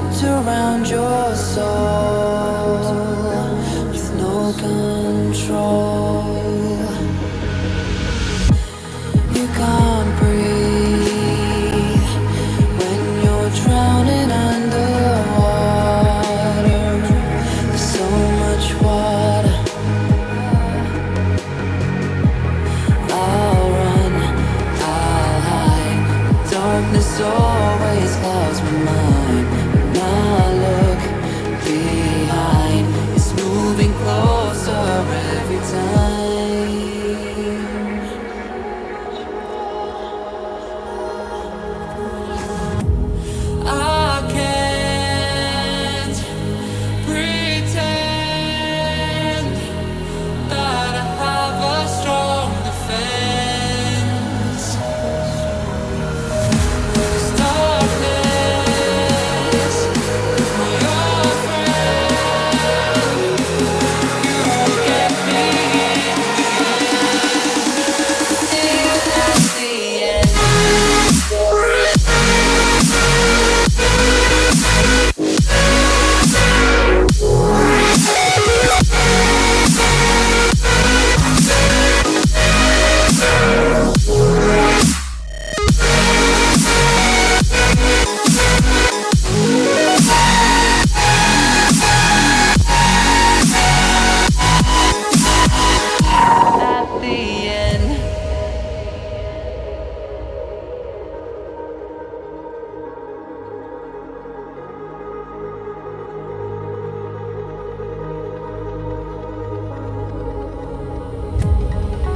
wrapped around your soul with no control. You can't breathe when you're drowning underwater. There's so much water. I'll run, I'll hide. Darkness always clouds my mind. When I look behind, it's moving closer every time. I can't pretend that I have a strong defense. Darkness, your friend, you get me till at the end. At the end.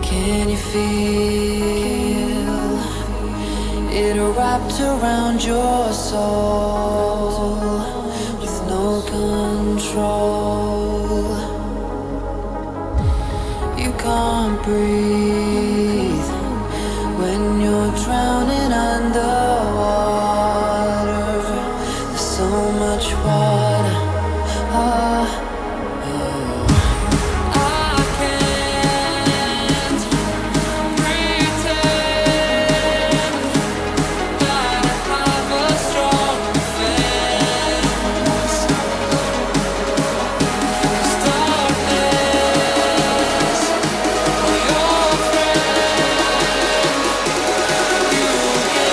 Can you feel it wrapped around your soul with no control? You can't breathe when you're drowning underwater. There's so much water. I can't pretend that I have a strong defense. Darkness, your friend, you get me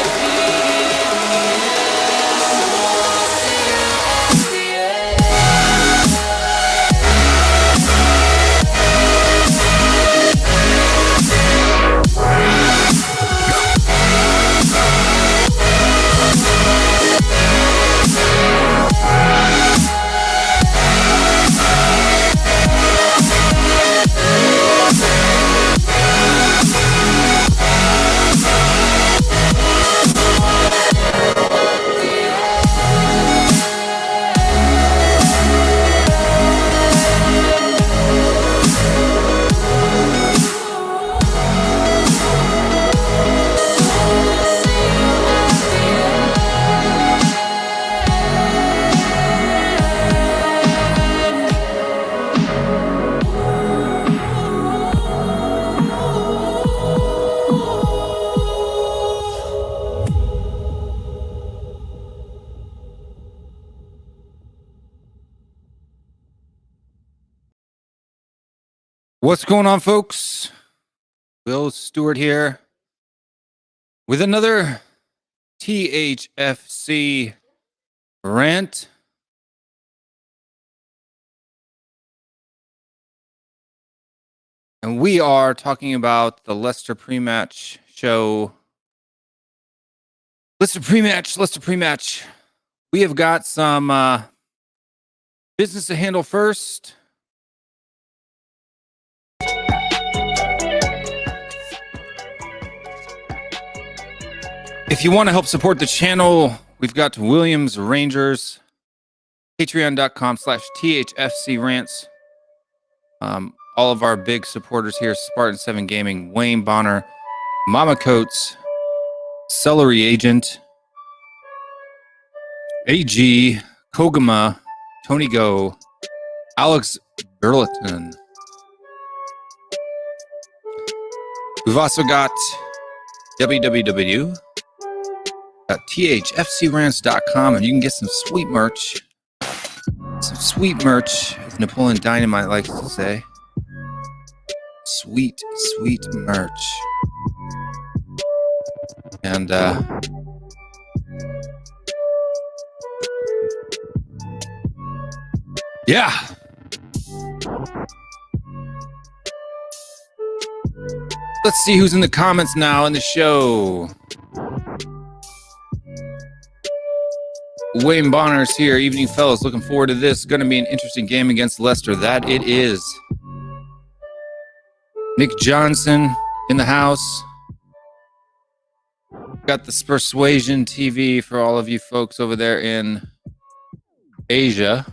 till at the What's going on, folks? Will Stewart here with another THFC rant. And we are talking about the Leicester pre-match show. Leicester pre-match. We have got some business to handle first. If you want to help support the channel, we've got Williams Rangers, patreon.com/THFCRants. All of our big supporters here, Spartan 7 Gaming, Wayne Bonner, Mama Coates, Celery Agent, AG, Kogama, Tony Go, Alex Burleton. We've also got www www.thfcrants.com, and you can get some sweet merch. Some sweet merch, as Napoleon Dynamite likes to say. Sweet, sweet merch. And yeah. Let's see who's in the comments now in the show. Wayne Bonner's here. Evening, fellas. Looking forward to this. Going to be an interesting game against Leicester. That it is. Nick Johnson in the house. Got the Persuasion TV for all of you folks over there in Asia.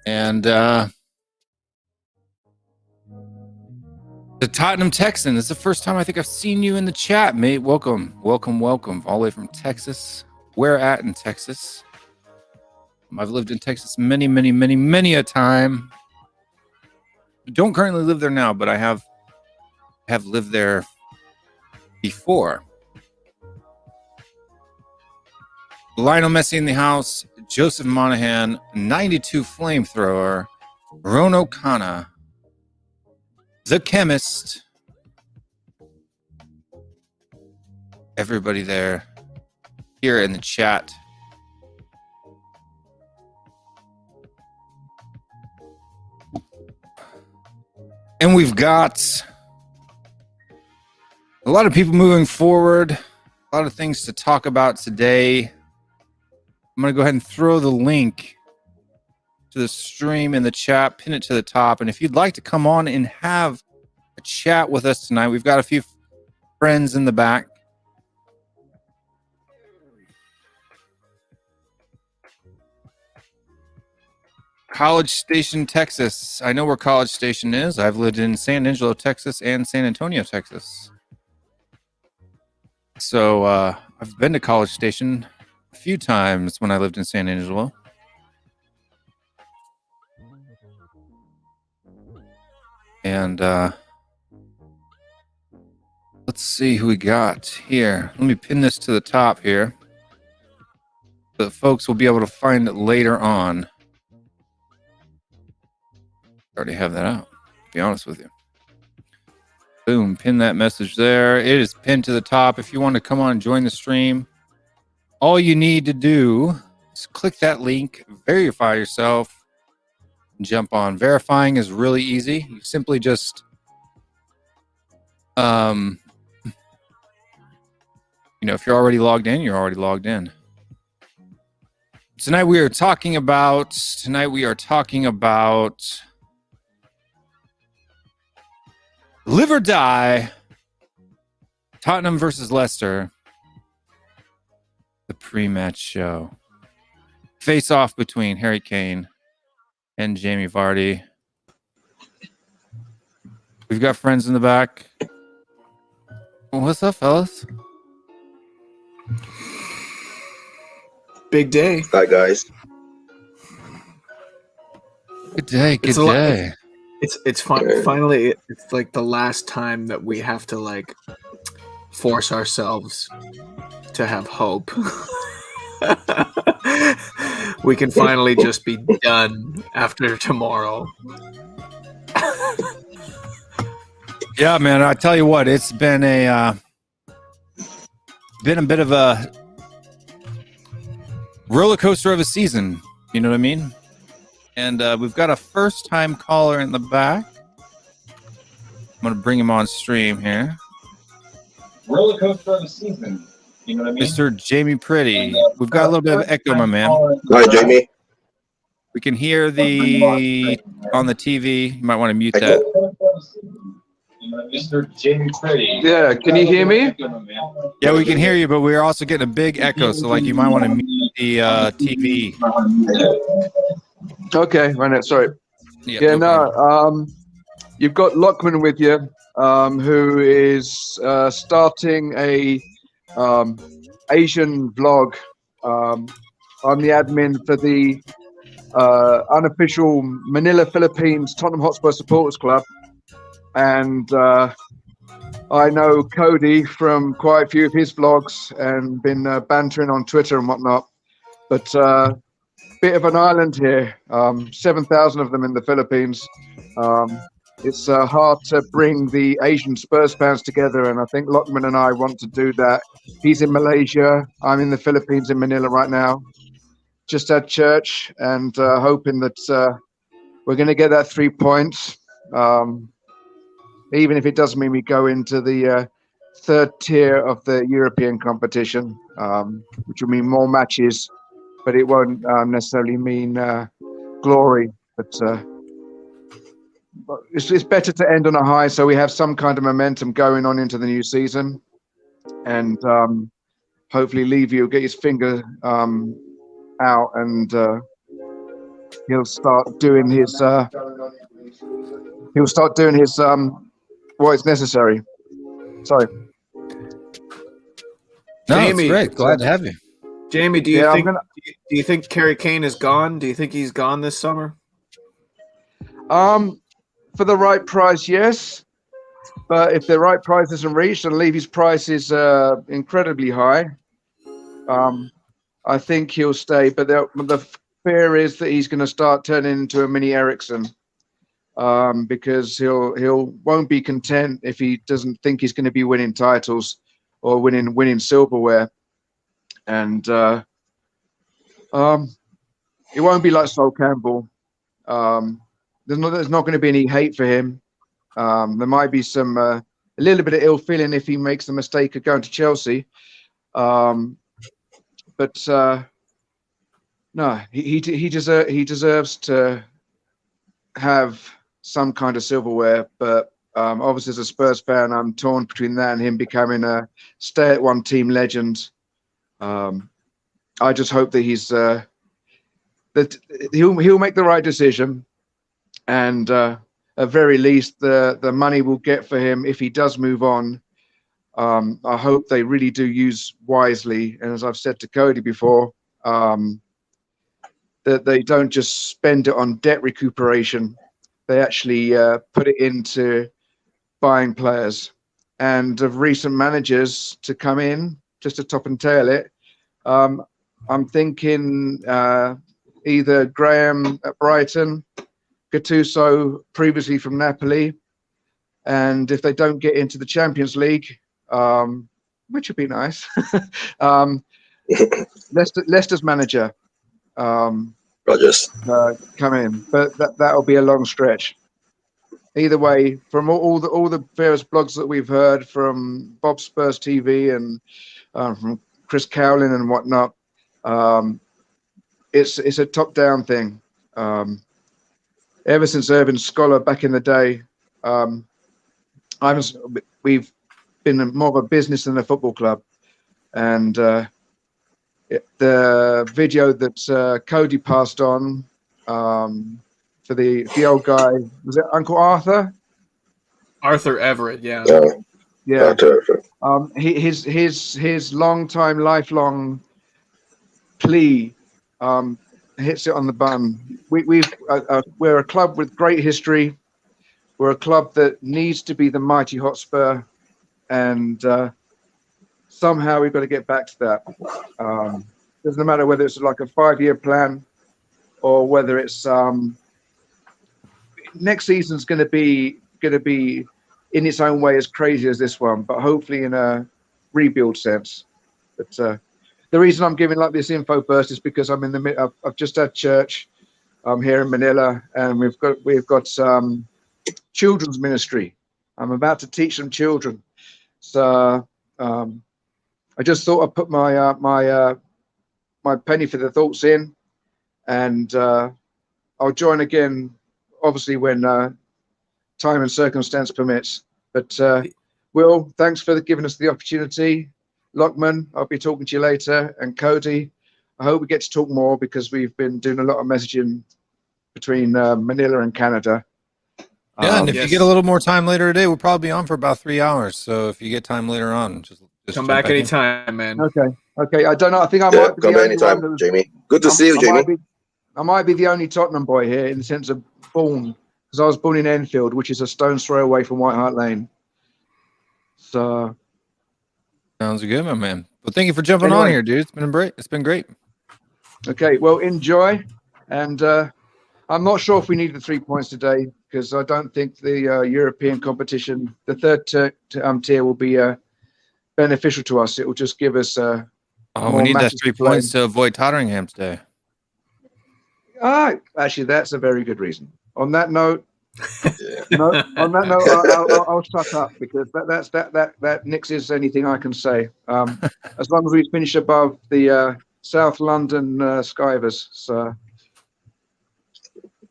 And the Tottenham Texan. This is the first time I think I've seen you in the chat, mate. Welcome, welcome, welcome. All the way from Texas. Where at in Texas? I've lived in Texas many a time. Don't currently live there now, but I have lived there before. Lionel Messi in the house. Joseph Monahan, 92 flamethrower. Ron O'Connor. The Chemist. Everybody there here in the chat. And we've got a lot of people moving forward, a lot of things to talk about today. I'm going to go ahead and throw the link to the stream in the chat, pin it to the top. And if you'd like to come on and have a chat with us tonight, we've got a few friends in the back. College Station, Texas. I know where College Station is. I've lived in San Angelo, Texas, and San Antonio, Texas. So I've been to College Station a few times when I lived in San Angelo. And let's see who we got here. Let me pin this to the top here, so that folks will be able to find it later on. I already have that out, to be honest with you. Boom, pin that message there. It is pinned to the top. If you want to come on and join the stream, all you need to do is click that link, verify yourself, and jump on. Verifying is really easy. You simply just if you're already logged in, you're already logged in. Tonight we are talking about Live or Die, Tottenham versus Leicester, the pre-match show. Face-off between Harry Kane and Jamie Vardy. We've got friends in the back. What's up, fellas? Big day. Hi, guys. Good day, good day. It's fun. Finally, it's like the last time that we have to like force ourselves to have hope. We can finally just be done after tomorrow. Yeah, man. I tell you what, it's been a bit of a roller coaster of a season. You know what I mean? And we've got a first-time caller in the back. I'm going to bring him on stream here. Roller coaster of the season. You know what I mean? Mr. Jamie Pretty. We've got a little bit of echo, my man. Hi, Jamie. We can hear on the TV. You might want to mute that. Mr. Jamie Pretty. Yeah, can you hear me? Yeah, we can hear you, but we're also getting a big echo. So, like, you might want to mute the TV. Okay, right. Sorry. Yeah, you've got Lockman with you, who is starting a Asian vlog. I'm the admin for the unofficial Manila, Philippines Tottenham Hotspur Supporters Club, and I know Cody from quite a few of his vlogs and been bantering on Twitter and whatnot. But bit of an island here, 7,000 of them in the Philippines. It's hard to bring the Asian Spurs fans together, and I think Lockman and I want to do that. He's in Malaysia. I'm in the Philippines in Manila right now. Just at church and hoping that we're going to get that 3 points. Even if it does mean we go into the third tier of the European competition, which will mean more matches, but it won't necessarily mean glory. But it's better to end on a high, so we have some kind of momentum going on into the new season, and hopefully Levy will get his finger out and he'll start doing his what is necessary. Sorry. No, Jamie, it's great. Glad to have you. Jamie, do you think Kerry Kane is gone? Do you think he's gone this summer? For the right price, yes. But if the right price isn't reached, and Levy's price is incredibly high, I think he'll stay. But the fear is that he's going to start turning into a mini Ericsson, because he'll won't be content if he doesn't think he's going to be winning titles or winning silverware, and it won't be like Sol Campbell. There's not going to be any hate for him. There might be some a little bit of ill feeling if he makes the mistake of going to Chelsea. But no, he deserves to have some kind of silverware. But obviously, as a Spurs fan, I'm torn between that and him becoming a stay-at-one team legend. I just hope that that he'll make the right decision, and at very least, the money we'll get for him if he does move on. I hope they really do use wisely, and as I've said to Cody before, that they don't just spend it on debt recuperation. They actually put it into buying players. And of recent managers to come in, just to top and tail it, I'm thinking either Graham at Brighton, Gattuso previously from Napoli, and if they don't get into the Champions League, which would be nice, Leicester's manager Rogers. come in, but that'll be a long stretch. Either way, from all the various blogs that we've heard from Bob Spurs TV and from Chris Cowlin and whatnot, it's a top-down thing. Ever since Irvin Scholar back in the day, we've been more of a business than a football club, and the video that Cody passed on for the old guy, was it Uncle Arthur? Arthur Everett, yeah. Yeah. Arthur. His lifelong plea hits it on the bum. We're a club with great history. We're a club that needs to be the mighty Hotspur, and somehow we've got to get back to that. Doesn't matter whether it's like a 5-year plan or whether it's next season's going to be in its own way as crazy as this one, but hopefully in a rebuild sense. But the reason I'm giving like this info burst is because I'm in the middle. I've just had church. I'm here in Manila, and we've got children's ministry. I'm about to teach some children, so I just thought I'd put my my penny for the thoughts in, and I'll join again, obviously when time and circumstance permits. But Will, thanks for giving us the opportunity. Lockman, I'll be talking to you later, and Cody, I hope we get to talk more because we've been doing a lot of messaging between Manila and Canada. Yeah, and if you get a little more time later today, we'll probably be on for about 3 hours. So if you get time later on, just come back anytime, man. Okay. I don't know. I think I might be come the only anytime, one Jamie. Good to see you, Jamie. I might be the only Tottenham boy here in the sense of born, because I was born in Enfield, which is a stone's throw away from White Hart Lane. So Sounds good, my man. Well, thank you for jumping on here, dude. It's been great. Okay, well, enjoy. And I'm not sure if we need the 3 points today because I don't think the European competition, the third tier, will be beneficial to us. It will just give us. We need that 3 points to avoid Tottenham today. Actually, that's a very good reason. On that note, I'll shut up because that nixes anything I can say. As long as we finish above the South London Skyvers. So.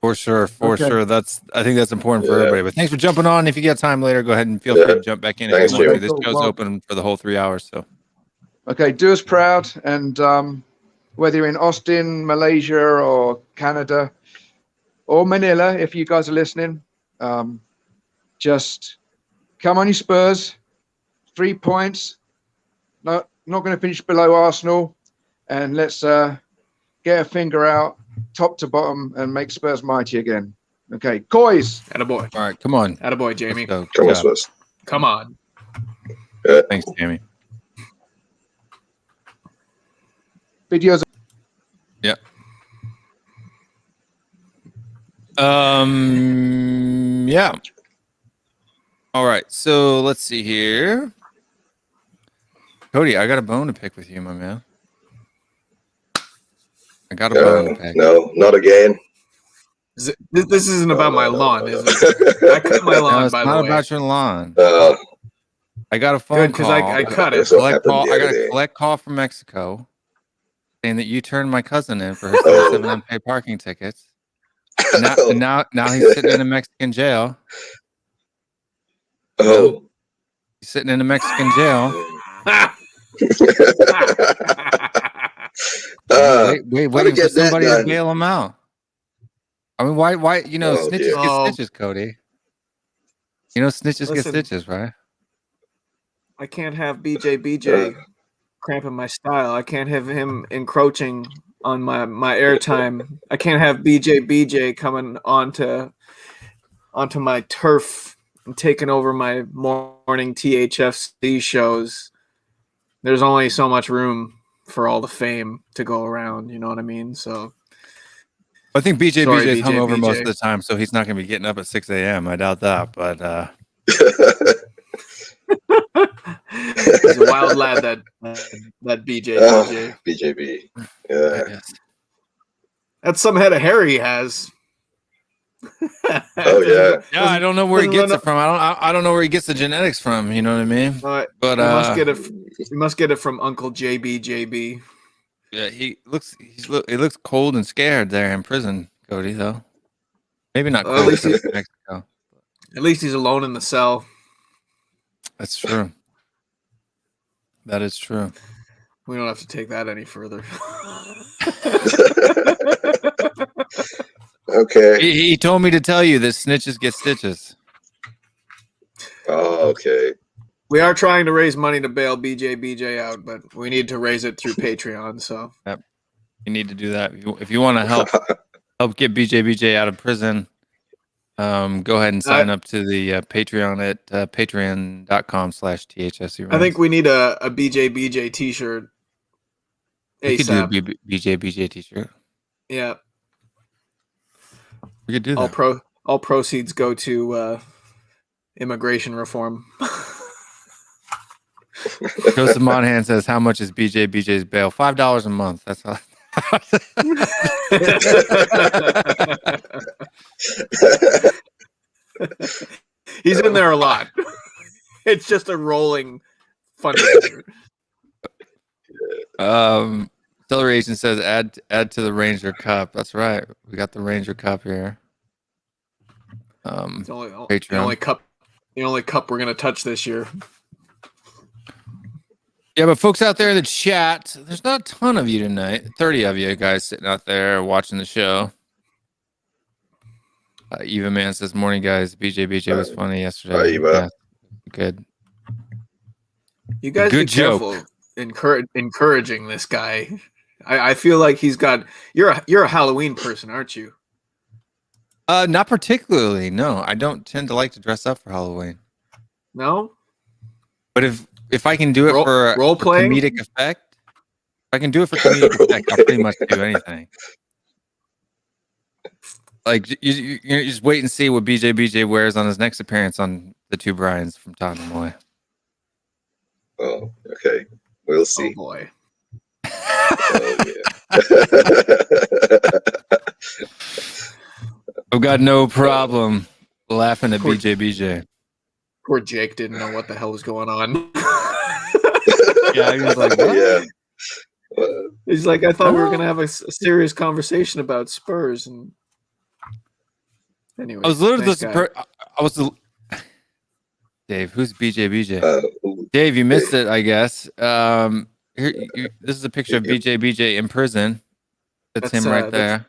For sure. I think that's important for everybody. But thanks for jumping on. If you get time later, go ahead and feel free to jump back in. Thanks, if you want to. This show's open for the whole 3 hours. So. Okay, do us proud, and whether you're in Austin, Malaysia, or Canada, or Manila, if you guys are listening, just come on, you Spurs. 3 points. No, not going to finish below Arsenal, and let's get a finger out, top to bottom, and make Spurs mighty again. Okay, Coys. Attaboy. All right, come on. Attaboy, Jamie. Go. Come on, Spurs. Come on. Thanks, Jamie. Videos. Yeah. Yeah. All right. So let's see here. Cody, I got a bone to pick with you, my man. I got a bone to pick. No, not again. This isn't about my lawn, is it? I cut my lawn, No, it's by not the way. about your lawn. Uh, I got a phone Good, because call. I cut it. That's what I happened got the other a day. collect call from Mexico saying that you turned my cousin in for her 37 unpaid parking tickets. And now he's sitting in a Mexican jail. Oh. He's sitting in a Mexican jail. Waiting for somebody to bail him out. I mean, why? Snitches get stitches, Cody. Snitches get stitches, right? I can't have BJ cramping my style. I can't have him encroaching on my airtime. I can't have BJ coming onto my turf and taking over my morning THFC shows. There's only so much room for all the fame to go around. You know what I mean? So I think BJ's hungover most of the time, so he's not going to be getting up at 6 a.m. I doubt that, but he's a wild lad, that BJ. BJB. Yeah. That's some head of hair he has. Oh yeah. Yeah, I don't know where he gets it from. I don't know where he gets the genetics from. You know what I mean? But he must get it from Uncle JB. Yeah, he looks cold and scared there in prison, Cody. Though maybe not cold. At least in Mexico. At least he's alone in the cell. That's true. That is true. We don't have to take that any further. Okay. He told me to tell you that snitches get stitches. Oh, okay. We are trying to raise money to bail BJ out, but we need to raise it through Patreon. So yep. You need to do that if you want to help get BJ out of prison. Go ahead and sign up to the Patreon at patreon.com/THFCRants. I think we need a BJ t-shirt. We could do a BJ t-shirt. Yeah. We could do that. All proceeds go to immigration reform. Joseph Monahan says, "How much is BJ's bail? $5 a month. That's all." He's in there a lot. It's just a rolling fundraiser. Celery Agent says, "Add to the Ranger Cup." That's right. We got the Ranger Cup here. It's the only cup we're gonna touch this year. Yeah, but folks out there in the chat, there's not a ton of you tonight. 30 of you guys sitting out there watching the show. Eva Man says, "Morning, guys. BJ was funny yesterday." Hi, Eva. Yeah, good. You guys Good be careful encouraging this guy. I feel like he's got. You're a Halloween person, aren't you? Not particularly. No, I don't tend to like to dress up for Halloween. No. But if I can do it for role playing? comedic effect, if I can do it for comedic effect, I'll pretty much do anything. Like you just wait and see what BJ wears on his next appearance on the Two Brians from Tottenham Hotspur. Oh, okay. We'll Oh see. boy. Oh, yeah. I've got no problem laughing at Poor- BJ. Poor Jake didn't know what the hell was going on. Yeah, he was like, what? Yeah. He's like, I thought we were gonna have a serious conversation about Spurs, and anyway, I was literally nice guy. Dave, who's BJ? Uh, Dave, you missed it, I guess. This is a picture of BJ in prison. That's him right there.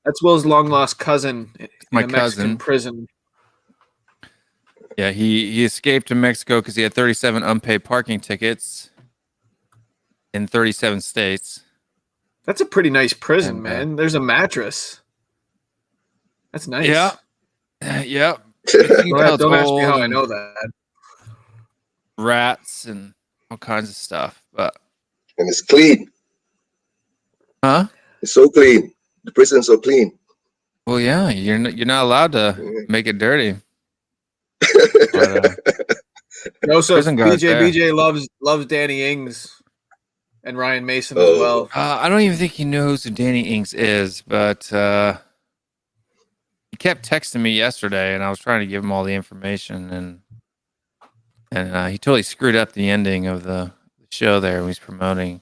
That's Will's long lost cousin in My a Mexican cousin. prison. Yeah, he escaped to Mexico because he had 37 unpaid parking tickets in 37 states. That's a pretty nice prison, And, man. There's a mattress. That's nice. Yeah. Yep. Don't ask me how I know that. Rats and all kinds of stuff. But and it's clean. huh? It's so clean. The prison's so clean. Well, yeah, you're not allowed to make it dirty. But, Joseph, prison guards there. BJ loves Danny Ings and Ryan Mason as Oh. well. I don't even think he knows who Danny Ings is, but he kept texting me yesterday, and I was trying to give him all the information, and he totally screwed up the ending of the show there when he's promoting.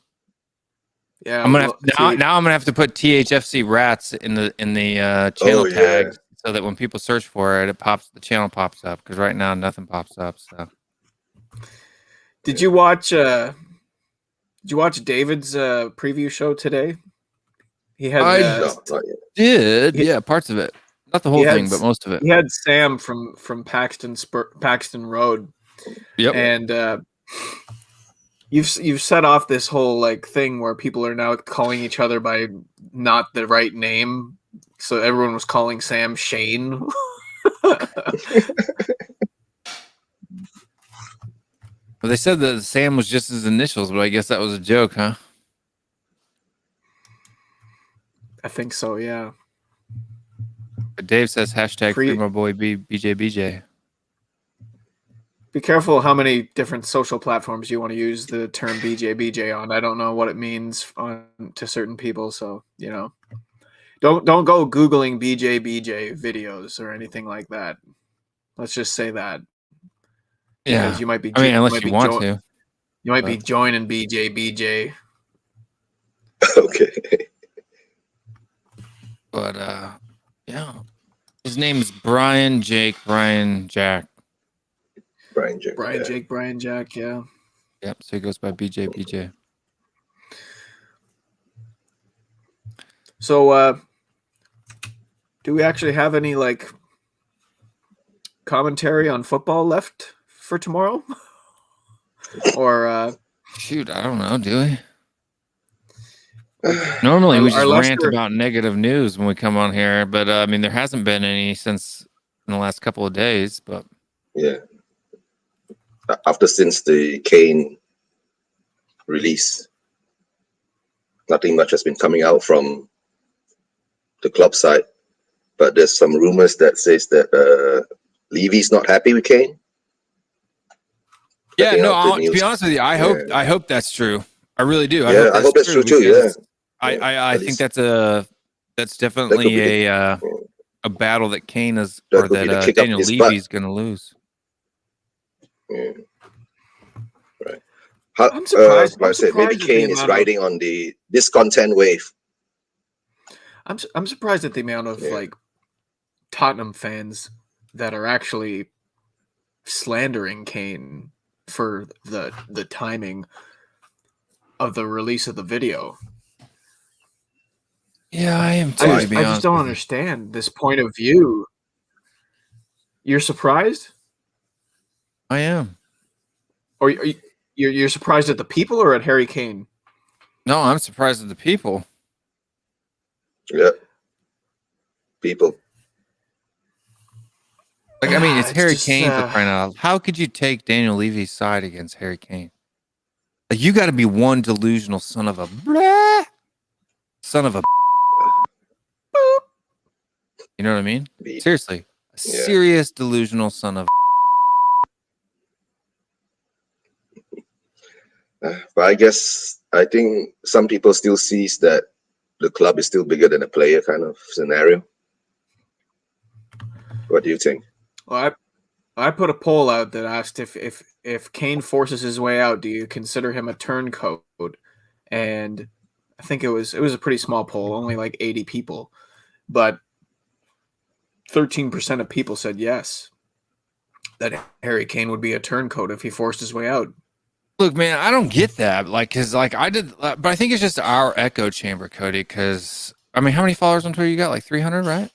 Yeah, I'm gonna now I'm gonna have to put THFCRants in the channel tag so that when people search for it, the channel pops up, because right now nothing pops up. So Did you watch David's preview show today? He had No, not yet. yeah, parts of it, not the whole thing, but most of it. he had Sam from Paxton Road. Yep. And you've set off this whole like thing where people are now calling each other by not the right name. So everyone was calling Sam Shane. Well, they said that Sam was just his initials, but I guess that was a joke, huh? I think so, yeah. But Dave says hashtag Free- free my boy BJ. Be careful how many different social platforms you want to use the term BJ on. I don't know what it means to certain people, so don't go Googling BJ videos or anything like that. Let's just say that. Yeah, Because you might be. I mean, unless you want to. You might be joining BJ. Okay. But yeah, his name is Brian Jack. Brian Jack. Brian Jack, yeah. Yep. So he goes by BJ. So, do we actually have any like commentary on football left for tomorrow? Or shoot, I don't know. Do we? Normally we just rant about negative news when we come on here, but I mean, there hasn't been any since in the last couple of days. But yeah, since the Kane release, nothing much has been coming out from the club side. But there's some rumors that says that Levy's not happy with Kane. yeah, no. To be honest with you, I hope that's true. I really do. I hope that's true too. Yeah. I think that's definitely a battle that Kane is, or that Daniel Levy's going to lose. Yeah. Right. I'm surprised. I said maybe Kane is riding on the discontent wave. I'm surprised at the amount of like Tottenham fans that are actually slandering Kane for the timing of the release of the video. Yeah, I am too. I just don't understand this point of view. You're surprised? I am. Or you're surprised at the people or at Harry Kane? No, I'm surprised at the people. Yeah. People. Like I mean, it's Harry just, Kane for crying out loud. How could you take Daniel Levy's side against Harry Kane? Like, you got to be one delusional son of a son of a. You know what I mean? Seriously, a serious delusional son of. But I think some people still sees that the club is still bigger than a player kind of scenario. What do you think? Well, I put a poll out that asked if Kane forces his way out, do you consider him a turncoat? And I think it was a pretty small poll, only like 80 people, but 13% of people said yes, that Harry Kane would be a turncoat if he forced his way out. Look, man, I don't get that. Like, cause like I did, but I think it's just our echo chamber, Cody. Cause I mean, how many followers on Twitter you got? Like 300, right?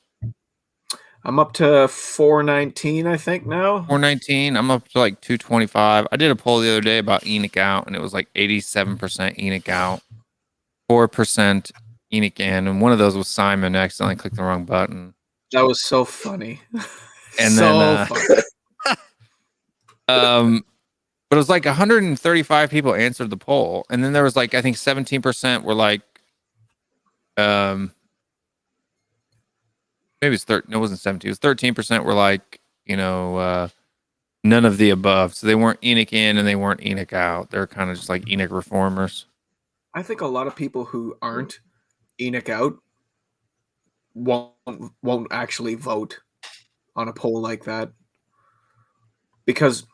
I'm up to 419, I think now. 419. I'm up to like 225. I did a poll the other day about Enoch out, and it was like 87% Enoch out, 4% Enoch in, and one of those was Simon. I accidentally clicked the wrong button. That was so funny. And so then, funny. but it was like 135 people answered the poll, and then there was like I think 17% were like, maybe it's 13. It wasn't 17. It was 13% were like, none of the above. So they weren't Enoch in and they weren't Enoch out. They're kind of just like Enoch reformers. I think a lot of people who aren't Enoch out won't actually vote on a poll like that, because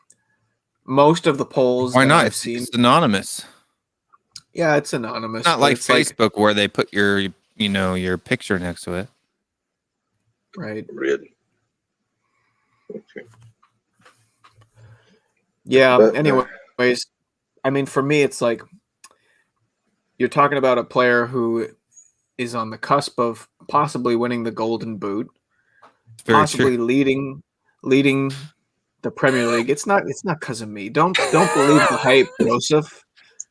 most of the polls Why that not? I've seen, It's anonymous. yeah, it's anonymous. It's not but like it's Facebook where they put your your picture next to it. right? Really? Okay. Yeah. But, Anyways, I mean, for me, it's like you're talking about a player who is on the cusp of possibly winning the Golden Boot, Very possibly true. leading the Premier League. It's not because of me. Don't believe the hype, Joseph.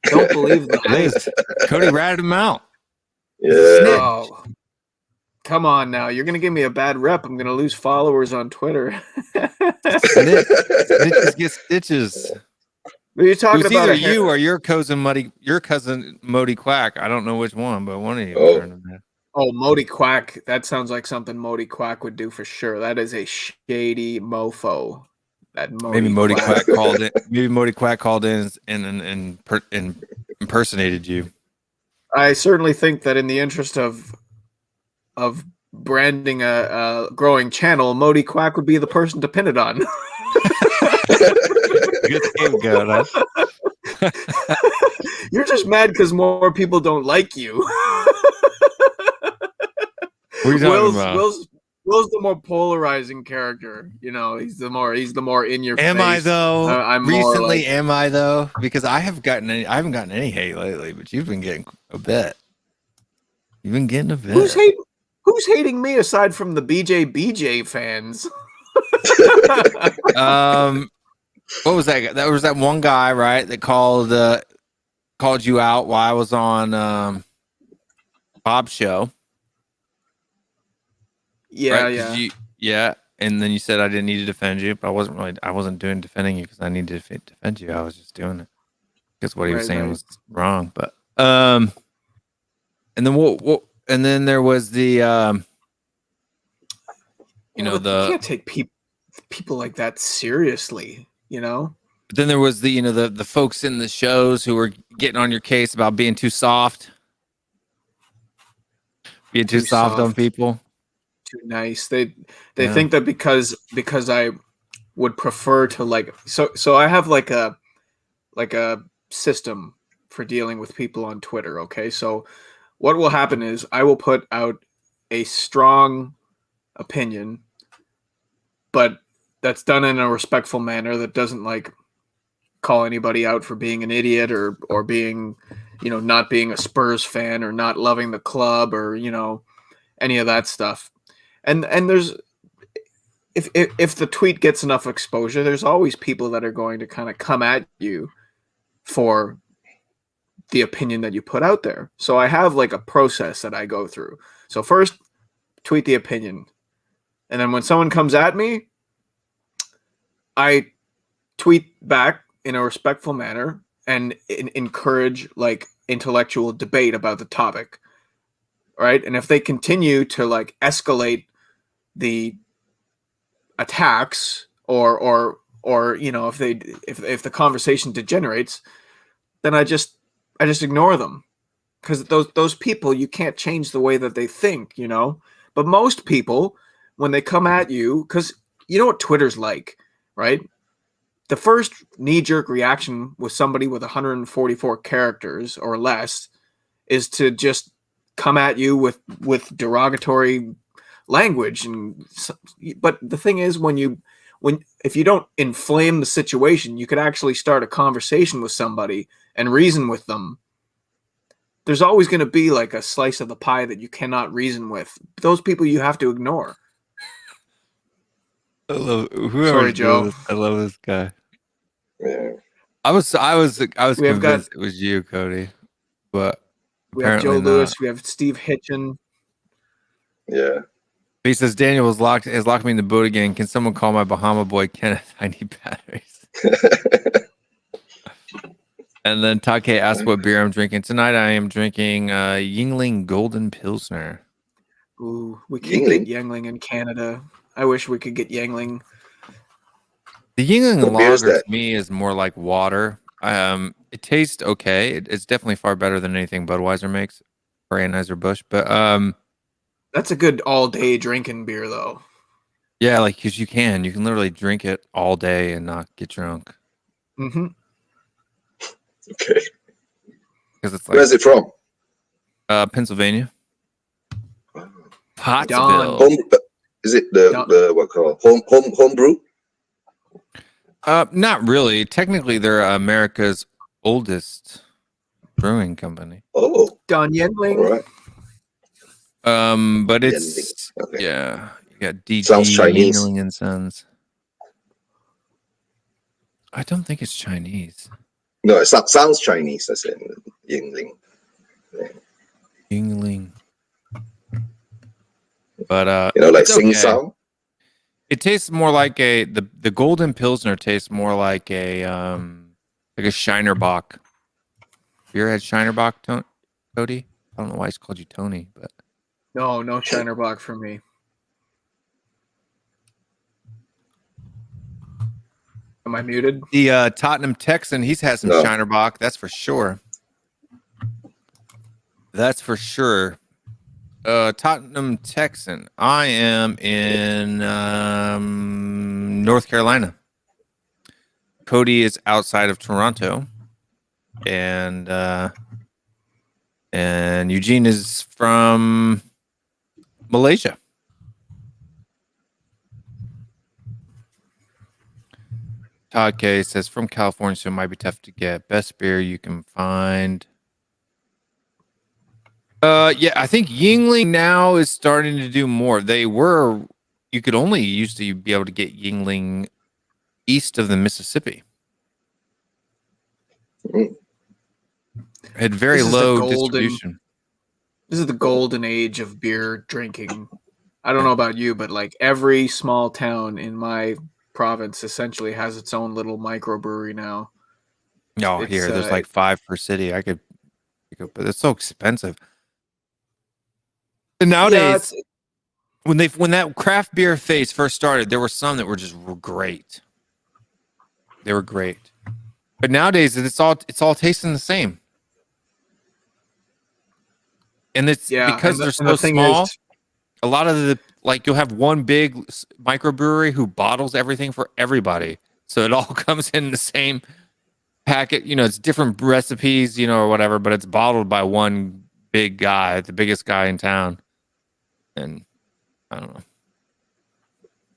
Don't believe the It hype. is. Cody ratted him out. Yeah. Oh, come on now. You're going to give me a bad rep. I'm going to lose followers on Twitter. Snitches get stitches. You're It talking was about either you or your cousin Modi Quack. I don't know which one, but one of you. Oh. turned him in. Oh, Modi Quack. That sounds like something Modi Quack would do for sure. That is a shady mofo. That Maybe Modi Quack called it. Maybe Modi Quack called in and impersonated you. I certainly think that in the interest of branding a growing channel, Modi Quack would be the person to pin it on. Good scapegoat, huh? You're just mad because more people don't like you. What are you talking about? Will's the more polarizing character. He's the more in your face. Am I though? I'm Recently, like, am I though? Because I haven't gotten any hate lately, but you've been getting a bit. You've been getting a bit. Who's hating me aside from the BJ fans? What was that? That was that one guy, right? That called you out while I was on Bob's show. Yeah, right? yeah. And then you said I didn't need to defend you, but I wasn't doing defending you because I needed to defend you. I was just doing it because what he was saying was wrong. But and then what? And then there was the you can't take people like that seriously, But then there was the the folks in the shows who were getting on your case about being too soft, too soft on people. Too nice. They think that because I would prefer to so I have like a system for dealing with people on Twitter. Okay, so what will happen is I will put out a strong opinion, but that's done in a respectful manner that doesn't call anybody out for being an idiot or being not being a Spurs fan or not loving the club or any of that stuff. And there's if the tweet gets enough exposure, there's always people that are going to kind of come at you for the opinion that you put out there. So I have a process that I go through. So first, tweet the opinion. And then when someone comes at me, I tweet back in a respectful manner and encourage like intellectual debate about the topic, right? And if they continue to like escalate the attacks or you know, if the conversation degenerates, then I just ignore them, because those people, you can't change the way that they think, you know. But most people, when they come at you, because you know what Twitter's like, right? The first knee-jerk reaction with somebody with 144 characters or less is to just come at you with derogatory language. But the thing is, if you don't inflame the situation, you could actually start a conversation with somebody and reason with them. There's always going to be like a slice of the pie that you cannot reason with. Those people you have to ignore. I love Sorry, Joe. I love this guy. Yeah. I was We have convinced it was you, Cody, but We have Joe apparently Lewis. not. We have Steve Hitchin. Yeah. He says Daniel has locked me in the boat again. Can someone call my Bahama boy Kenneth? I need batteries. And then Take asked what beer I'm drinking tonight. I am drinking Yingling Golden Pilsner. Ooh, we can't get Yingling in Canada. I wish we could get Yingling. The Yingling What beer is lager to that? me is more like water. It tastes okay. It's definitely far better than anything Budweiser makes or Anheuser-Busch. But That's a good all-day drinking beer, though. yeah, like because you can literally drink it all day and not get drunk. Mm-hmm. Okay. Because it's like Where's it from? Pennsylvania. Dawn. Pottsville. Home. Is it the what called home brew? Not really. Technically, they're America's oldest brewing company. Oh, Don all Yingling. right. But it's Okay. yeah, you got DG Sounds Chinese. Yingling and Sons. I don't think it's Chinese. No, it sounds Chinese. I said Yingling. Yingling. But You know, like it's sing okay. song. It tastes more like the Golden Pilsner tastes more like a Shiner Bock. Have you ever had Shiner Bock, Cody? I don't know why he's called you Tony, but No Shinerbach for me. Am I muted? the Tottenham Texan, he's had some No. Shiner Bock, that's for sure. That's for sure. Tottenham Texan. I am in North Carolina. Cody is outside of Toronto, and Eugene is from Malaysia. Todd K says from California, so it might be tough to get. Best beer you can find. Yeah, I think Yingling now is starting to do more. You could only used to be able to get Yingling east of the Mississippi. Mm. Had very This is the low golden- distribution. This is the golden age of beer drinking. I don't know about you, but like every small town in my province essentially has its own little microbrewery now. No, It's, here there's like 5 per city. I could, but it's so expensive. And nowadays, when that craft beer phase first started, there were some that were just great. They were great, but nowadays it's all tasting the same, and it's because they're so small. A lot of you'll have one big microbrewery who bottles everything for everybody, so it all comes in the same packet. You know, it's different recipes, you know, or whatever, but it's bottled by one big guy, the biggest guy in town. And I don't know.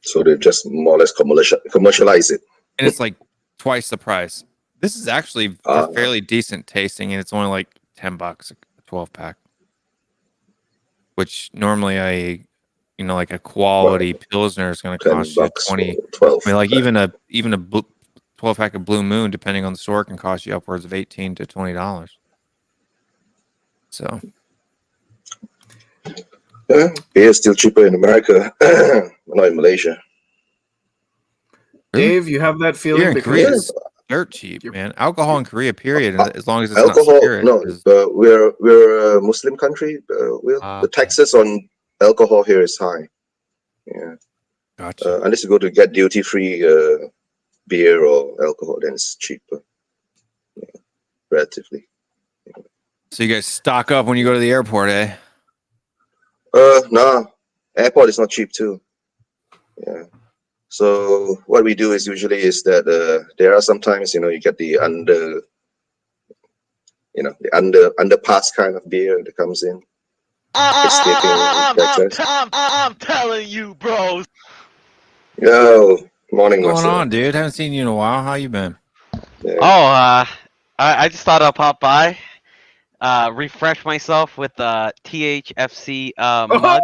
So they've just more or less commercialize it. And it's like twice the price. This is actually fairly decent tasting, and it's only like $10 a 12-pack. Which normally like a quality Pilsner is going to cost you 20, 12. I mean, like even a 12-pack of Blue Moon, depending on the store, can cost you upwards of $18 to $20. So Beer is still cheaper in America, not in Malaysia. Really? Dave, you have that Beer feeling in because Korea is dirt cheap, man. Alcohol in Korea, period. As long as it's Alcohol, not spirit. no. is- We're a Muslim country. The okay. taxes on alcohol here is high. Yeah. Gotcha. Unless you go to get duty-free beer or alcohol, then it's cheaper, relatively. So you guys stock up when you go to the airport, eh? No, airport is not cheap too. Yeah. So what we do is usually is that there are sometimes you get the underpass kind of beer that comes in. I'm telling you, bros. Yo, morning, What's going Marcel. on, dude? Haven't seen you in a while. How you been? Yeah. I just thought I'd pop by, refresh myself with the THFC mug.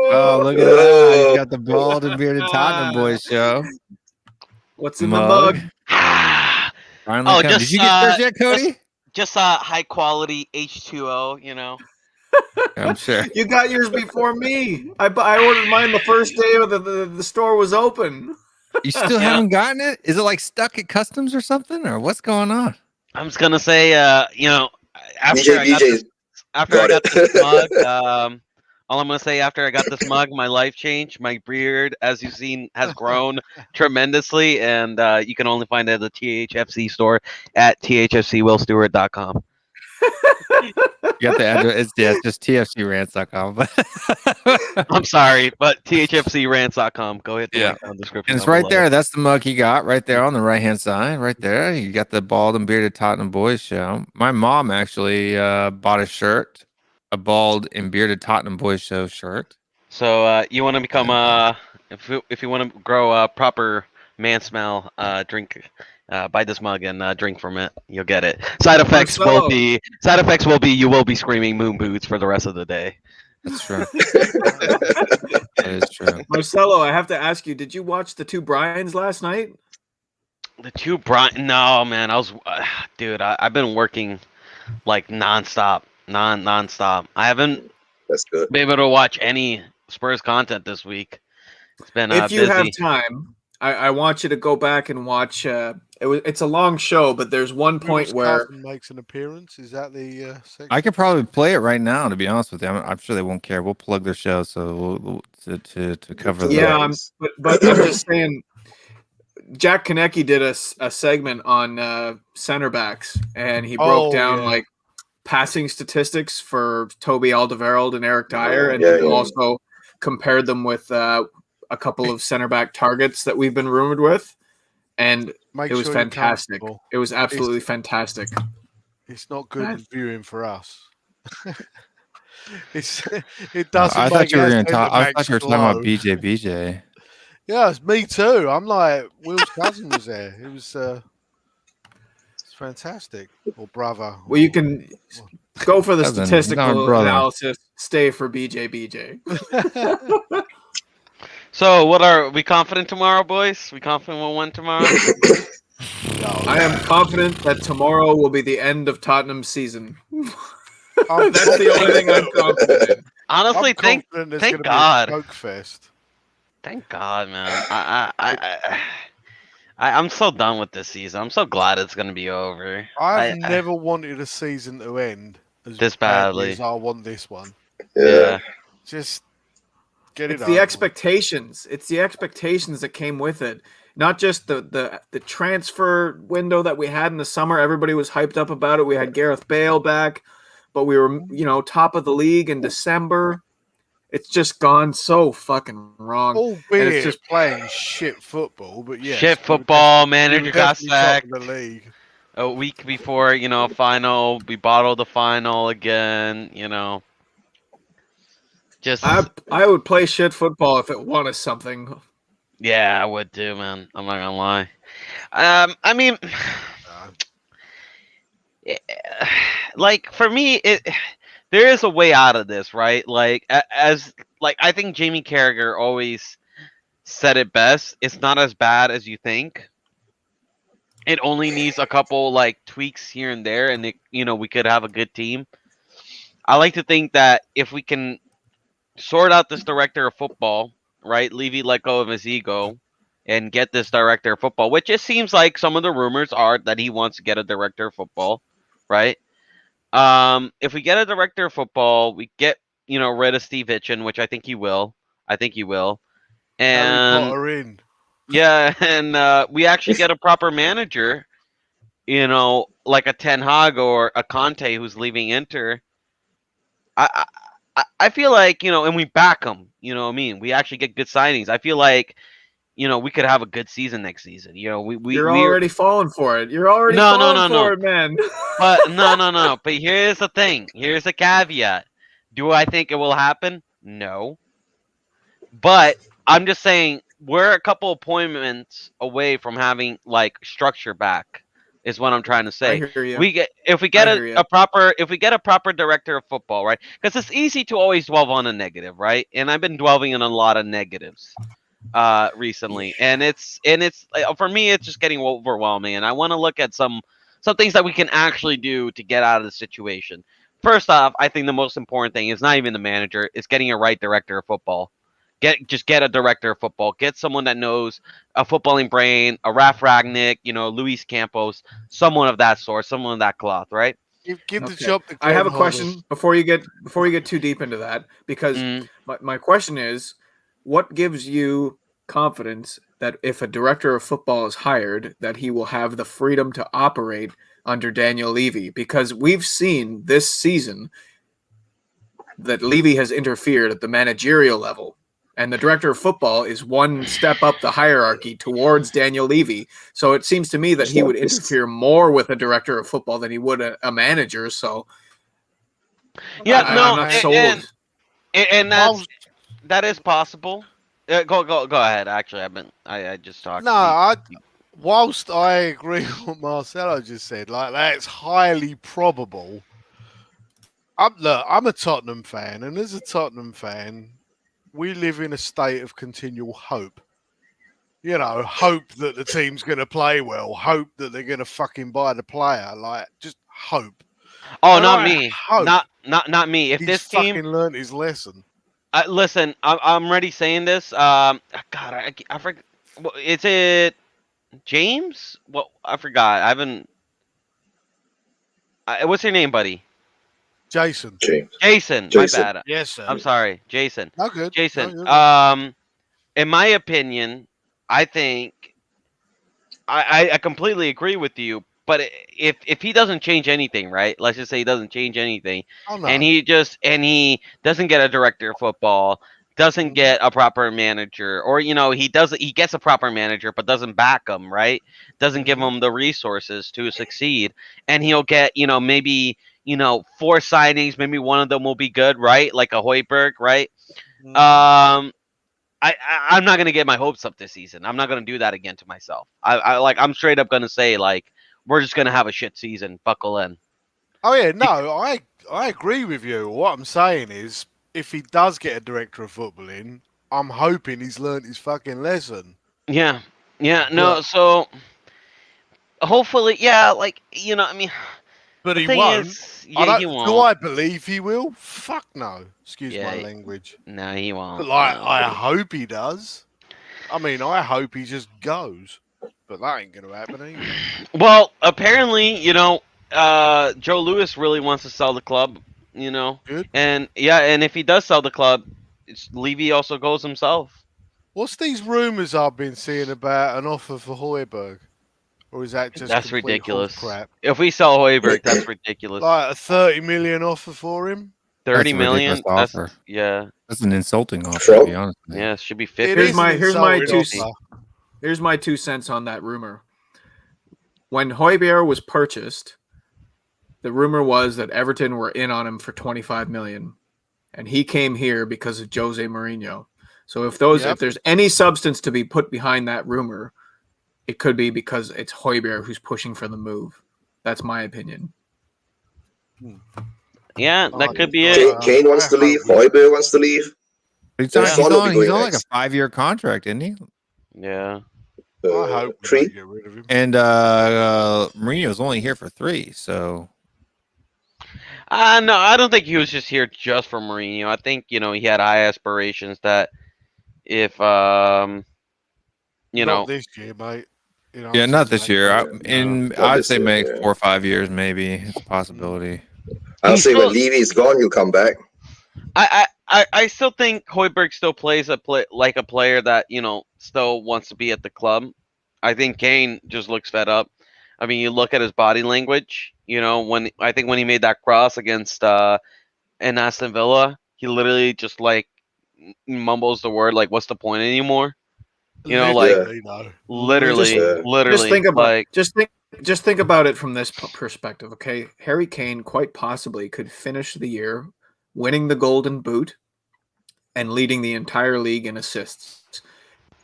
Oh, look at that. He's got the bald and bearded Tottenham Boys show. what's in the mug? Finally Oh, come. just, Did you get yours yet, Cody? Just high quality H2O, you know. I'm sure. You got yours before me. I ordered mine the first day the store was open. You still haven't gotten it? Is it like stuck at customs or something? Or what's going on? I'm just gonna say, after I got got it. this mug, all I'm gonna say after I got this mug, my life changed. My beard, as you've seen, has grown tremendously, and you can only find it at the THFC store at thfcwillstewart.com. You got the address. It's just tfcrants.com. I'm sorry, but thfcrants.com. Go hit the link on the description. And it's down right below. there. That's the mug he got right there on the right hand side. Right there. You got the bald and bearded Tottenham Boys show. My mom actually bought a shirt, a bald and bearded Tottenham Boys show shirt. So you want to become if you want to grow a proper man smell, drink. Buy this mug and drink from it. You'll get it. Side effects will be you will be screaming moon boots for the rest of the day. That's true. That is true. Marcelo, I have to ask you, did you watch the two Bryans last night? The two Brian? No, man. I was, dude. I've been working like nonstop. I haven't That's good. been able to watch any Spurs content this week. It's been If you busy. have time, I want you to go back and watch. It's a long show, but there's one point Bruce where Cousins makes an appearance. Is that the section? I could probably play it right now. To be honest with you, I'm sure they won't care. We'll plug their show so to cover. but I'm just saying. Jack Konecki did a segment on center backs, and he broke down like passing statistics for Toby Alderweireld and Eric Dyer, and also compared them with a couple of center back targets that we've been rumored with, and it was fantastic. It was absolutely fantastic. It's not good viewing for us. It doesn't. I thought you were going to talk. I thought you were talking about slow. BJ. Yeah, it's me too. I'm like, Will's cousin was there. It was it's fantastic. Or brother. Well, you can go for the Cousin, statistical brother. analysis. Stay for BJ. So, what are we confident tomorrow, boys? We confident we'll win tomorrow? I am confident that tomorrow will be the end of Tottenham's season. That's the only thing I'm confident in. Honestly, thank God. Coke fest. Thank God, man. I'm so done with this season. I'm so glad it's gonna be over. I've never wanted a season to end this badly as I want this one. Yeah. Just get it. It's the expectations. It's the expectations that came with it. Not just the transfer window that we had in the summer. Everybody was hyped up about it. We had Gareth Bale back, but we were, top of the league in December. It's just gone so fucking wrong. Albeit it's just playing shit football, but yeah. Shit football, manager got sacked. The league. A week before, final, we bottled the final again, Just I would play shit football if it won us something. Yeah, I would too, man. I'm not gonna lie. I mean, like for me, there is a way out of this, right? Like I think Jamie Carragher always said it best. It's not as bad as you think. It only needs a couple tweaks here and there, and we could have a good team. I like to think that if we can sort out this director of football, right? Levy let go of his ego, and get this director of football, which it seems like some of the rumors are that he wants to get a director of football, right? If we get a director of football, we get rid of Steve Hitchen, which I think he will. Harry And Potter in. yeah, and we actually get a proper manager, like a Ten Hag or a Conte who's leaving Inter. I feel like, and we back them, what I mean? We actually get good signings. I feel like, we could have a good season next season. You're already falling for it. You're already falling for it, man. But no. But here's the thing. Here's a caveat. Do I think it will happen? No. But I'm just saying we're a couple appointments away from having like structure back. Is what I'm trying to say. I hear you. If we get a proper director of football, right? Because it's easy to always dwell on a negative, right? And I've been dwelling on a lot of negatives recently, and it's for me it's just getting overwhelming, and I want to look at some things that we can actually do to get out of the situation. First off, I think the most important thing is not even the manager, it's getting a right director of football. Get a director of football. Get someone that knows a footballing brain, a Raf Ragnick, Luis Campos, someone of that sort, someone of that cloth, right? Give the job to I have a Glenn question Hoddles. before you get too deep into that, because my question is, what gives you confidence that if a director of football is hired, that he will have the freedom to operate under Daniel Levy? Because we've seen this season that Levy has interfered at the managerial level. And the director of football is one step up the hierarchy towards Daniel Levy. So it seems to me that he would interfere more with a director of football than he would a manager. So I'm not sold. And that is possible. Go ahead. Actually, I just talked. No, whilst I agree with what Marcelo just said, like that's highly probable. I'm a Tottenham fan, and as a Tottenham fan, we live in a state of continual hope. Hope that the team's going to play well, hope that they're going to fucking buy the player, like just hope. Oh, not me. Not me. If he's this team fucking learned his lesson. Listen, I'm already saying this. God, I forgot. Is it James? Well, I forgot. I haven't. What's your name, buddy? Jason. Jason. My bad. Yes, sir. I'm sorry, Jason. No good. Jason. No, good. In my opinion, I think I completely agree with you. But if he doesn't change anything, right? Let's just say he doesn't change anything, and he doesn't get a director of football, doesn't get a proper manager, or he gets a proper manager but doesn't back him, right? Doesn't give him the resources to succeed, and he'll get maybe 4 signings, maybe one of them will be good, right? Like a Højbjerg, right? I'm not gonna get my hopes up this season. I'm not gonna do that again to myself. I'm straight up gonna say we're just gonna have a shit season. Buckle in. Oh yeah, no, I agree with you. What I'm saying is, if he does get a director of football in, I'm hoping he's learned his fucking lesson. Yeah. No, so hopefully, yeah. I mean. But he thing won't. is, yeah, he won't. Do I believe he will? Fuck no. Excuse my language. No, he won't. But I hope he does. I mean, I hope he just goes. But that ain't going to happen either. Well, apparently, Joe Louis really wants to sell the club, Good. And if he does sell the club, Levy also goes himself. What's these rumours I've been seeing about an offer for Højbjerg? Or is that just that's ridiculous? Crap? If we sell Højbjerg, that's ridiculous. Like a 30 million offer for him? 30 million? That's an insulting offer, to be honest. Yeah, it should be 50. Here's my 2 cents on that rumor. When Højbjerg was purchased, the rumor was that Everton were in on him for 25 million, and he came here because of Jose Mourinho. So if there's any substance to be put behind that rumor, it could be because it's Højbjerg who's pushing for the move. That's my opinion. Yeah, that could be it. Kane wants to leave. Højbjerg wants to leave. He's on like a 5-year contract, isn't he? Yeah. I hope 3. get rid of him. And Mourinho's only here for 3, so. No, I don't think he was just here just for Mourinho. I think he had high aspirations that if You Not know, this year, mate. You know, Yeah, not this year. Not I'd this say year, maybe yeah. 4 or 5 years, maybe. It's a possibility. I'll He's say when still- Levy's gone, he'll come back. I still think Højbjerg still plays like a player that still wants to be at the club. I think Kane just looks fed up. I mean, you look at his body language. When he made that cross against in Aston Villa, he literally just like mumbles the word like, "What's the point anymore?" Literally, no. Literally, Yeah. literally. Just think about like, just think about it from this perspective, okay? Harry Kane quite possibly could finish the year winning the Golden Boot and leading the entire league in assists,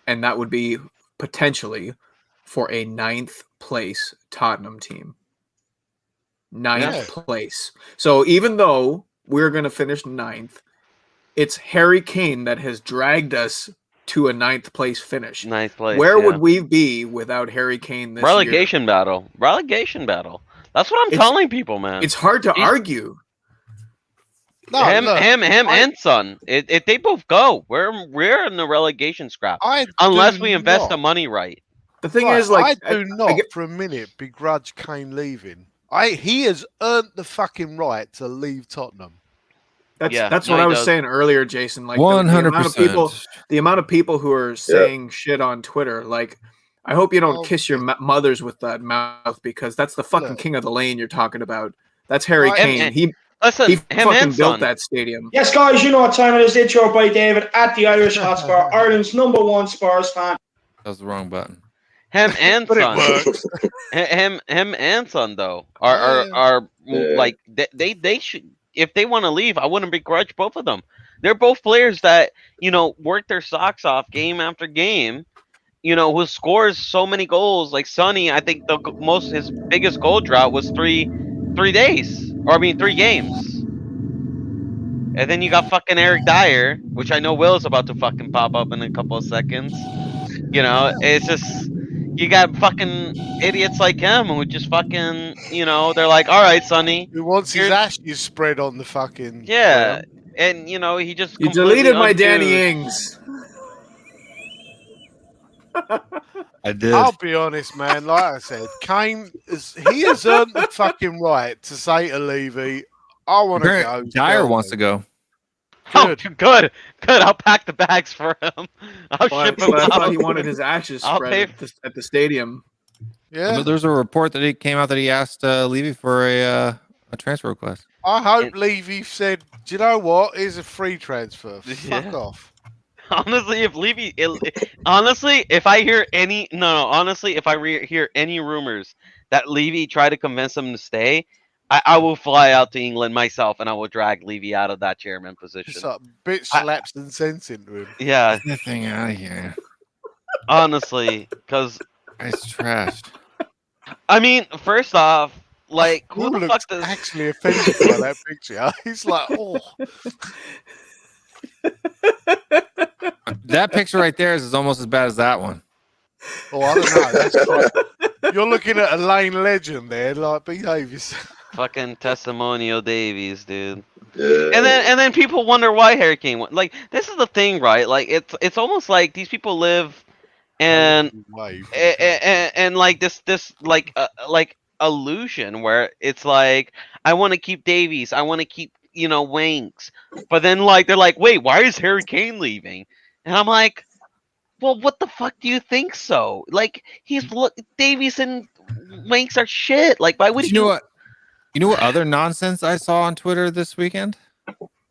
and that would be potentially for a 9th place Tottenham team. 9th place. So even though we're going to finish 9th, it's Harry Kane that has dragged us to a 9th place finish. 9th place. Where yeah. would we be without Harry Kane this relegation battle? Relegation battle. That's what I'm It's- telling people, man. year? It's hard to argue. No, him, look, and Son. If they both go, we're in the relegation scrap. Unless do we invest not- the money right. The thing Right, is, like, I do not for a minute begrudge Kane leaving. He has earned the fucking right to leave Tottenham. that's no, what he I was does. saying earlier, Jason. Like the 100%. amount of people who are saying shit on Twitter, like, I hope you don't Oh, kiss your mothers with that mouth, because that's the fucking Look. king of the lane you're talking about. That's Harry Right. Kane. And- He Listen, him fucking and built Son. that stadium. Yes, guys, you know what time it is. It's your boy David at the Irish Hotspur, Ireland's #1 Spurs fan. That was the wrong button. Him and But it Son. works. Him and Son though are Yeah. like they should, if they want to leave, I wouldn't begrudge both of them. They're both players that work their socks off game after game. Who scores so many goals. Like Sonny, I think his biggest goal drought was 3 days, or I mean 3 games. And then you got fucking Eric Dyer, which I know Will's about to fucking pop up in a couple of seconds. It's just you got fucking idiots like him who just fucking they're like, all right, Sonny. Who wants his Here's- ashes spread on the fucking Yeah. ground. And he just You completely deleted my Danny undoes- Ings. I did. I'll be honest, man. Like I said, Kane he has earned the fucking right to say to Levy, "I want to go." Dyer wants to go. Oh, good. I'll pack the bags for him. I'll But, ship him but I out. thought he wanted his ashes I'll pay spread at the stadium. Yeah, But there's a report that he came out that he asked Levy for a transfer request. I hope Levy said, "Do you know what? Here's a free transfer. Fuck Yeah. off." Honestly, if I hear any if I hear any rumors that Levy tried to convince him to stay, I will fly out to England myself and I will drag Levy out of that chairman position. Just like bit slaps and sense into him. Yeah, Get that thing out of here. honestly, because It's trashed. I mean, first off, like who Will the looks fuck does? actually offended by that picture. He's like, "Oh, That picture right there is almost as bad as that one. oh, I don't know." That's quite... You're looking at a Lane legend there. Like, behave yourself. Fucking testimonial Davies, dude. Yeah. And then people wonder why Harry Kane went. Like, this is the thing, right? Like, it's almost like these people live and Wave. and like this like illusion where it's like, I want to keep Davies, I want to keep Winks, but then like they're like, wait, why is Harry Kane leaving? And I'm like, well, what the fuck do you think so? Like, Davies and Winks are shit. Like, why would You know what? You know what other nonsense I saw on Twitter this weekend?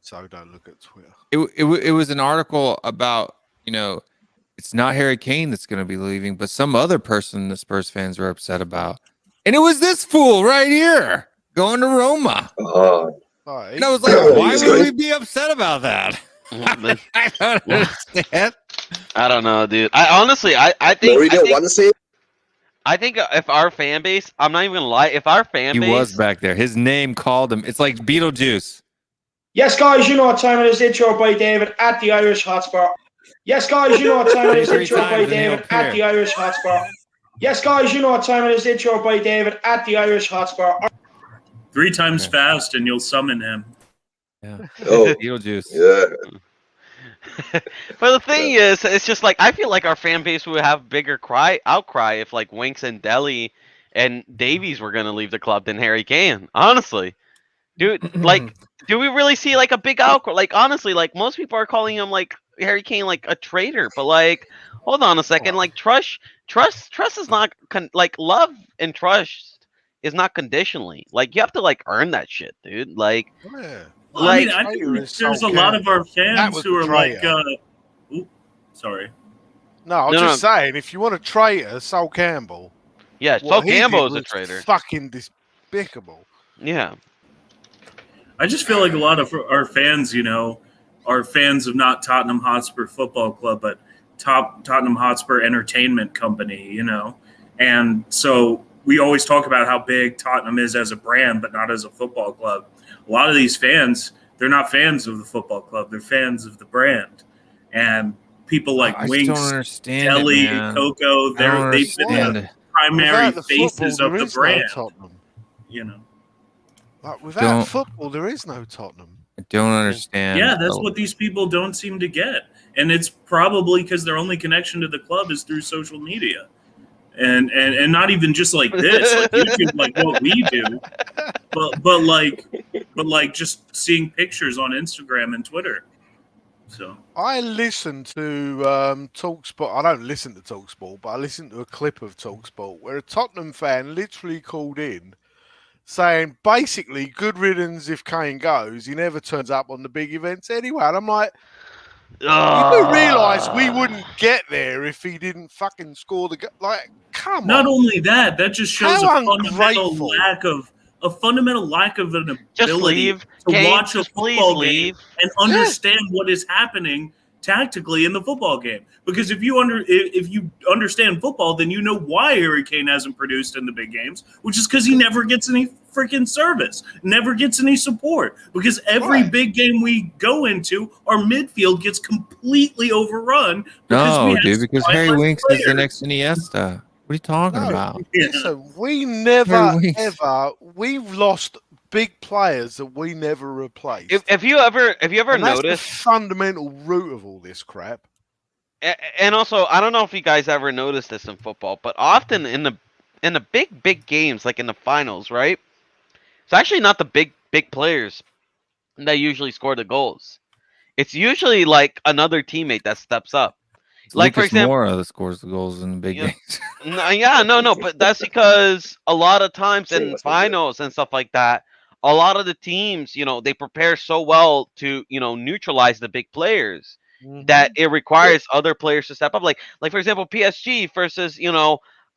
So don't look at Twitter. It was an article about, it's not Harry Kane that's going to be leaving, but some other person the Spurs fans are upset about. And it was this fool right here going to Roma. Oh, Right, And I was like, why would we be upset about that? I don't understand. I don't know, dude. I honestly, I think Mourinho one save. I think if our fan base, I'm not even gonna lie, if our fan He base, was back there. His name called him. It's like Beetlejuice. Yes, guys, you know what time it is. It's your boy David at the Irish Hotspur. Yes, guys, you know what time it is. It's your boy David at the Irish Hotspur. Yes, guys, you know what time it is. It's your boy David at the Irish Hotspur. 3 times fast and you'll summon him. Yeah. Oh, Beetlejuice. yeah. But the thing is, it's just like I feel like our fan base would have bigger outcry if like Winks and Dele and Davies were gonna leave the club than Harry Kane. Honestly, dude, like, do we really see like a big outcry? Like, honestly, like most people are calling him like Harry Kane like a traitor, but like, hold on a second, like trust is not like love and trust is not conditionally. Like you have to like earn that shit, dude. Like. Yeah. Well, I mean, Like- I think there's a lot of our That fans was who are like, traitor. sorry. No, I was No, just saying, if you want a traitor, Sol Campbell. Yeah, what Sol he Campbell did is a was traitor. Fucking despicable. Yeah. I just feel like a lot of our fans, are fans of not Tottenham Hotspur Football Club, but Tottenham Hotspur Entertainment Company, And so we always talk about how big Tottenham is as a brand, but not as a football club. A lot of these fans, they're not fans of the football club. They're fans of the brand. And people like I just Winks, don't understand Dele, it, man. Coco, I don't they've been understand the it. primary Without the faces football, of there the is no brand. Tottenham. Like, without Don't- football, there is no Tottenham. I don't understand. Yeah, that's Oh, what these people don't seem to get. And it's probably because their only connection to the club is through social media. And not even just like this, like YouTube, like what we do, but like just seeing pictures on Instagram and Twitter. So I listen to TalkSport. I don't listen to TalkSport, but I listened to a clip of TalkSport where a Tottenham fan literally called in saying basically good riddance if Kane goes. He never turns up on the big events anyway. And I'm like, you do realise we wouldn't get there if he didn't fucking score the goal. Like, come on. not only that, that just shows How a fundamental ungrateful. lack of an Just ability leave. to Kane, watch a just please football leave. game and understand what is happening tactically in the football game. Because if you understand football, then you know why Harry Kane hasn't produced in the big games, which is because he never gets any freaking service, never gets any support. Because every big game we go into, our midfield gets completely overrun. Because we No, have dude, because five Harry less Winks is the players. next Iniesta. What are you talking No. about? Yeah. Listen, we never, Harry Winks. ever, we've lost big players that we never replaced. If you ever And that's the noticed, fundamental root of all this crap. and also I don't know if you guys ever noticed this in football, but often in the big games, like in the finals, right? It's actually not the big players that usually score the goals. It's usually like another teammate that steps up. It's Like, for Lucas example- Moura that scores the goals in the big Yeah. games. No, but that's because a lot of times Same in as we do. finals and stuff like that, a lot of the teams, they prepare so well to, neutralize the big players that it requires other players to step up. Like for example, PSG versus,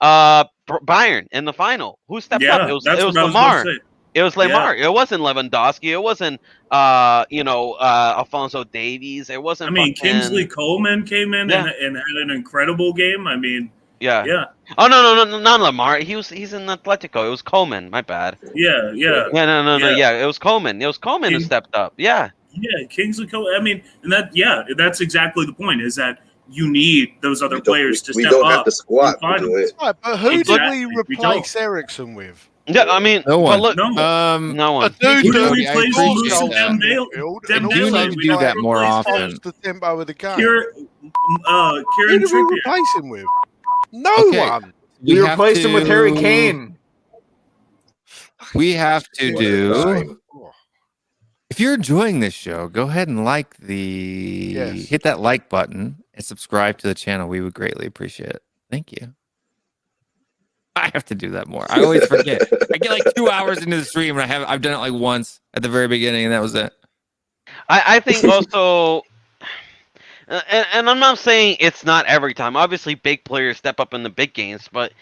Bayern in the final. Who stepped up? It was that's what I was Lamar. gonna say. It was Lamar. It wasn't Lewandowski. It wasn't Alphonso Davies. It wasn't. I mean, fucking- Kingsley Coleman came in Yeah. and had an incredible game. I mean, Yeah. yeah, Oh no, not Lamar. He's in Atletico. It was Coleman. My bad. yeah. Yeah, no. Yeah. Yeah, it was Coleman. It was Coleman who King- stepped up. Yeah. Yeah, Kingsley Coleman. I mean, and that's exactly the point. Is that you need those other players to we step don't up. have the squad in to do finals. it. Right, but who Exactly, did we we don't. replace Ericsson with? Yeah, I mean, No but one. look, No, no A one. dude Who did who we I replace? appreciate Lucas that. Dembele. and You also need to do that more often. the tempo of the game. Kieran Who Kieran did we Trippier. replace him with? No Okay. one. We have replaced him with Harry to- Kane. We have to do. Oh, If you're enjoying this show, go ahead and hit that like button and subscribe to the channel. We would greatly appreciate it. Thank you. I have to do that more. I always forget. I get like 2 hours into the stream and I've done it like once at the very beginning and that was it. I think also, and I'm not saying it's not every time. Obviously, big players step up in the big games, but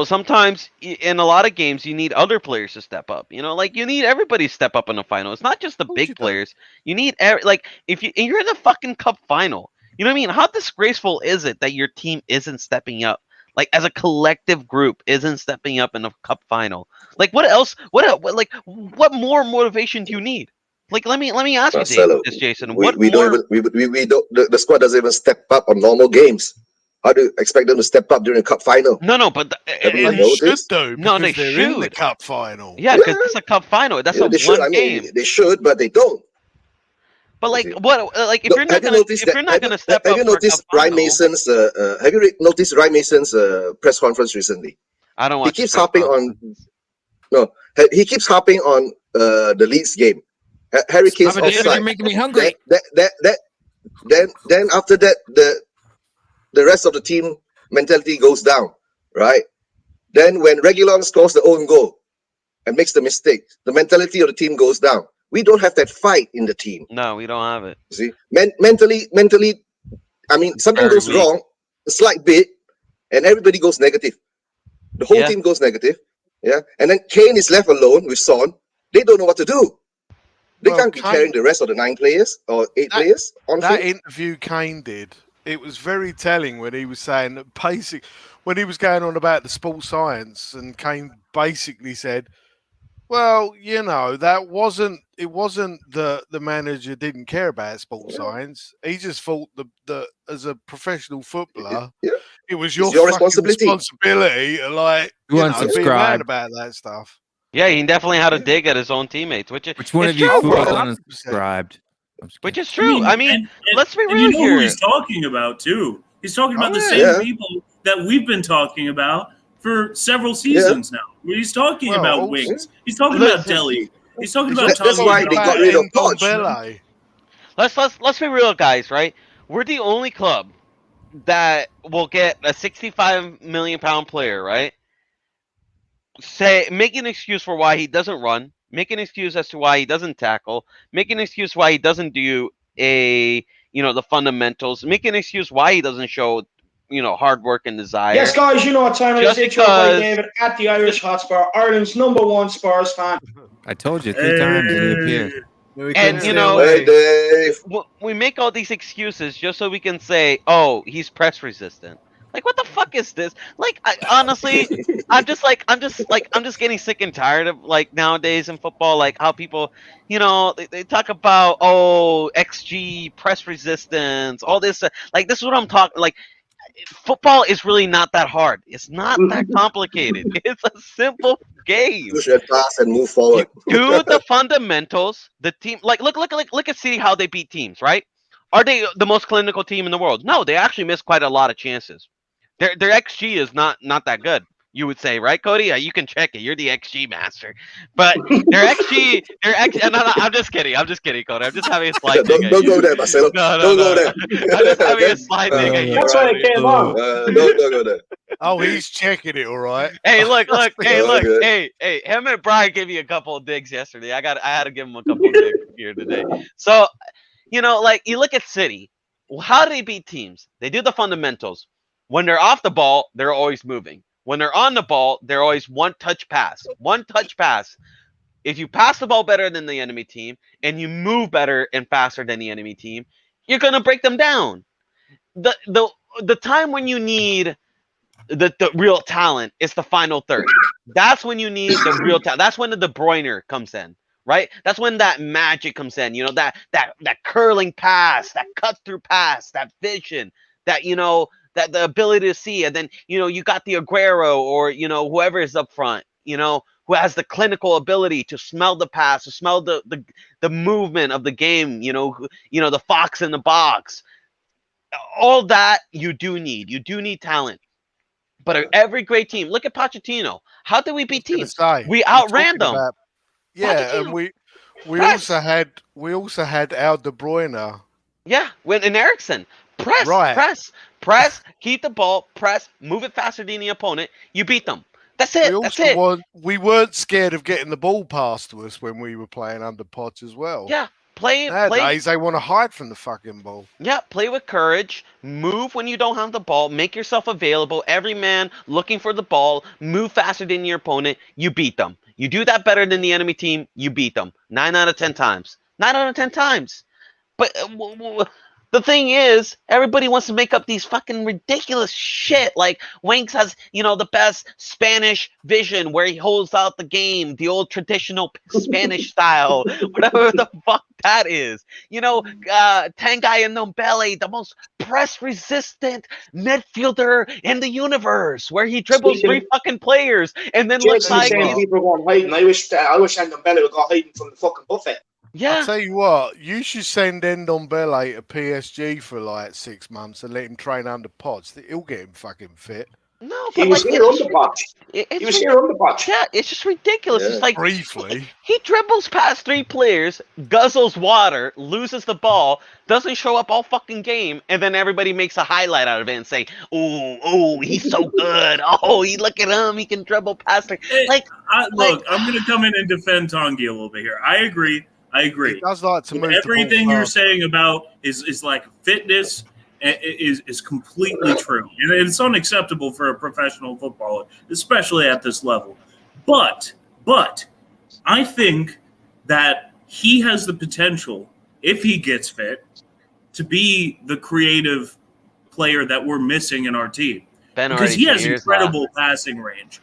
sometimes in a lot of games you need other players to step up. Like you need everybody to step up in the final. It's not just the course you big do. players. You need if you're in the fucking cup final. You know what I mean? How disgraceful is it that your team isn't stepping up? Like as a collective group isn't stepping up in the cup final. Like what else? What more motivation do you need? Like let me ask Marcelo, you this, Jason. We What don't more? even we don't the squad doesn't even step up on normal games. How do you expect them to step up during a cup final? No, but Have you They noticed? should do. No, they because they're in the should. cup final. Yeah, because it's a cup final. That's Yeah, a they should. I one mean, game. they should, but they don't. But like, See? what? Like, if No, you're not have you gonna, noticed if that? you're not gonna step Have up you for noticed Ryan Capano, Mason's? Have you noticed Ryan Mason's press conference recently? I don't He watch. keeps the press harping on. conferences. No, he keeps harping on the Leeds game. Harry Kane's Stop it, David, offside. you're making me hungry. Then after that, the rest of the team mentality goes down, right? Then when Reguilon scores the own goal and makes the mistake, the mentality of the team goes down. We don't have that fight in the team. No, we don't have it. See, mentally, I mean, something Very goes weak. wrong, a slight bit, and everybody goes negative. The whole Yeah. team goes negative. Yeah, and then Kane is left alone with Son. They don't know what to do. They Well, can't be Kane- carrying the rest of the 9 players or 8 players on That field. interview Kane did, it was very telling when he was saying that when he was going on about the sports science, and Kane basically said, well, you know, it wasn't the manager didn't care about sports science. He just thought that as a professional footballer, Yeah. it was your, your fucking responsibility. responsibility to, like, You you know, be unsubscribe. mad about that stuff. Yeah, he definitely had a dig at his own teammates, which one is of you true, fools bro. 100%. unsubscribed? I'm just Which kidding. is true. I mean, and let's be and real you know who here. he's talking about too. He's talking about Oh, the yeah. same Yeah. people that we've been talking about for several seasons now. He's talking Well, about also- wings. He's talking about Listen. Deli. He's talking about That's Tommy. why they got rid of Poch. Ndombele. Let's be real, guys. Right? We're the only club that will get a 65 million pound player. Right? Make an excuse for why he doesn't run. Make an excuse as to why he doesn't tackle. Make an excuse why he doesn't do the fundamentals. Make an excuse why he doesn't show hard work and desire. Yes, guys, you know what time it is. Just It's your boy because- David at the Irish Hotspur, Ireland's #1 Spurs fan. I told you 3 times and you appeared. We And, couldn't you stay know- away. Hey, Dave. We make all these excuses just so we can say, "Oh, he's press resistant." Like, what the fuck is this? Like, honestly, I'm just getting sick and tired of, like, nowadays in football, like how people, they talk about, XG, press resistance, all this. Like, this is what I'm talking. Like, football is really not that hard. It's not that complicated. It's a simple game. Push and pass and move forward. Do the fundamentals. The team, like, look at City, how they beat teams, right? Are they the most clinical team in the world? No, they actually miss quite a lot of chances. Their XG is not that good, you would say, right, Cody? You can check it. You're the XG master. But their XG, no, I'm just kidding, Cody. I'm just having a slight dig at Don't you. go there, Marcelo. No, Don't go no. there. I'm just having a slight dig at you. That's why I came on. Don't go there. Oh, he's checking it, all right. Hey, look, good. hey, him and Brian gave me a couple of digs yesterday. I had to give him a couple of digs here today. So, like, you look at City. Well, how do they beat teams? They do the fundamentals. When they're off the ball, they're always moving. When they're on the ball, they're always one-touch pass. One-touch pass. If you pass the ball better than the enemy team and you move better and faster than the enemy team, you're gonna break them down. The time when you need the real talent is the final third. That's when you need the real talent. That's when the De Bruyne comes in, right? That's when that magic comes in. That curling pass, that cut through pass, that vision, that that the ability to see, and then you got the Aguero or whoever is up front, who has the clinical ability to smell the pass, to smell the movement of the game, the fox in the box. All that you do need. You do need talent. But every great team, look at Pochettino. How did we beat teams? We outran them. Yeah, and we also had our De Bruyne. Yeah, and Ericsson. Press, keep the ball, press, move it faster than the opponent. You beat them. That's it. That's it. We weren't scared of getting the ball past to us when we were playing under Poch as well. Yeah, play. Nowadays, they want to hide from the fucking ball. Yeah, play with courage. Move when you don't have the ball. Make yourself available. Every man looking for the ball. Move faster than your opponent. You beat them. You do that better than the enemy team. You beat them 9 out of 10 times. 9 out of 10 times. But the thing is, everybody wants to make up these fucking ridiculous shit. Like, Winks has, the best Spanish vision where he holds out the game, the old traditional Spanish style, whatever the fuck that is. Tanguy and Ndombele, the most press-resistant midfielder in the universe, where he dribbles 3 fucking players and then looks like people going hiding. I wish Ndombele would go hiding from the fucking buffet. Yeah. I'll tell you what, you should send Ndombele to PSG for like 6 months and let him train under Pots. He'll get him fucking fit. No, He but was like, here on the patch. it's He was here on the patch. yeah, it's just ridiculous. Yeah. It's like Briefly. he dribbles past 3 players, guzzles water, loses the doesn't show up all fucking game, and then everybody makes a highlight out of it and say, "Oh, he's so good. Oh, look at him. He can dribble past her." Like, Look, I'm going to come in and defend Tongi a little bit here. I agree. He does like to move Everything the ball you're fast. saying about is like fitness is completely true, and it's unacceptable for a professional footballer, especially at this level. But I think that he has the potential, if he gets fit, to be the creative player that we're missing in our team, because he has incredible passing range.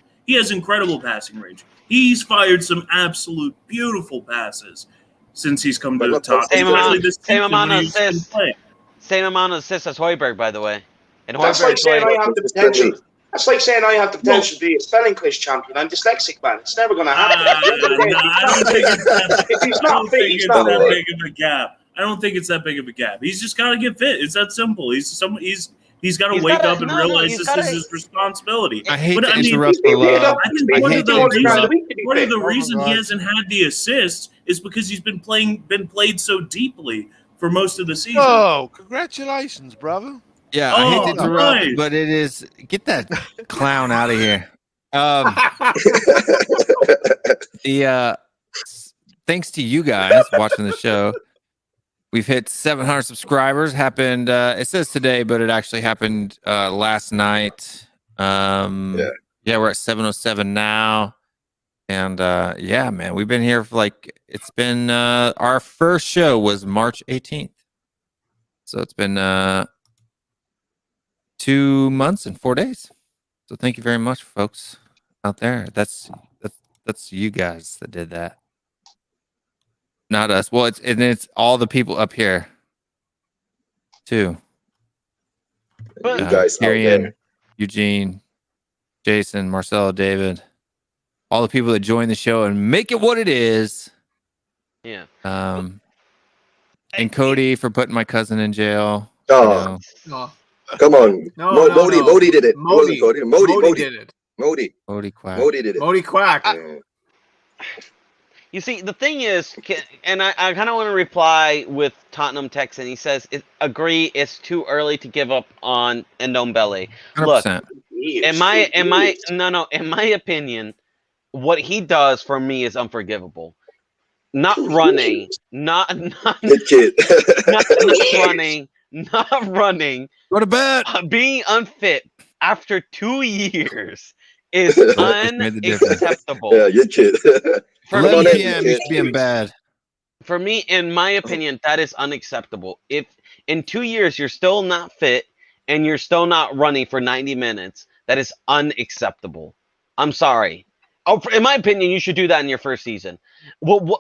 He's fired some absolute beautiful passes since he's come to the top. Same amount of assists. Same amount of assists as Højbjerg, by the way. And That's like saying I have the potential. Well- That's like saying I have the potential to be a spelling quiz champion. I'm dyslexic, man. It's never going to happen. I don't think it's that, If he's not fit, he's that not fit. big of a gap. I don't think it's that big of a gap. He's just got to get fit. It's that simple. He's got to wake up and realize this is his responsibility. I hate But, to I mean, interrupt the love. I think I one hate of to the interrupt. reason he hasn't had the assists is because he's been played so deeply for most of the season. Oh, congratulations, brother. Yeah, I hate to Oh, interrupt, nice. but it is get that clown out of here. Thanks to you guys watching the show, we've hit 700 subscribers. Happened. It says today, but it actually happened last night. Yeah, we're at 707 now, and yeah, man, we've been here for it's been our first show was March 18th, so it's been 2 months and 4 days. So thank you very much, folks out there. That's you guys that did that, not us. Well, it's all the people up here too. You guys out Tyrion, there. Eugene, Jason, Marcelo, David, all the people that join the show and make it what it is. Yeah. And Cody for putting my cousin in jail. Oh, No. come on. Modi did it. It wasn't Cody. Modi did it. Modi Quack. Modi did it. Modi Quack. Yeah. You see, the thing is, and I kind of want to reply with Tottenham Texan. He says, agree, it's too early to give up on Ndombele. Look, 100%. in my opinion, what he does for me is unforgivable. Not running, not Good kid. not running, Go to bed. being unfit after 2 years is made the difference. unacceptable. Yeah, good kid. For 11 me, p.m. you should be in bed. For me, in my opinion, that is unacceptable. If in 2 years you're still not fit and you're still not running for 90 minutes, that is unacceptable. I'm sorry. In my opinion, you should do that in your first season. Well,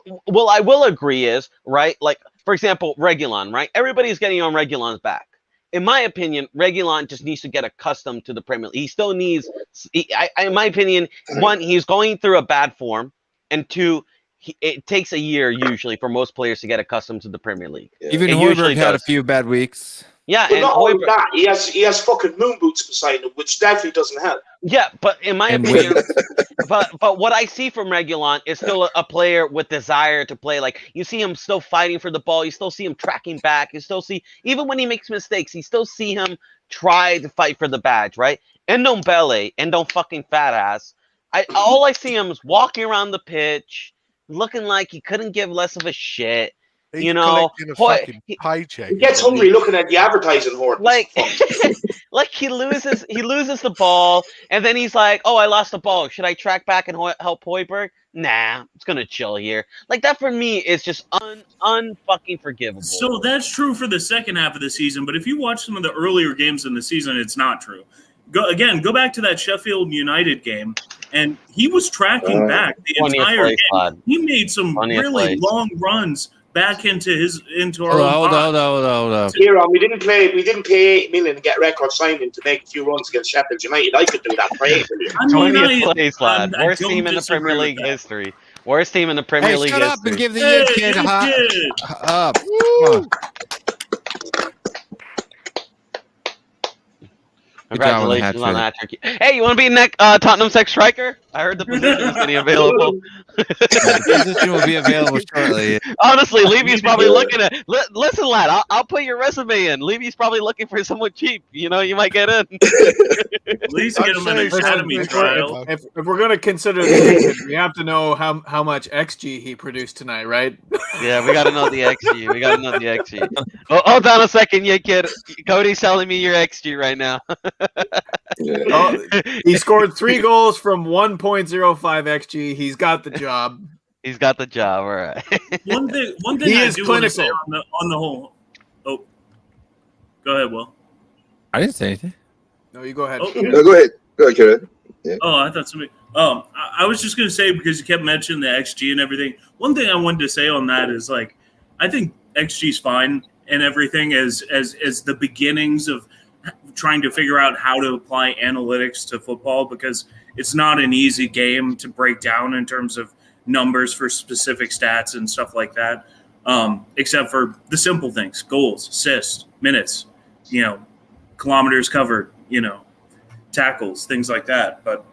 I will agree is, right? Like, for example, Reguilon, right? Everybody's getting on Reguilon's back. In my opinion, Reguilon just needs to get accustomed to the Premier League. He still needs, in my opinion, one, he's going through a bad form, and two, it takes a year usually for most players to get accustomed to the Premier League. Even It Højbjerg usually had a does. few bad weeks. Yeah, But and not only Højbjerg- that, he has fucking moon boots beside him, which definitely doesn't help. yeah, but in my And opinion, but what I see from Reguilon is still a player with desire to play. Like, you see him still fighting for the ball. You still see him tracking back. You still see, even when he makes mistakes, you still see him try to fight for the badge, right? Ndombele, Endo fucking fat ass. All I see him is walking around the pitch, looking like he couldn't give less of a shit. He's You know, collecting a fucking paycheck. He gets hungry looking at the advertising horn. Like, like he loses the ball, and then he's like, "Oh, I lost the ball. Should I track back and help Højbjerg? Nah, it's gonna chill here." Like, that for me is just unfucking forgivable. So that's true for the second half of the season, but if you watch some of the earlier games in the season, it's not true. Go back to that Sheffield United game, and he was tracking back the 20th entire place, game. lad. He made some 20th really place. long runs back into our Hold own on. Kieran, we didn't pay $8 million to get record signing to make a few runs against Sheffield United. I could do that for $8 million. I mean, 20th place, lad. I Worst don't team in the disagree Premier with League that. history. Worst team in the Premier Hey, League shut up history. and give the Hey, Yid kid Yid a Kid. up. Come on. Good job on the hat Congratulations on trick. that. Hey, you want to be Tottenham's next striker? I heard the position is getting available. The position will be available shortly. Honestly, Levy's probably looking at. Listen, lad, I'll put your resume in. Levy's probably looking for someone cheap. You know, you might get in. At least get him an I'd say academy something. trial. If we're gonna consider the kid, we have to know how much XG he produced tonight, right? Yeah, we got to know the XG. We got to know the XG. Oh, hold on a second, you kid. Cody's telling me your XG right now. Yeah. Oh, he scored 3 goals from 1.05 XG. He's got the job. He's got the job. All right. One thing He I is do want to say clinical. on the whole. Oh, go ahead, Will. I didn't say anything. No, you go ahead. Okay. No, go ahead. Go ahead, Kieran. Oh, I thought somebody. I was just gonna say, because you kept mentioning the XG and everything. One thing I wanted to say on that is, like, I think XG is fine and everything as the beginnings of trying to figure out how to apply analytics to football, because it's not an easy game to break down in terms of numbers for specific stats and stuff like that. Except for the simple things: goals, assists, minutes, kilometers covered, tackles, things like that. But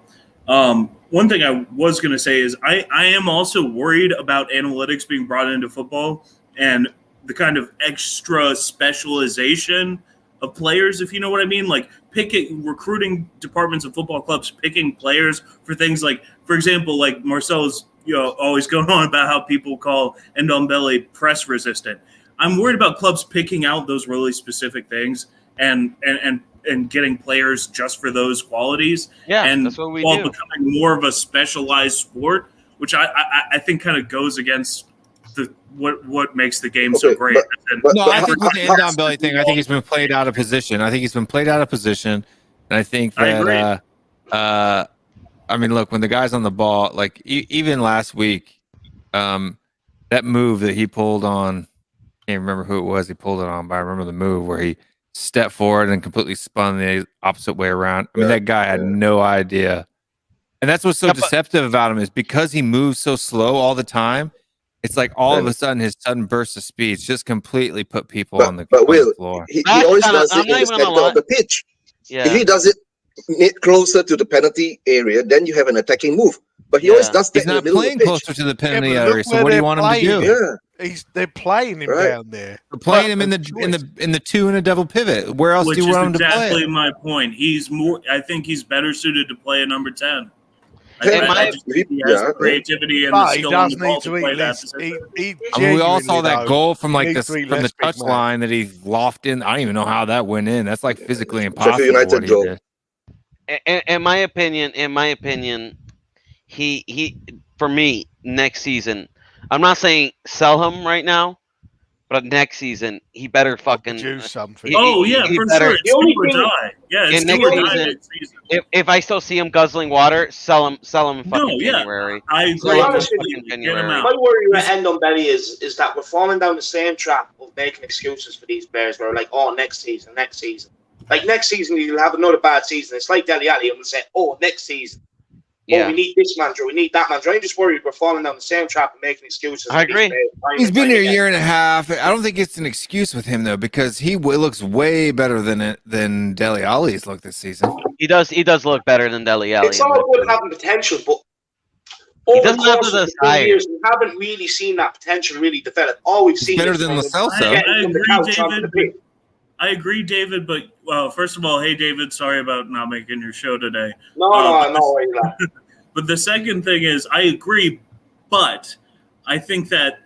one thing I was going to say is I am also worried about analytics being brought into football and the kind of extra specialization of players, if you know what I mean, like recruiting departments of football clubs, picking players for things like, for example, like Marcel's, always going on about how people call Ndombele press resistant. I'm worried about clubs picking out those really specific things and getting players just for those qualities. Yeah, and that's what we while do. becoming more of a specialized sport, which I think kind of goes against what makes the game so Okay, great. No, I think with the Ndombele thing, I think he's been played out of position. And I think I agree. that I mean, look, when the guy's on the ball, like even last week, that move that he pulled on, I can't remember who it was he pulled it on, but I remember the move where he stepped forward and completely spun the opposite way around. I mean, that guy had no idea. And that's what's so deceptive about him, is because he moves so slow all the time. It's like all of a sudden his sudden burst of speed just completely put people on the floor. He always does it in the center of the pitch. Yeah. If he does it close to the penalty area, then you have an attacking move. But he always does that He's in the not middle of playing the pitch. closer to the penalty but look area. So where what do you they're want him to playing do? Yeah. They're playing him Right. down there. They're playing him in the 2 and a double pivot. Where else Which do you is want him to play? exactly my point. I think he's better suited to play a number 10. Yeah, I just think he has the creativity and the But he skill on does the ball need to to play eat that less. position. I mean, we all saw genuinely, that though, goal from like needs to eat from the less big touch man. line that he lofted in. I don't even know how that went in. That's like physically impossible. United What he goal. did. In my opinion, he for me next season. I'm not saying sell him right now, but next season he better fucking do something. he For better- sure. It's The only do or thing- die. Yeah, it's And do next or die season- next season. If I still see him guzzling water, sell him in fucking No, yeah. January. I To agree. be Sell him in honest with fucking you, Get him January. out. My worry with Ndombele is that we're falling down the same trap of making excuses for these players. Where we're like, oh, next season. Like next season, you'll have another bad season. It's like Dele Alli, and we'll say, oh, next season. Oh, Yeah, we need this manager. We need that manager. I'm just worried we're falling down the same trap of making excuses. I for these agree. players time He's and been time here a again. year and a half. I don't think it's an excuse with him though, because he looks way better than Dele Alli's looked this season. he does look better than Dele Alli. It's all good having potential, but He over the doesn't have course the of the 2 desire. years, we haven't really seen that potential really develop. All we've He's seen better is than from Lo Celso. getting I from the agree, couch onto David, the pitch. I agree, David, but first of all, hey, David, sorry about not making your show today. No, worry, lad. But the second thing is, I agree, but I think that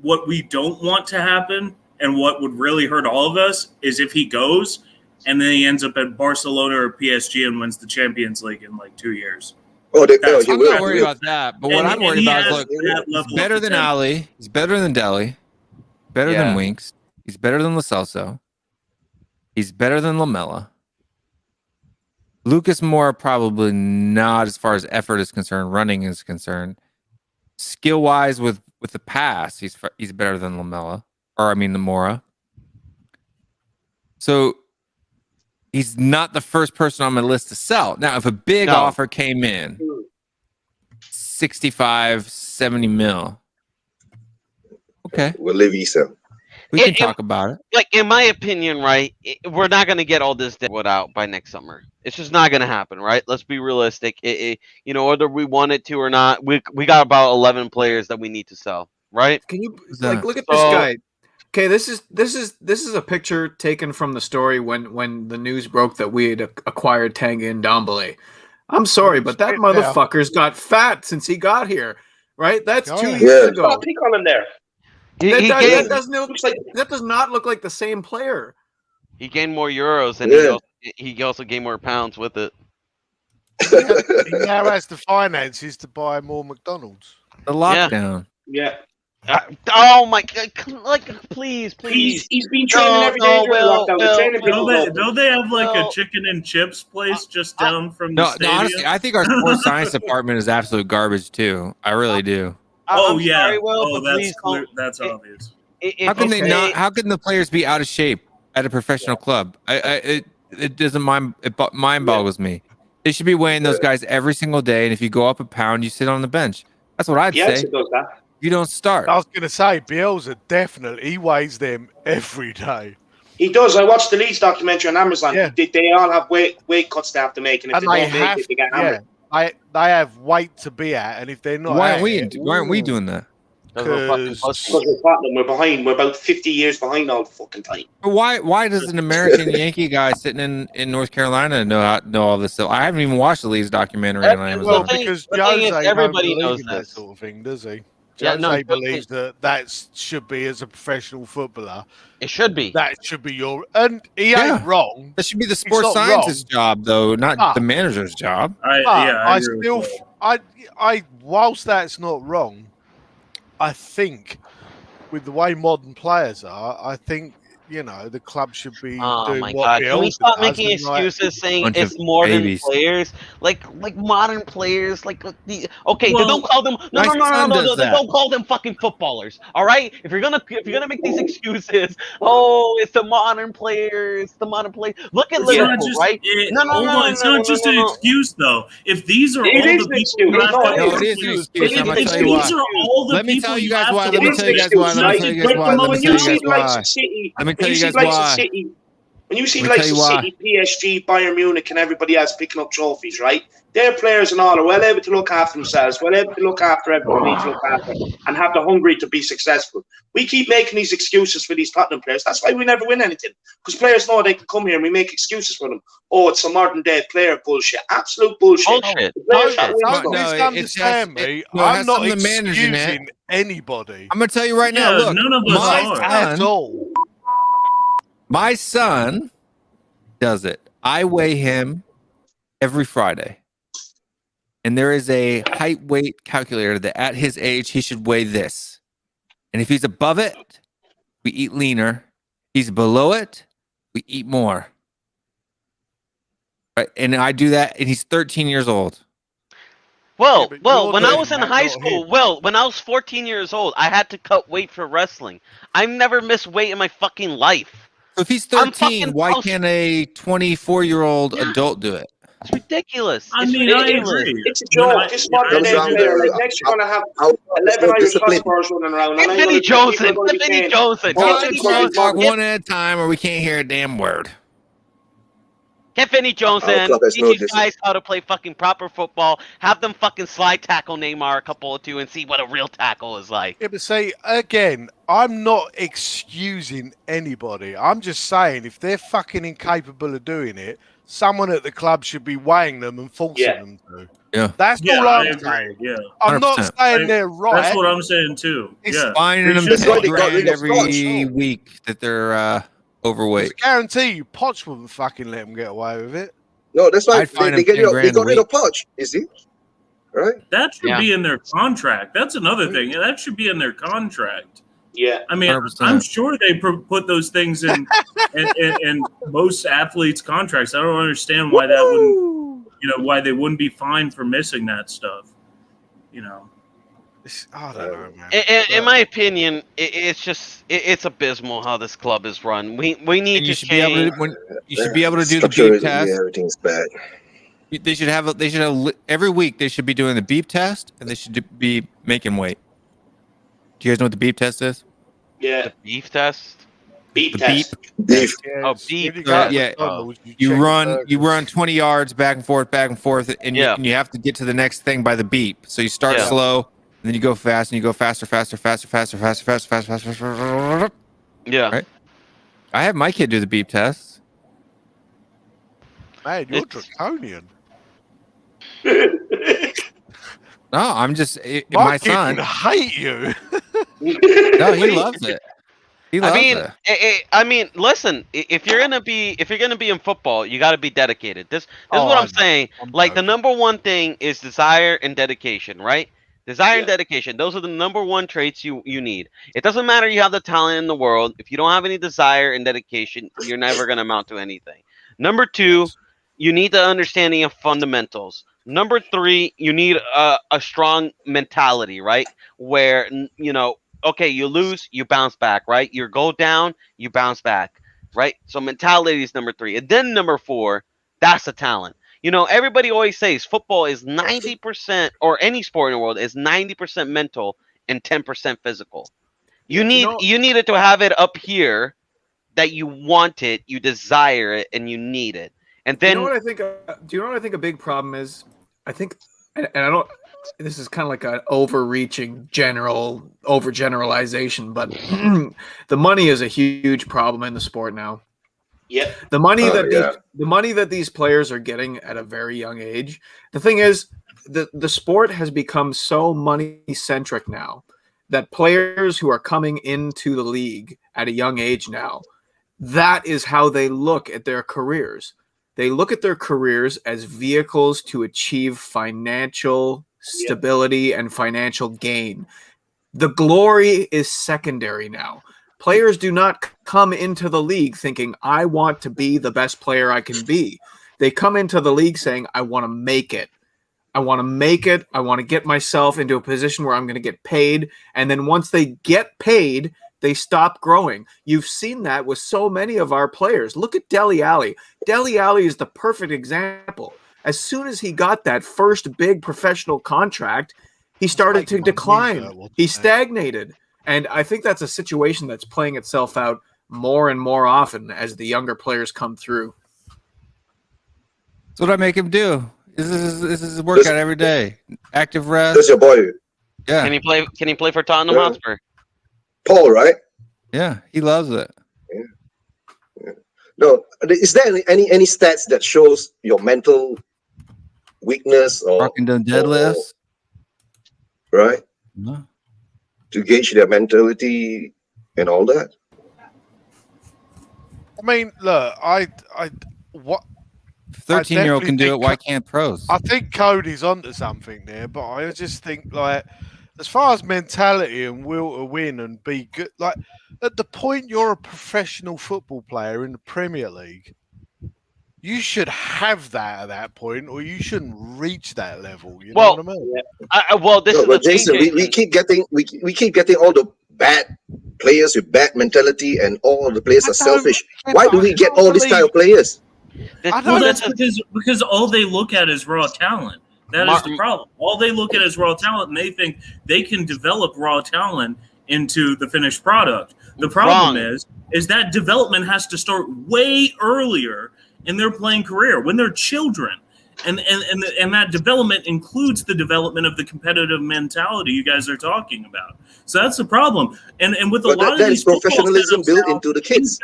what we don't want to happen and what would really hurt all of us is if he goes and then he ends up at Barcelona or PSG and wins the Champions League in like 2 years. Oh, he I'm will. not worried about that. But what And- I'm worried and he about is, has look, that he's level of better than potential. Ali. He's better than Dele. Better Yeah. than Winks. He's better than Lo Celso. He's better than Lamela. Lucas Moura probably not, as far as effort is concerned, running is concerned. Skill wise, with the pass, he's better than Lamela, or I mean the Moura. So he's not the first person on my list to sell. Now, if a big offer came in, 65, 70 mil. Okay. We'll leave Issa. We can talk about it. Like, in my opinion, right, we're not going to get all this dead out by next summer. It's just not going to happen, right? Let's be realistic. You know, whether we want it to or not, we got about 11 players that we need to sell, right? Can you like look at this guy? Okay, this is a picture taken from the story when the news broke that we had acquired Tanguy Ndombele. I'm sorry, but that motherfucker's got fat since he got here, right? That's 2 years ago. Stop pick on him there. That does not look like the same player. He gained more euros and he also gained more pounds with it. He now has the finances to buy more McDonald's. The lockdown. Yeah. Oh my God! Like, please. He's been training every day during lockdown. Don't they have like a chicken and chips place just down from the stadium? No, honestly, I think our sports science department is absolute garbage too. I really do. I'm yeah. sorry, Will, That's obvious. How can they not? How can the players be out of shape at a professional club? It doesn't mind boggles me. They should be weighing those guys every single day, and if you go up a pound, you sit on the bench. That's what I'd say. It does that. You don't start. I was going to say, Bielsa definitely he weighs them every day. He does. I watched the Leeds documentary on Amazon. Yeah. They all have weight cuts they have to make, and if they don't make it, they get hammered. They have weight to be at, and if they're not, Why aren't we doing that? Because we're Tottenham, we're behind. We're about 50 years behind all the fucking time. But why does an American Yankee guy sitting in North Carolina know all this stuff? I haven't even watched the Leeds documentary on Amazon. Well, because Jose everybody don't knows believe in that this. sort of thing, does he? Yeah, Jose believes that should be, as a professional footballer. It should be. That should be and he ain't wrong. That should be the sports scientist's job, though, not the manager's job. Whilst that's not wrong, I think with the way modern players are, I think the club should be doing my what God. Can we stop does making and, excuses saying bunch it's of more babies. than players? Like modern players, they don't call them no, they don't call them fucking footballers. All right? If you're gonna make these excuses, it's the modern players, Look at Liverpool, right? It's not just an excuse though. If these are all the people No, it is an excuse. I'm gonna tell you why. Let me tell you guys why. Let me tell you guys why. When you see Leicester City, PSG, Bayern Munich, and everybody else picking up trophies, right? Their players and all are well able to look after themselves, well able to look after everyone they need to look after, and have the hungry to be successful. We keep making these excuses for these Tottenham players. That's why we never win anything. Because players know they can come here and we make excuses for them. Oh, it's a modern day player bullshit. Absolute bullshit. Understand me. I'm not excusing anybody. I'm gonna tell you right now. Look, none of us are at all. My son does it. I weigh him every Friday. And there is a height weight calculator that at his age, he should weigh this. And if he's above it, we eat leaner. He's below it, we eat more. Right? And I do that, and he's 13 years old. Well, when I was in high school, when I was 14 years old, I had to cut weight for wrestling. I've never missed weight in my fucking life. So if he's 13, why can't a 24-year-old adult do it? It's ridiculous. I agree. It's a joke. This modern day player, like next you're gonna have 11 Irish Hotspurs running around. Anthony Johnson. Talk one at a time, or we can't hear a damn word. Get Vinny Johnson, teach these guys how to play fucking proper football. Have them fucking slide tackle Neymar a couple or two and see what a real tackle is like. Yeah, but see, again, I'm not excusing anybody. I'm just saying if they're fucking incapable of doing it, someone at the club should be weighing them and forcing them to. Yeah. That's all I'm saying. Yeah. I'm not saying they're right. That's what I'm saying too. It's finding them $10,000 every week that they're overweight. I guarantee you, Potts wouldn't fucking let him get away with it. No, that's why they got rid of Potts. You see, right? That should be in their contract. That's another thing. That should be in their contract. Yeah, I mean, 100%. I'm sure they put those things in most athletes' contracts. I don't understand why that wouldn't, why they wouldn't be fined for missing that stuff. I don't know, man. In my opinion, it's abysmal how this club is run. We need to change. You should be able to do the beep test. Everything's bad. They should have every week. They should be doing the beep test, and they should be making weight. Do you guys know what the beep test is? Yeah. The beef test. Beep The test. Beef. Oh, beef. When you go to Yeah. McDonald's, You check the run burgers. 20 yards back and forth, and Yeah. you have to get to the next thing by the beep. So you start Yeah. slow, and then you go fast, and you go faster. Yeah. Right. I have my kid do the beep test. Man, you're It's- draconian. No, I'm just My my kid son. would hate you. No, he loves it. He loves it. I mean, listen. If you're gonna be in football, you got to be dedicated. This is Oh, what I I'm saying. I'm Like the joking. number one thing is desire and dedication, right? Desire and Yeah. dedication. Those are the number one traits you need. It doesn't matter you have the talent in the world. If you don't have any desire and dedication, you're never gonna amount to anything. Number two, you need the understanding of fundamentals. Number three, you need a strong mentality, right? Where okay, you lose, you bounce back, right? You go down, you bounce back, right? So mentality is number three. And then number four, that's the talent. Everybody always says football is 90%, or any sport in the world is 90% mental and 10% physical. You need it to have it up here that you want it, you desire it, and you need it. And Do then you know what I think? Do you know what I think a big problem is? I think, and I don't. This is kind of like an overreaching, overgeneralization, but the money is a huge problem in the sport now. Yep. The money Yeah. the money that these players are getting at a very young age. The thing is, the sport has become so money centric now that players who are coming into the league at a young age now, that is how they look at their careers. They look at their careers as vehicles to achieve financial stability and financial gain. The glory is secondary now. Players do not come into the league thinking, I want to be the best player I can be. They come into the league saying, I want to make it. I want to make it. I want to get myself into a position where I'm going to get paid. And then once they get paid, they stop growing. You've seen that with so many of our players. Look at Dele Alli. Dele Alli is the perfect example. As soon as he got that first big professional contract, he started to decline. He stagnated. And I think that's a situation that's playing itself out more and more often as the younger players come through. That's what I make him do. This is his workout every day. Active rest. That's your boy, Yeah. can he play for Tottenham Yeah. Hotspur? Paul, right? Yeah. He loves it. No, is there any stats that shows your mental weakness or Rocking down deadlifts. right No. to gauge their mentality and all that? I mean, look, what 13-year-old can do it. think Why can't pros? I think Cody's onto something there, but I just think like as far as mentality and will to win and be good, like at the point you're a professional football player in the Premier League, you should have that at that point, or you shouldn't reach that level. You know Well, what I mean? This No, is the but thing, Jason, we keep getting all the bad players with bad mentality, and all the players I are don't- selfish. yeah, Why but do I we get can't all this kind of players? I Well, don't- that's because all they look at is raw talent. That is the problem. All they look at is raw talent, and they think they can develop raw talent into the finished product. The problem is that development has to start way earlier in their playing career when they're children, and that development includes the development of the competitive mentality you guys are talking about. So that's the problem. And with a But lot of that these is professionalism football setups built now, into the kids.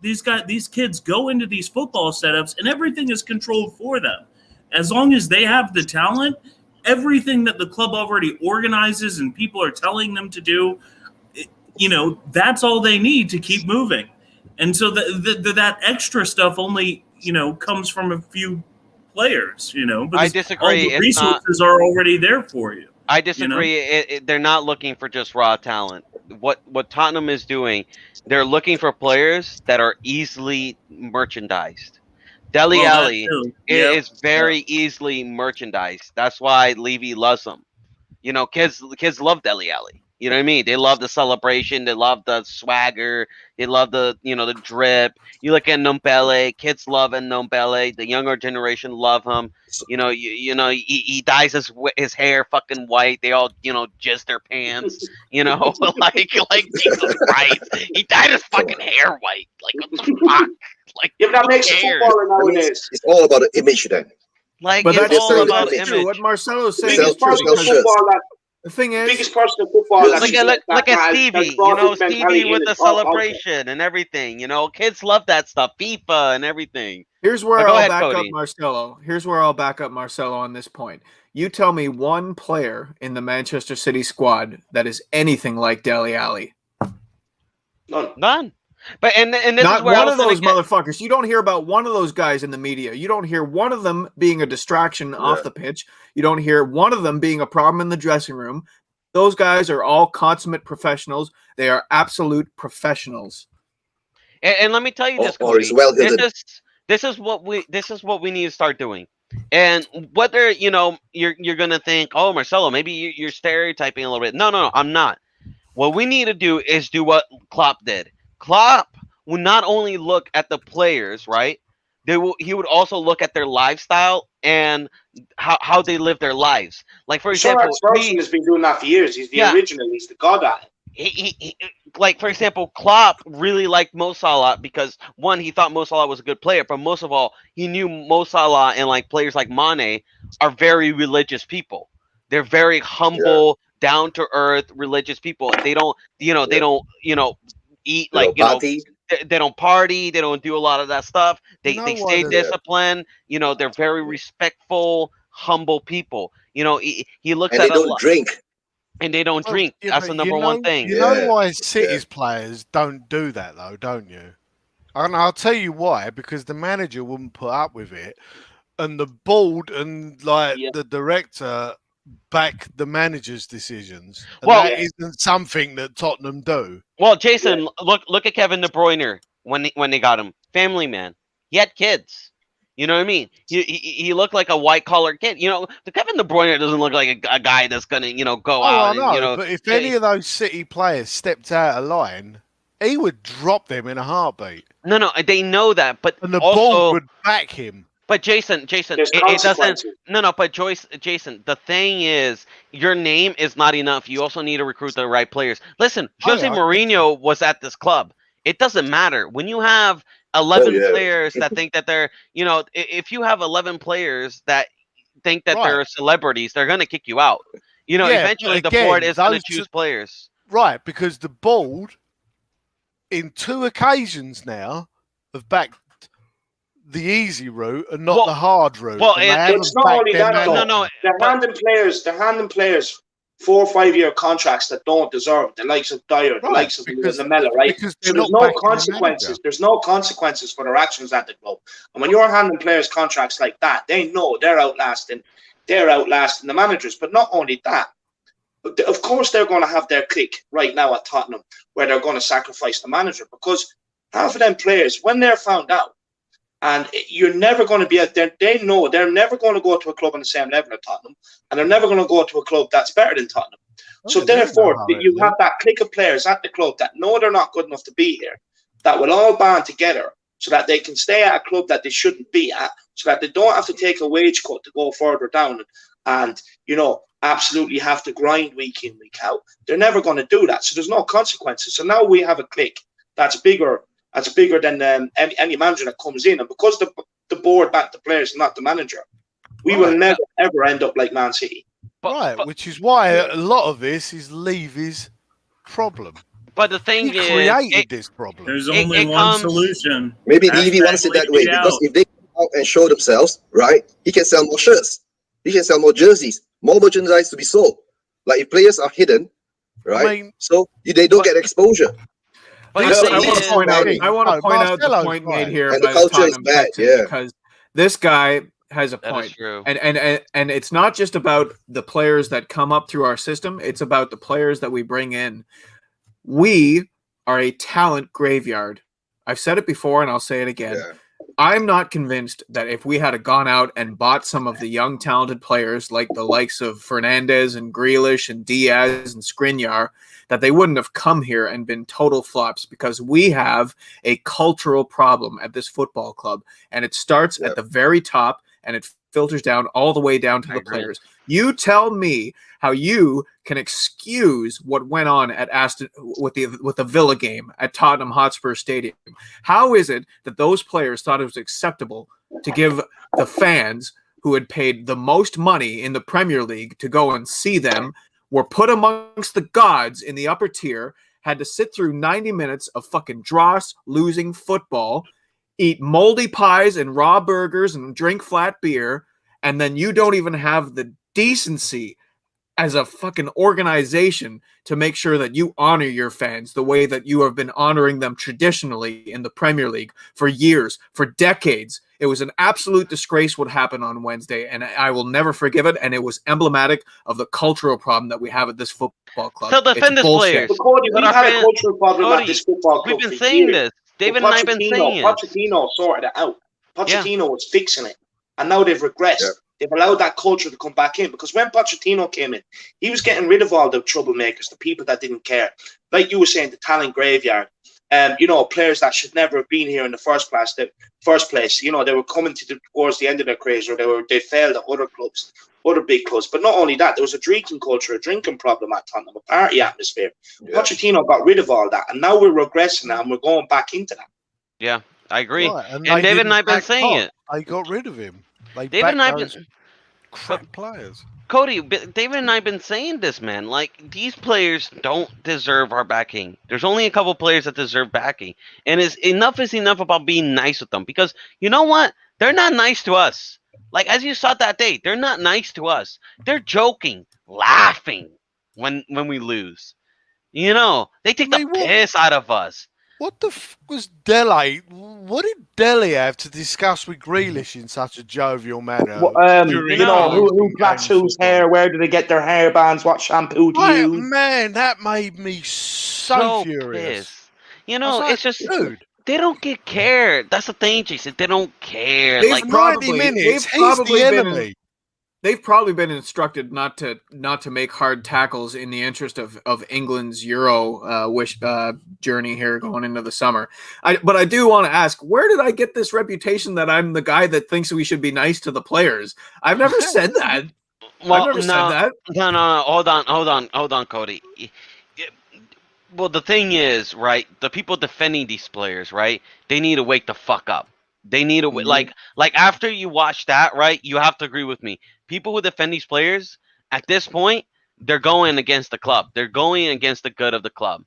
these kids go into these football setups and everything is controlled for them. As long as they have the talent, everything that the club already organizes and people are telling them to do, that's all they need to keep moving. And so that extra stuff only, comes from a few players, because I disagree. all the resources are already there for you. I disagree. They're not looking for just raw talent. What Tottenham is doing, they're looking for players that are easily merchandised. Dele Alli is very easily merchandised. That's why Levy loves him. Kids love Dele Alli. You know what I mean? They love the celebration. They love the swagger. They love the the drip. You look at Ndombele. Kids love Ndombele. The younger generation love him. He dyes his hair fucking white. They all jizz their pants. like Jesus Christ. He dyed his fucking hair white. Like what the fuck? Like Yeah, but that makes it footballer nowadays. It's all about the image then. Like But it's that's all true. about That's true. image. What Marcelo's saying Sell- is true. sell Because shirts. the thing is, Biggest person in football. Look at Stevie, Stevie with the celebration and everything. Kids love that stuff, FIFA and everything. here's where Go I'll ahead, back up Cody. Marcelo. Here's where I'll back up Marcelo on this point. You tell me one player in the Manchester City squad that is anything like Dele Alli. None. But and this Not is where I one was of those gonna get- motherfuckers. You don't hear about one of those guys in the media. You don't hear one of them being a distraction off the pitch. You don't hear one of them being a problem in the dressing room. Those guys are all consummate professionals. They are absolute professionals. And let me tell you this, Or Cody. it's well hidden. This is what we need to start doing. And whether you're gonna think, oh, Marcelo, maybe you're stereotyping a little bit. No, I'm not. What we need to do is do what Klopp did. Klopp will not only look at the players, right? He would also look at their lifestyle and how they live their lives. Like for example, Ferguson has been doing that for years. He's the original. He's the god at it. He like for example, Klopp really liked Mo Salah because one, he thought Mo Salah was a good player, but most of all, he knew Mo Salah and like players like Mane are very religious people. They're very humble, down to earth, religious people. They don't, they don't, eat like party. They don't party. They don't do a lot of that stuff. They stay Yeah. disciplined. They're very respectful, humble people. He looks And at they don't drink. and they don't drink. Yeah, That's but the number one thing. You know why City's players don't do that, though, don't you? And I'll tell you why. Because the manager wouldn't put up with it, and the board and the director back the manager's decisions. And Well- that isn't something that Tottenham do. Well, Jason, look at Kevin De Bruyne when they got him. Family man. He had kids. You know what I mean? He looked like a white collar kid. The Kevin De Bruyne doesn't look like a guy that's gonna go out. I know, and, but if any of those City players stepped out of line, he would drop them in a heartbeat, No, they know that, but and the also, board would back him. But Jason, There's it doesn't. consequences. No, but Jason, the thing is, your name is not enough. You also need to recruit the right players. Listen, Jose Mourinho was at this club. It doesn't matter when you have 11 players that think that they're, if you have 11 players that think that they're celebrities, they're gonna kick you out. Eventually the board is gonna choose players. Right, because the board, in 2 occasions now, have backed the easy route and not the hard route. Well, And they haven't It's not backed only their that, manager. No. They're handing players 4 or 5 year contracts that don't deserve it. The likes of Dyer, the likes of Lamella, right? because So they're there's not no backing the consequences. manager. There's no consequences for their actions at the club. And when you're handing players contracts like that, they know they're outlasting the managers. But not only that, but of course they're going to have their clique right now at Tottenham where they're going to sacrifice the manager, because half of them players, when they're found out, and you're never going to be out there, they know they're never going to go to a club on the same level as Tottenham, and they're never going to go to a club that's better than Tottenham. So therefore, you have that clique of players at the club that know they're not good enough to be here, that will all band together so that they can stay at a club that they shouldn't be at, so that they don't have to take a wage cut to go further down and absolutely have to grind week in, week out. They're never going to do that. So there's no consequences. So now we have a clique that's bigger than any manager that comes in. And because the board backed the players, not the manager, we will never, ever end up like Man City. Which is why a lot of this is Levy's problem. But the thing He is, created this problem. There's only one solution. Maybe Levy wants it that way because if they come out and show themselves, right, he can sell more shirts. He can sell more jerseys, more merchandise to be sold. Like if players are hidden, right, they don't get exposure. But I want to point out the point made here and by the culture is Tottenham bad, Texans, because this guy has a That is point. true. And it's not just about the players that come up through our system, it's about the players that we bring in. We are a talent graveyard. I've said it before and I'll say it again. I'm not convinced that if we had gone out and bought some of the young talented players like the likes of Fernandez and Grealish and Diaz and Skriniar, that they wouldn't have come here and been total flops, because we have a cultural problem at this football club, and it starts at the very top and it filters down all the way down to the players. You tell me how you can excuse what went on at Aston with the Villa game at Tottenham Hotspur Stadium. How is it that those players thought it was acceptable to give the fans who had paid the most money in the Premier League to go and see them, were put amongst the gods in the upper tier, had to sit through 90 minutes of fucking dross losing football, eat moldy pies and raw burgers and drink flat beer, and then you don't even have the decency as a fucking organization to make sure that you honor your fans the way that you have been honoring them traditionally in the Premier League for years, for decades. It was an absolute disgrace what happened on Wednesday, and I will never forgive it, and it was emblematic of the cultural problem that we have at this football club. So defend this players. But Cody, we've had a cultural problem at this football club. We've been saying this. David and I have been saying it. Pochettino sorted it out. Pochettino was fixing it, and now they've regressed. Yeah. They've allowed that culture to come back in, because when Pochettino came in, he was getting rid of all the troublemakers, the people that didn't care. Like you were saying, the talent graveyard. Players that should never have been here in the first place. They were coming towards the end of their careers, or they failed at other clubs, other big clubs. But not only that, there was a drinking culture, a drinking problem at Tottenham, a party atmosphere. Yeah. Pochettino got rid of all that, and now we're regressing now, and we're going back into that. Yeah, I agree. Right, and David and I have been saying it. I got rid of him. David and I have been crap players. Cody, David and I have been saying this, man. Like, these players don't deserve our backing. There's only a couple players that deserve backing. And enough is enough about being nice with them. Because, you know what? They're not nice to us. Like, as you saw that day, they're not nice to us. They're joking, laughing when we lose. You know, they take the piss out of us. What the f was Dele? What did Dele have to discuss with Grealish in such a jovial manner? Who plats whose hair? Where do they get their hair bands? What shampoo to use? Man, that made me so furious. Pissed. You know, it's just dude. They don't get cared. That's the thing, Jason. They don't care. They've like 90 minutes. He's the enemy. They've probably been instructed not to make hard tackles in the interest of England's Euro journey here going into the summer. But I do want to ask, where did I get this reputation that I'm the guy that thinks we should be nice to the players? I've never said that. Well, I've never said that. No. Hold on, Cody. Well, the thing is, right, the people defending these players, right, they need to wake the fuck up. They need to, like after you watch that, right, you have to agree with me. People who defend these players, at this point, they're going against the club. They're going against the good of the club.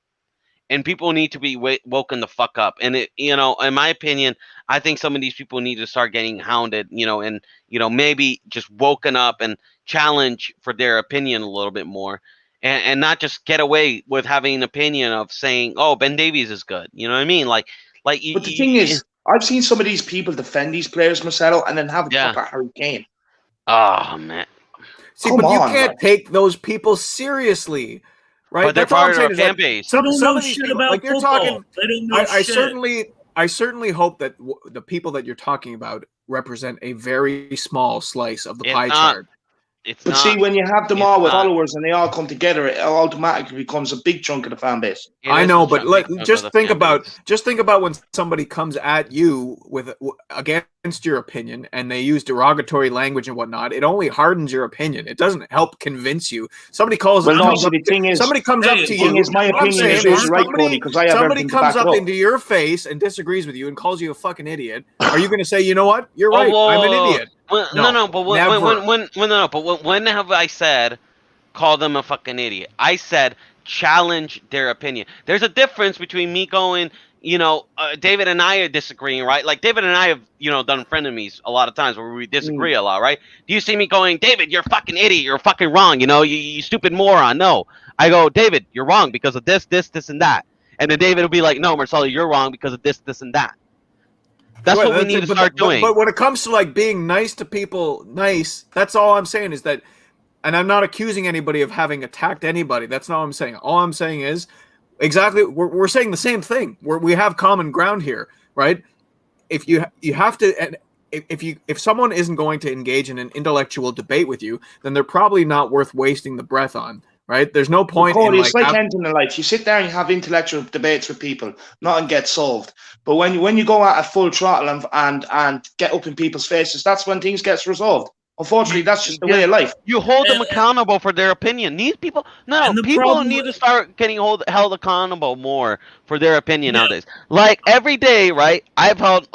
And people need to be woken the fuck up. And, in my opinion, I think some of these people need to start getting hounded, and, maybe just woken up and challenge for their opinion a little bit more. And not just get away with having an opinion of saying, oh, Ben Davies is good. You know what I mean? But the thing is, I've seen some of these people defend these players, Marcelo, and then have a talk at Harry Kane. Oh, man. See, you can't take those people seriously, right? But they're part of our fan base. Some know shit about football. They don't know shit. I certainly hope that the people that you're talking about represent a very small slice of the pie chart. See, when you have them all with followers and they all come together, it automatically becomes a big chunk of the fan base. I know, but just think about when somebody comes at you against your opinion and they use derogatory language and whatnot. It only hardens your opinion. It doesn't help convince you. Somebody comes up to you. My opinion is right, Cody, because I have somebody comes up into your face and disagrees with you and calls you a fucking idiot. Are you going to say, you know what? You're right. I'm an idiot. But when have I said call them a fucking idiot? I said challenge their opinion. There's a difference between me going, David and I are disagreeing, right? Like David and I have, done frenemies a lot of times where we disagree a lot, right? Do you see me going, David, you're a fucking idiot, you're fucking wrong, you stupid moron? No. I go, David, you're wrong because of this, and that. And then David will be like, no, Marcelo, you're wrong because of this, and that. That's what we need to start doing. But when it comes to being nice to people, that's all I'm saying is that, and I'm not accusing anybody of having attacked anybody. That's not what I'm saying. All I'm saying is exactly, we're saying the same thing. We have common ground here, right? if you have to, and if someone isn't going to engage in an intellectual debate with you, then they're probably not worth wasting the breath on, right? There's no point Cody, in it's like anything in life. You sit there and you have intellectual debates with people, nothing gets solved. But when you go at a full throttle and get up in people's faces, that's when things gets resolved. Unfortunately, that's just the way of life. You hold them accountable for their opinion. These people, people need to start getting held accountable more for their opinion nowadays. Like every day, right? I've held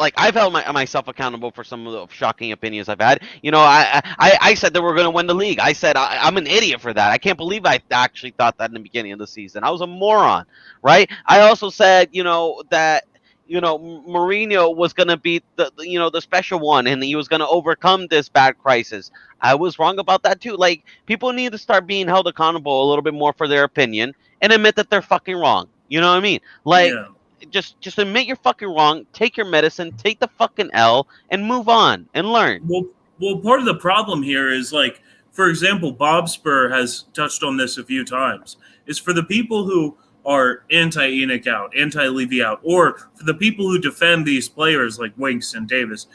myself accountable for some of the shocking opinions I've had. You know, I said that we're going to win the league. I said I'm an idiot for that. I can't believe I actually thought that in the beginning of the season. I was a moron, right? I also said, that. Mourinho was going to be the special one, and he was going to overcome this bad crisis. I was wrong about that too. Like, people need to start being held accountable a little bit more for their opinion and admit that they're fucking wrong. You know what I mean? Like, just admit you're fucking wrong, take your medicine, take the fucking L, and move on and learn. Well, part of the problem here is, like, for example, Bob Spur has touched on this a few times, is for the people who are anti-Enoch out, anti-Levy out, or for the people who defend these players like Winks and Davis,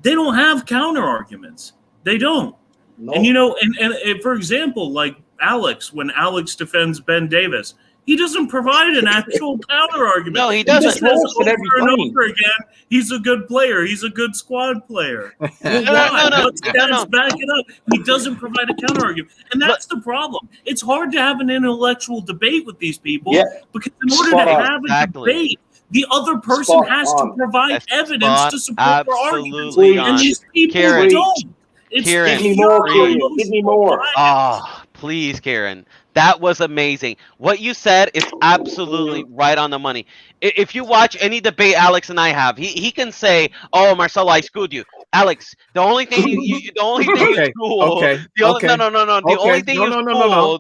they don't have counter arguments. They don't. No. And and for example, like Alex, when Alex defends Ben Davis, he doesn't provide an actual counter argument. No, he doesn't. He just says over and over again, he's a good player. He's a good squad player. No. Back it up. He doesn't provide a counter argument. And that's the problem. It's hard to have an intellectual debate with these people because in order to have a debate, the other person has to provide evidence to support their arguments. And these people don't. Give me more, Kieran. Give me more. Oh, please, Kieran. That was amazing. What you said is absolutely right on the money. If you watch any debate Alex and I have, he can say, "Oh, Marcelo, I screwed you." Alex, the only thing you schooled.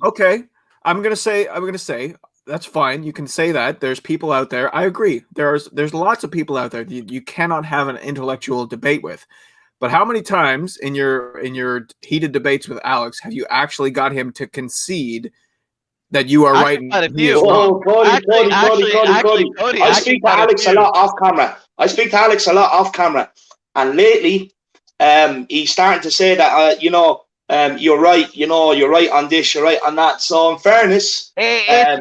Okay. I'm gonna say that's fine. You can say that. There's people out there. I agree. There's lots of people out there you cannot have an intellectual debate with. But how many times in your heated debates with Alex have you actually got him to concede that you are right and he is wrong? Cody. I speak to Alex a lot off camera. And lately, he's starting to say that, you're right. You're right on this. You're right on that. So in fairness, they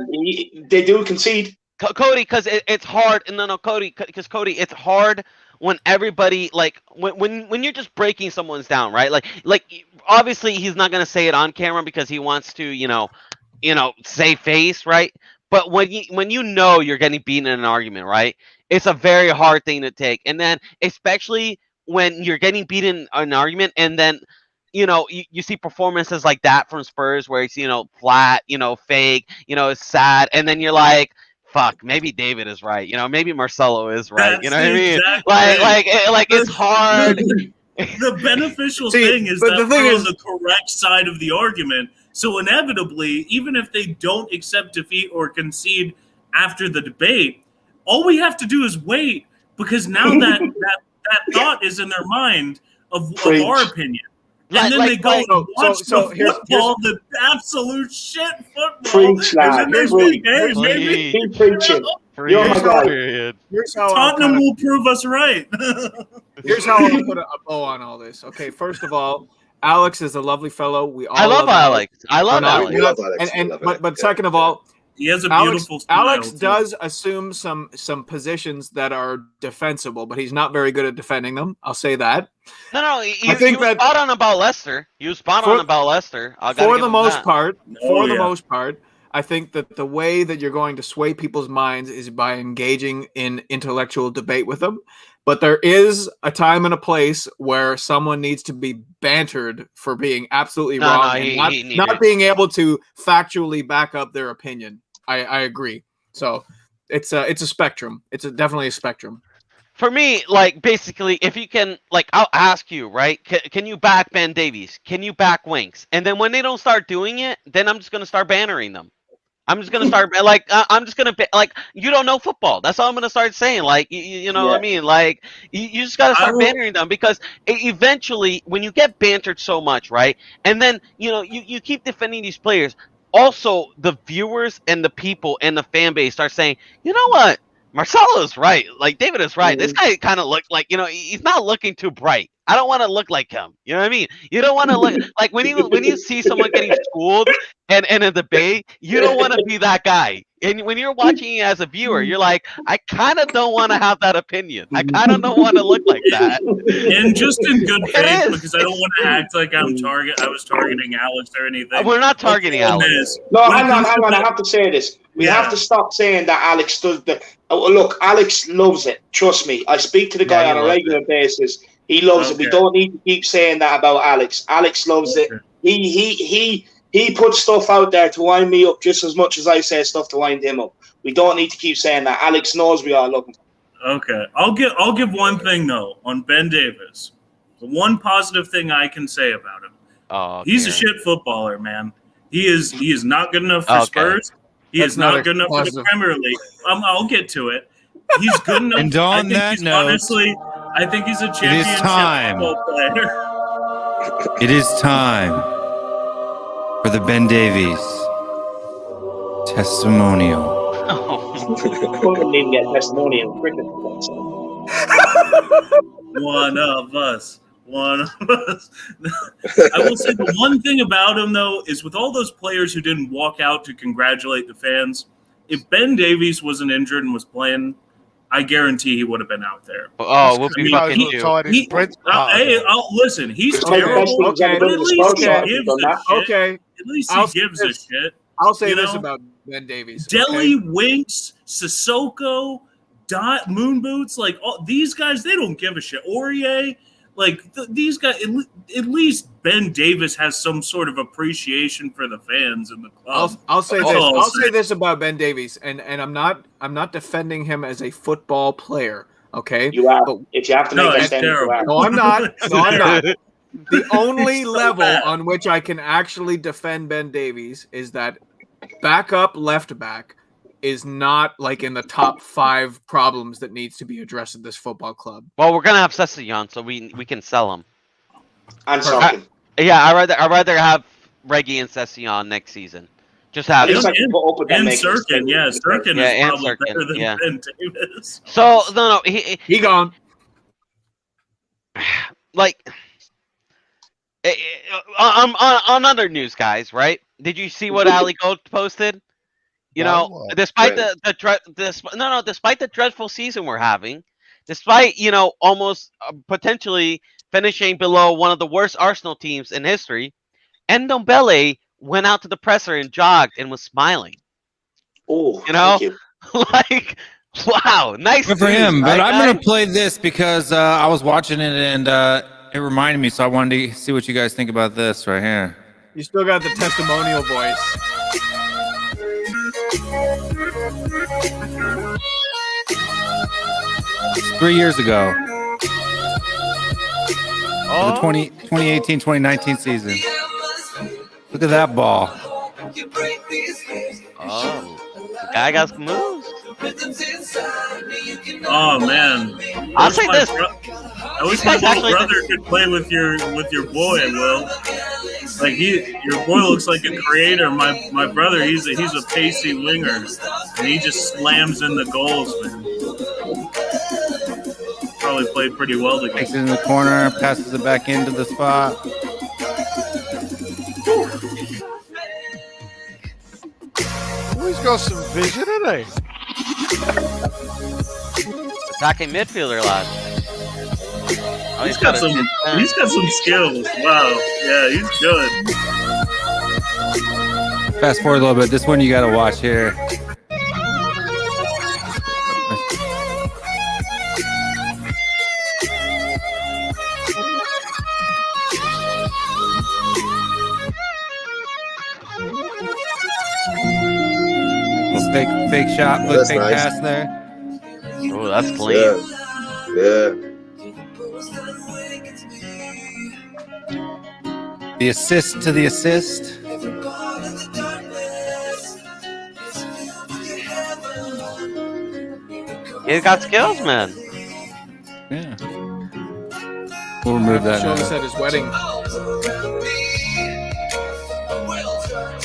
do concede. Cody, because it's hard. No, Cody, because Cody, it's hard when everybody, like, when you're just breaking someone's down, right? Like obviously he's not gonna say it on camera because he wants to, save face, right? But when you're getting beaten in an argument, right? It's a very hard thing to take, and then especially when you're getting beaten in an argument, and then you see performances like that from Spurs where it's flat, fake, it's sad, and then you're like, fuck, maybe David is right. Maybe Marcelo is right. You know what I mean? Like it's hard. The beneficial thing is that we're on the correct side of the argument. So inevitably, even if they don't accept defeat or concede after the debate, all we have to do is wait, because now that thought is in their mind of our opinion. And then they go and watch the football, the absolute shit football. Preach, lad. And then there's like, hey, maybe. Keep preaching. Tottenham will prove us right. Here's how I'll put a bow on all this. Okay, first of all, Alex is a lovely fellow. I love Alex. I love Alex. But second of all, he has a beautiful smile. Alex does assume some positions that are defensible, but he's not very good at defending them. I'll say that. No, he was spot on about Leicester. For the most part, I think that the way that you're going to sway people's minds is by engaging in intellectual debate with them. But there is a time and a place where someone needs to be bantered for being absolutely wrong and not being able to factually back up their opinion. I agree. So it's a spectrum. It's definitely a spectrum. For me, like, basically, if you can, like, I'll ask you, right? Can you back Ben Davies? Can you back Winks? And then when they don't start doing it, then I'm just going to start bannering them. I'm just going to start, I'm just going to, you don't know football. That's all I'm going to start saying. Like, you know what I mean? Like, you just got to start bantering them, because eventually, when you get bantered so much, right? And then, you keep defending these players. Also, the viewers and the people and the fan base start saying, you know what? Marcelo's right. Like David is right. This guy kind of looked like, he's not looking too bright. I don't want to look like him. You know what I mean? You don't want to look like when you see someone getting schooled and in a debate, you don't want to be that guy. And when you're watching as a viewer, you're like, I kind of don't want to have that opinion. I kind of don't want to look like that. And just in good faith, because I don't want to act like I was targeting Alex or anything. We're not targeting Alex. No, hang on. I have to say this. We have to stop saying that Alex does the. Oh, look, Alex loves it. Trust me. I speak to the guy on a regular basis. He loves it. We don't need to keep saying that about Alex. Alex loves it. He puts stuff out there to wind me up just as much as I say stuff to wind him up. We don't need to keep saying that. Alex knows we all love him. Okay, I'll give one thing though on Ben Davis. The one positive thing I can say about him. Oh, he's a shit footballer, man. He is not good enough for Spurs. He is not good enough for the Premier League. I'll get to it. He's good enough. And on that note, honestly, I think he's a championship football player. It is time for the Ben Davies testimonial. Couldn't even get a testimonial in cricket. One of us. I will say the one thing about him, though, is with all those players who didn't walk out to congratulate the fans, if Ben Davies wasn't injured and was playing, I guarantee he would have been out there. Oh, we'll be fucking you. Listen, he's terrible. Okay. At least he gives a shit. I'll say this about Ben Davies. Deli, Winks, Sissoko, Moon Boots, like these guys, they don't give a shit. Aurier, like these guys, at least Ben Davis has some sort of appreciation for the fans in the club. I'll say this. I'll say this about Ben Davies, and I'm not defending him as a football player. Okay, you are. But if you have to make a statement, no, I'm not. No, I'm not. The only level on which I can actually defend Ben Davies is that backup left back is not like in the top 5 problems that needs to be addressed at this football club. Well, we're gonna have Sessegnon, so we can sell him. And Sirkin. I'd rather have Reggie and Sessegnon next season. Just have and Sirkin, Sirkin is probably better than Ben Davis. So no, he gone. Like on other news, guys, right? Did you see what Ali Gold posted? Despite despite the dreadful season we're having, despite almost potentially finishing below one of the worst Arsenal teams in history, Ndombele went out to the presser and jogged and was smiling. Oh, thank you. Like, wow, nice. Good for him. But I'm going to play this because I was watching it and it reminded me, so I wanted to see what you guys think about this right here. You still got the testimonial voice. It's 3 years ago. The 2018-2019 season. Look at that ball. Oh, the guy got some moves. Oh man, I'll say this. I wish my brother could play with your boy, Will. Like your boy looks like a creator. My brother, he's a pacey winger, and he just slams in the goals, man. Probably played pretty well together. Takes it in the corner, passes it back into the spot. Oh, he's got some vision, hasn't he? Attacking midfielder, lad. Oh, he's got some skills. Wow. Yeah, he's good. Fast forward a little bit. This one you got to watch here. Fake shot, fake nice. pass there. Oh, that's clean. Yeah. The assist to the assist. He's got skills, man. Yeah. We'll remove that. Show us at his wedding.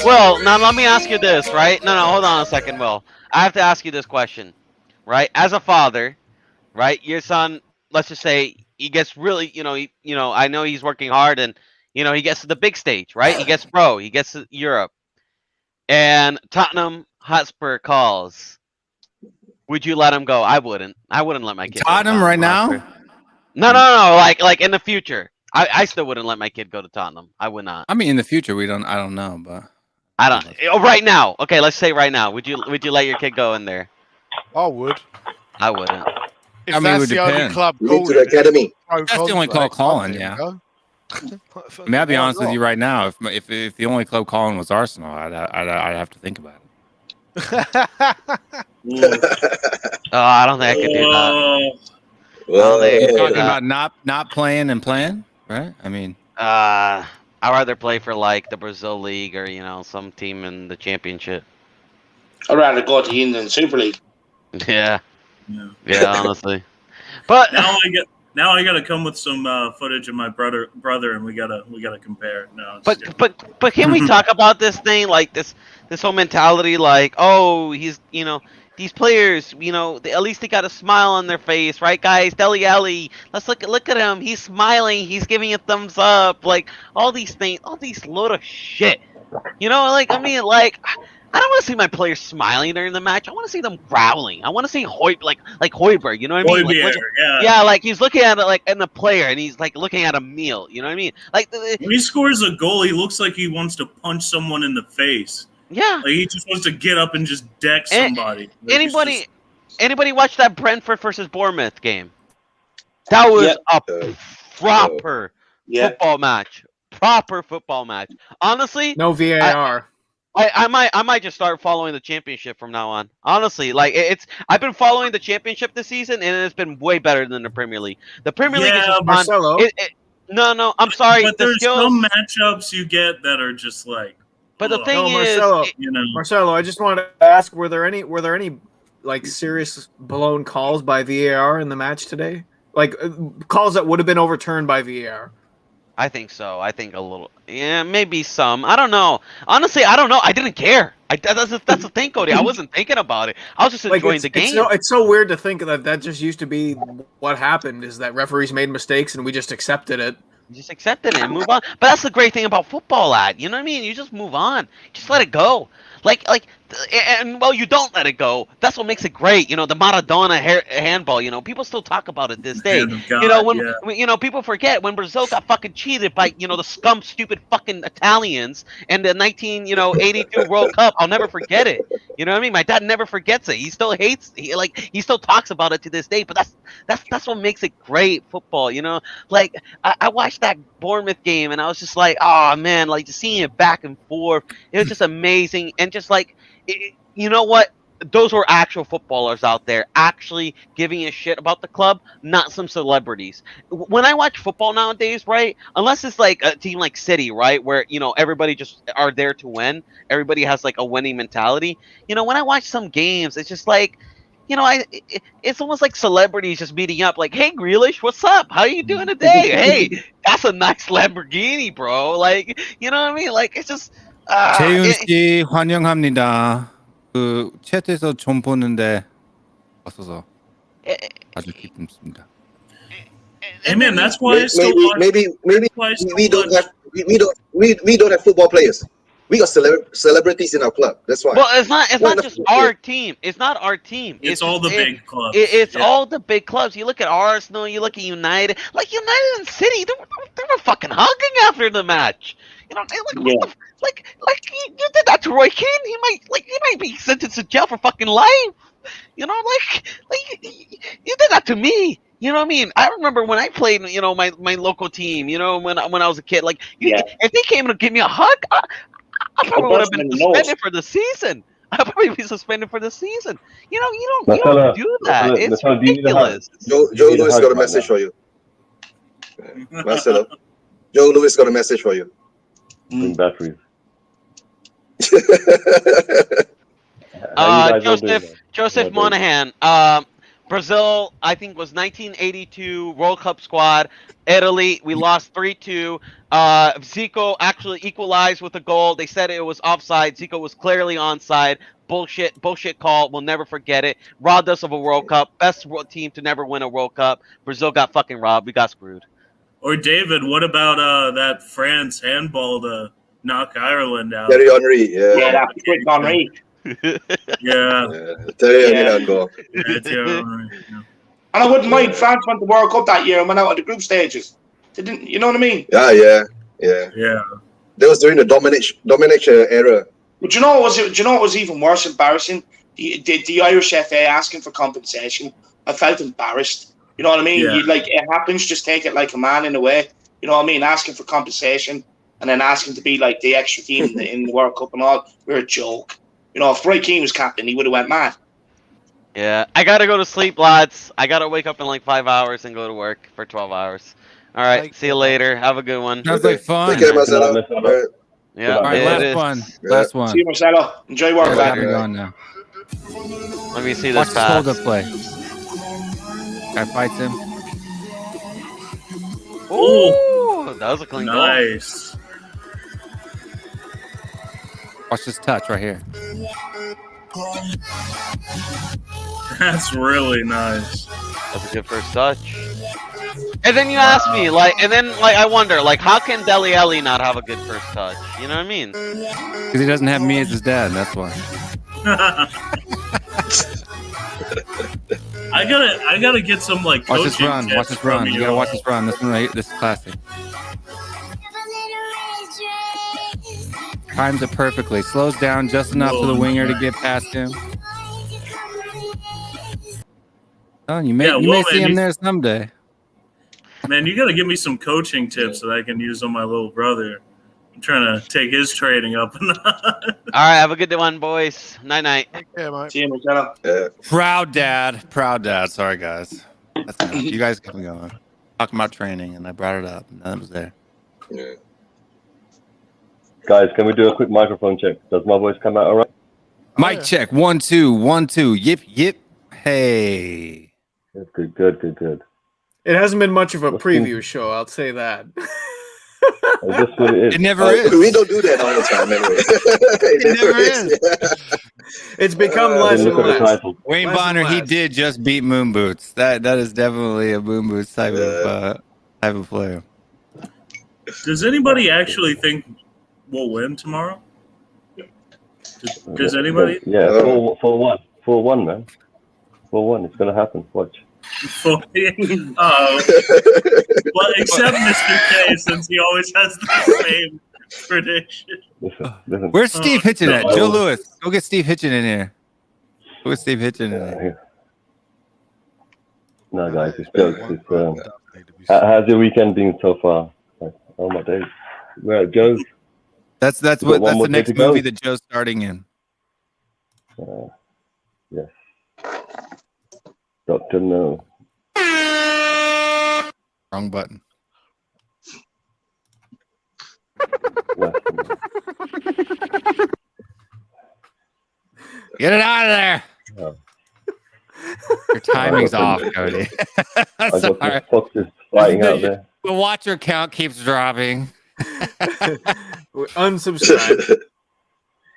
Will, now let me ask you this, right? No, hold on a second, Will. I have to ask you this question. right? As a father, right? Your son, let's just say he gets really, I know he's working hard, and he gets to the big stage, right? He gets he gets to Europe, and Tottenham Hotspur calls. Would you let him go? I wouldn't. I wouldn't let my kid. Tottenham right Hotspur. now? No. Like in the future, I still wouldn't let my kid go to Tottenham. I would not. I mean, in the future, I don't know, but I don't. Oh, right now. Okay, let's say right now. Would you let your kid go in there? I would. I wouldn't. If I mean, it that's would the only depend. club Leave to calling the academy. That's the only club calling, yeah. I mean, I'll be honest with you right now. If the only club calling was Arsenal, I'd have to think about it. Oh, I don't think I could do that. Well, You're talking that. about not playing and playing, right? I mean, I'd rather play for like the Brazil League or some team in the championship. I'd rather go to the Indian Super League. Yeah, honestly. But now I gotta come with some footage of my brother, and we gotta compare. No, but can we talk about this thing, like this whole mentality, like, oh, he's these players, at least they got a smile on their face, right, guys? Dele Alli, let's look at him. He's smiling. He's giving a thumbs up. Like all these things, all these load of shit. I don't want to see my players smiling during the match. I want to see them growling. I want to see like Højbjerg, you know what I mean? yeah. Like he's looking at it like in the player, and he's like looking at a meal. You know what I mean? Like when he scores a goal, he looks like he wants to punch someone in the face. Yeah, like he just wants to get up and just deck somebody. Anybody watch that Brentford versus Bournemouth game? That was a proper football match. Proper football match. Honestly, No VAR. I might just start following the championship from now on. Honestly, like I've been following the championship this season, and it's been way better than the Premier League. The Premier League is just Marcelo. No, I'm sorry. But there's some matchups you get that are just like. But the thing Marcelo, is, Marcelo, I just wanted to ask: were there any like serious blown calls by VAR in the match today? Like calls that would have been overturned by VAR? I think so. I think a little. Yeah, maybe some. I don't know. Honestly, I don't know. I didn't care. That's the thing, Cody. I wasn't thinking about it. I was just enjoying the game. It's so weird to think that just used to be what happened. Is that referees made mistakes and we just accepted it. You just accepted it and move on. But that's the great thing about football, lad. You know what I mean? You just move on. Just let it go. You don't let it go. That's what makes it great. The Maradona handball. people still talk about it this day. When people forget when Brazil got fucking cheated by the scum, stupid fucking Italians and the 1982 World Cup. I'll never forget it. You know what I mean? My dad never forgets it. He still hates. He still talks about it to this day. But that's what makes it great football. I watched that Bournemouth game and I was just like, oh man, like just seeing it back and forth. It was just amazing. And just like, you know what? Those were actual footballers out there actually giving a shit about the club, not some celebrities. When I watch football nowadays, right, unless it's like a team like City, right, where, everybody just are there to win. Everybody has like a winning mentality. When I watch some games, it's just like, it's almost like celebrities just meeting up like, hey, Grealish, what's up? How you doing today? Hey, that's a nice Lamborghini, bro. Like, you know what I mean? Like, it's just... 재윤 씨 환영합니다. 그 챗에서 좀 보는데 왔어서 아주 기쁩니다. Hey man, that's why maybe we don't have football players. We got celebrities in our club. That's why. Well, it's not just our team. It's not our team. It's all the big clubs. It's all the big clubs. You look at Arsenal. You look at United. Like United and City, they were fucking hugging after the match. Like you did that to Roy Keane. He might be sentenced to jail for fucking life. Like you did that to me. You know what I mean? I remember when I played, my local team. When I was a kid. Like, if they came to give me a hug, I probably would have been suspended for the season. I'll probably be suspended for the season. You don't do that. It's ridiculous. Joe Louis got a message for you. Marcelo. Joe Louis got a message for you. Bring batteries. Joseph Monahan. Brazil, I think, was 1982 World Cup squad. Italy, we lost 3-2. Zico actually equalized with a goal. They said it was offside. Zico was clearly onside. Bullshit call. We'll never forget it. Robbed us of a World Cup. Best team to never win a World Cup. Brazil got fucking robbed. We got screwed. Or David, what about that France handball to knock Ireland out? Thierry Henry, Yeah, that quick Henry. Yeah. Thierry Henry goal. Yeah, Thierry Henry, yeah. And I wouldn't mind France won the World Cup that year and went out of the group stages. They didn't, you know what I mean? Yeah. Yeah. That was during the domination era. But you know what was even worse embarrassing? The Irish FA asking for compensation. I felt embarrassed. You know what I mean? Yeah. It happens, just take it like a man in a way. You know what I mean? Asking for compensation and then asking to be like the extra team in the World Cup and all. We're a joke. You know, if Roy Keane was captain, he would have went mad. Yeah, I gotta go to sleep, lads. I gotta wake up in like 5 hours and go to work for 12 hours. All right, see you later. Have a good one. Sounds like fun. Take care, Marcelo. All right. Yeah, All right, it last is. one. Yeah. Last one. See you, Marcelo. Enjoy work, Yeah, lad. gotta go now. Let me see Watch this this hold pass. up play. Guy fights him. Ooh, that was a clean goal. Nice. Watch this touch right here. That's really nice. That's a good first touch. And then you ask me, I wonder, how can Dele Alli not have a good first touch? You know what I mean? Because he doesn't have me as his dad. That's why. I gotta get some Watch coaching this run. tips Watch this from run. You gotta watch this run. This one right here. This is classic. Times it perfectly. Slows down just enough for the winger to get past him. Oh, you may see him there someday. Man, you gotta give me some coaching tips that I can use on my little brother. I'm trying to take his training up a notch. All right, have a good one, boys. Night. Yeah, mate. See you, Marcelo. Proud dad. Sorry, guys. That's enough. You guys kept me going. Talking about training, and I brought it up, and that was there. Yeah. Guys, can we do a quick microphone check? Does my voice come out all right? Mic check. 1 2 1 2. Yip. Hey. Good. It hasn't been much of a preview show, I'll say that. That's what it is. It never is. We don't do that all the time anyway. It never is. It's become less and Look at the less. title. Wayne Less and Bonner, he less. did just beat Moon Boots. That is definitely a Moon Boots type of player. Does anybody actually think we'll win tomorrow? Does anybody? Yeah, 4-1. 4-1, man. 4-1. It's going to happen. Watch. Well, except Mr. K, since he always has the same prediction. Listen. Where's Steve Hitchin at? no. Joe Lewis. Go get Steve Hitchin in here. Go get Steve Hitchin in here. No, guys, it's jokes. How's your weekend been so far? Oh my days. We're at Joe's. That's got the one more day next to go. movie that Joe's starting in. Yes. Dr. No. Wrong button. Yes. Get it out of there. Oh. Your timing's off, Cody. I got Sorry. some foxes fighting out there. The watcher count keeps dropping. Unsubscribe.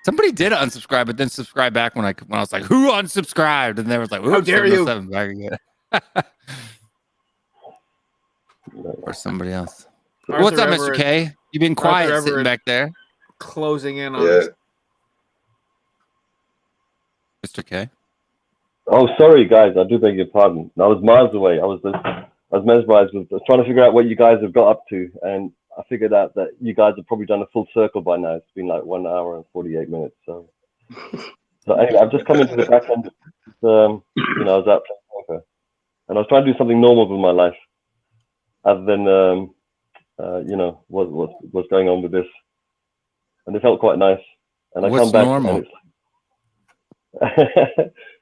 Somebody did unsubscribe, but then subscribe back when I was like, "Who unsubscribed?" And they was like, How dare you. 707 back again. Or somebody else. Arthur What's up, Mr. Everett- K? You've been quiet Arthur sitting Everett. back there, Closing in on Yeah. us. Mr. K. Oh, sorry, guys. I do beg your pardon. I was miles away. I was mesmerized with trying to figure out what you guys have got up to, and I figured out that you guys have probably done a full circle by now. It's been like 1 hour and 48 minutes. So anyway, I've just come into the back end. I was out playing poker, and I was trying to do something normal with my life, other than what's going on with this, and it felt quite nice. And I What's come back normal? and it's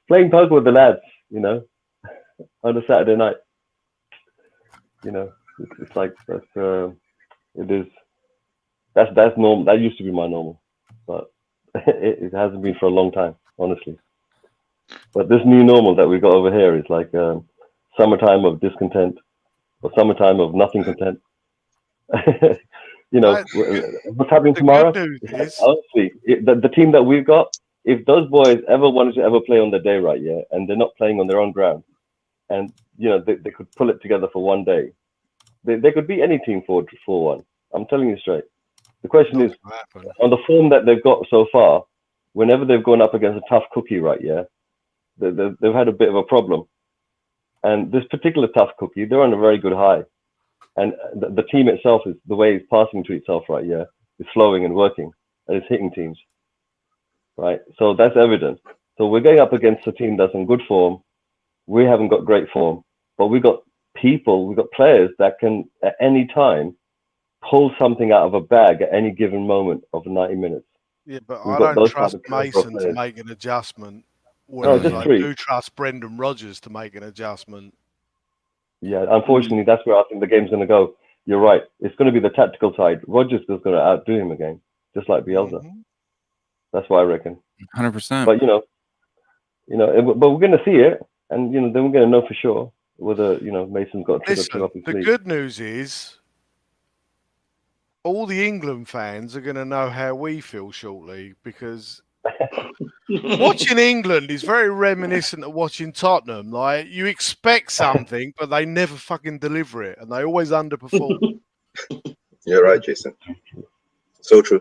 playing poker with the lads, on a Saturday night. It's like that's normal. That used to be my normal, but it hasn't been for a long time, honestly. But this new normal that we got over here is like summertime of discontent or summertime of nothing content. You know, what's happening tomorrow? Honestly, the team that we've got, if those boys ever wanted to ever play on their day right, yeah, and they're not playing on their own ground, and, you know, they could pull it together for one day, they could beat any team 4-1. I'm telling you straight. The question is, on the form that they've got so far, whenever they've gone up against a tough cookie, right, yeah, they've had a bit of a problem. And this particular tough cookie, they're on a very good high. And the team itself, is the way it's passing to itself, right, yeah, is flowing and working, and it's hitting teams, right? So that's evident. So we're going up against a team that's in good form. We haven't got great form, but we've got players that can, at any time, pull something out of a bag at any given moment of 90 minutes. Yeah, but I don't trust Mason to make an adjustment. Whereas I do trust Brendan Rodgers to make an adjustment. Yeah, unfortunately, that's where I think the game's going to go. You're right. It's going to be the tactical side. Rodgers is going to outdo him again, just like Bielsa. That's what I reckon. 100%. But, but we're going to see it. And, then we're going to know for sure whether, Mason's got a trick or two up his sleeve. The good news is all the England fans are going to know how we feel shortly, because watching England is very reminiscent of watching Tottenham. Like, you expect something, but they never fucking deliver it, and they always underperform. You're right, Jason. So true.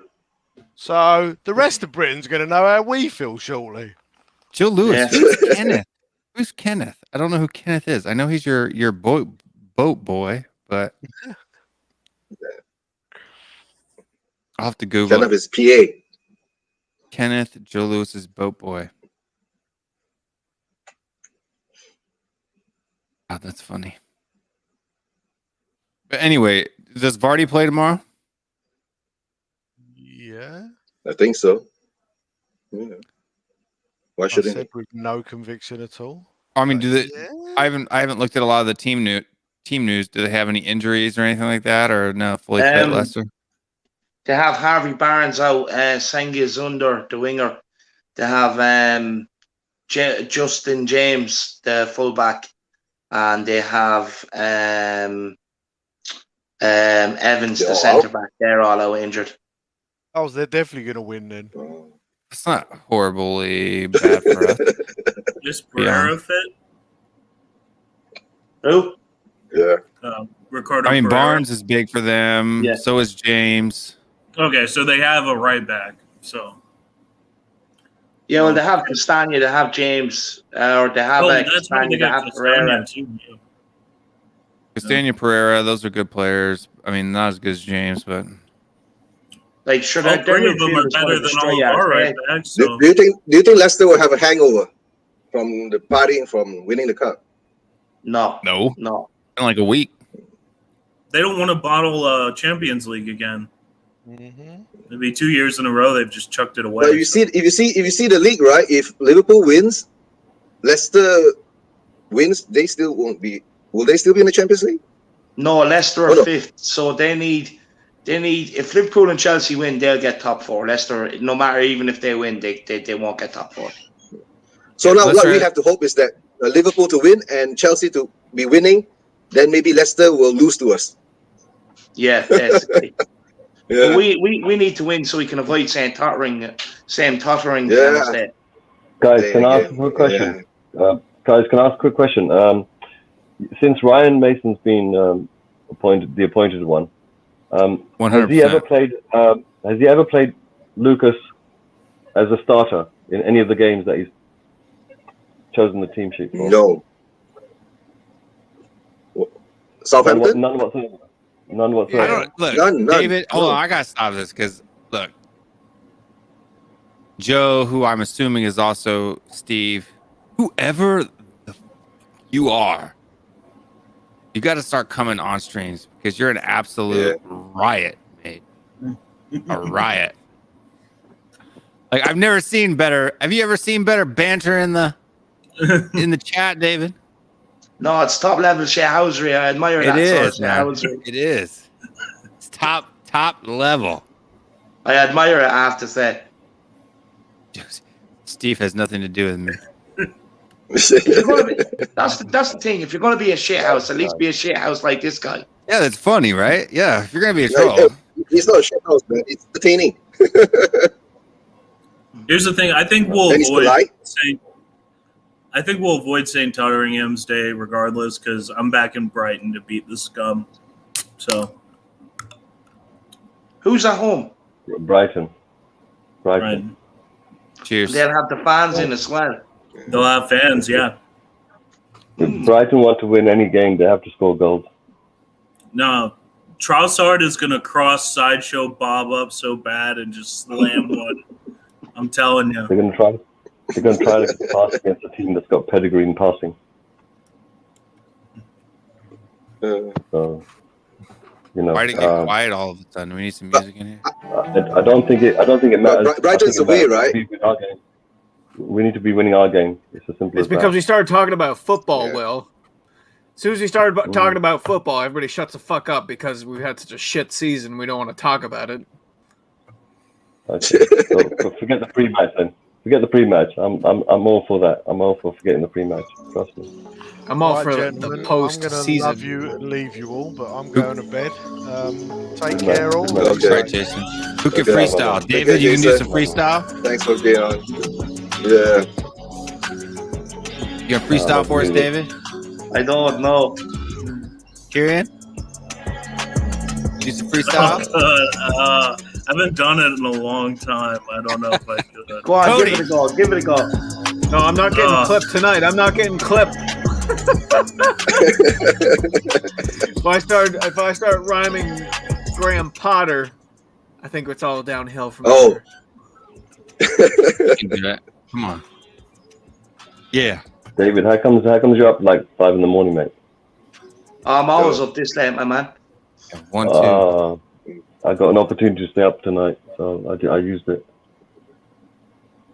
So the rest of Britain's going to know how we feel shortly. Joe Lewis, who's Kenneth? Who's Kenneth? I don't know who Kenneth is. I know he's your boat boy, but I'll have to Google. Kenneth is PA. Kenneth, Joe Lewis's boat boy. Oh, that's funny. But anyway, does Vardy play tomorrow? Yeah, I think so. Yeah. Why shouldn't he? With no conviction at all. I mean, I haven't looked at a lot of the team news. Do they have any injuries or anything like that, or no? Fully fit Leicester. They have Harvey Barnes out, Sengi Zunder, the winger. They have Justin James, the fullback, and they have Evans, the centre back. They're all out injured. Oh, they're definitely going to win then. It's not horribly bad for us. Is Pereira fit? Who? Yeah. Ricardo. I mean, Pereira. Barnes is big for them. Yeah. So is James. Okay, so they have a right back. So. Yeah, well, they have Castagna, they have James, or they have Castagna, they have Pereira. Castagna, Pereira, those are good players. I mean, not as good as James, but like, sure, all three of them are better than all of our right backs. So. Do you think Leicester will have a hangover from the party from winning the cup? No. in like a week. They don't want to bottle Champions League again. Mm-hmm. It'll be 2 years in a row. They've just chucked it away. But if you see the league, right? If Liverpool wins, Leicester wins, they still won't be. Will they still be in the Champions League? No, Leicester are fifth, so they need. If Liverpool and Chelsea win, they'll get top four. Leicester, no matter even if they win, they won't get top four. So now what we have to hope is that Liverpool to win and Chelsea to be winning, then maybe Leicester will lose to us. Yeah, basically. Yeah. We need to win so we can avoid same tottering. Guys, can I ask a quick question? Guys, can I ask a quick question? Since Ryan Mason's been the appointed one, 100%. has he ever played Lucas as a starter in any of the games that he's chosen the team sheet for? No. Southampton? None whatsoever. Look, None. David, hold on, I gotta stop this because look, Joe, who I'm assuming is also Steve, whoever you are, you got to start coming on streams because you're an absolute riot, mate. A riot. Like I've never seen better. Have you ever seen better banter in the chat, David? No, it's top level shithousery. I admire that sort of shithousery. It is. It's top level. I admire it, I have to say. Steve has nothing to do with me. If you're gonna be, that's the thing. If you're going to be a shit house, at least be a shit house like this guy. Yeah, that's funny, right? Yeah, if you're gonna be a Like, troll. he's not a shit house, man. It's entertaining. Here's the thing. I think we'll And he's polite. avoid St. Totteringham's Day regardless because I'm back in Brighton to beat the scum. So Who's at home? Brighton. right. Cheers. They'll have the fans in as well. They'll have fans, yeah. If Brighton want to win any game, they have to score goals. No, Trossard is gonna cross Sideshow Bob up so bad and just slam one. I'm telling you. They're gonna try. They're gonna try to pass against a team that's got pedigree in passing. So, you know, Why did it get quiet all of a sudden? We need some music in here. I don't think it matters. Brighton's away, right? We need to be winning our game. It's as simple It's as because that. we started talking about football, Yeah. Will. As soon as we started talking about football, everybody shuts the fuck up because we've had such a shit season. We don't want to talk about it. Okay. So forget the pre-match then. Forget the pre-match. I'm all for that. I'm all for forgetting the pre-match. Trust me. I'm all Right, for gentlemen, the post I'm going to season. love you and leave you all, but I'm going to bed. Take care, all. Okay. All right, Jason. Who can Okay. freestyle? Okay, David, you can do Jason. some freestyle. Thanks for being on. Yeah. You gonna freestyle for us, really. David? I don't know. Kieran? Do some freestyle. I haven't done it in a long time. I don't know if I could. Go on, Cody. give it a go. Give it a go. No, I'm not getting clipped tonight. I'm not getting clipped. If I start rhyming Graham Potter, I think it's all downhill from Oh. there. You can do that. Come on. Yeah. David, how comes you're up like 5 in the morning, mate? I'm always up this late, my man. 1, 2. I got an opportunity to stay up tonight, so I used it.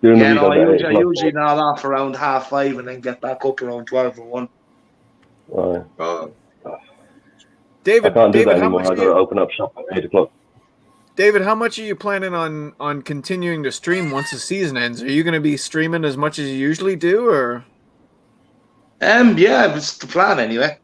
During Yeah, the no, week, I usually nod off around 5:30 and then get back up around 12 or 1. Right. Uh, I David, can't do that how anymore. much I got to open up shop at 8 o'clock. David, how much are you planning on continuing to stream once the season ends? Are you going to be streaming as much as you usually do, or? Yeah, it's the plan anyway.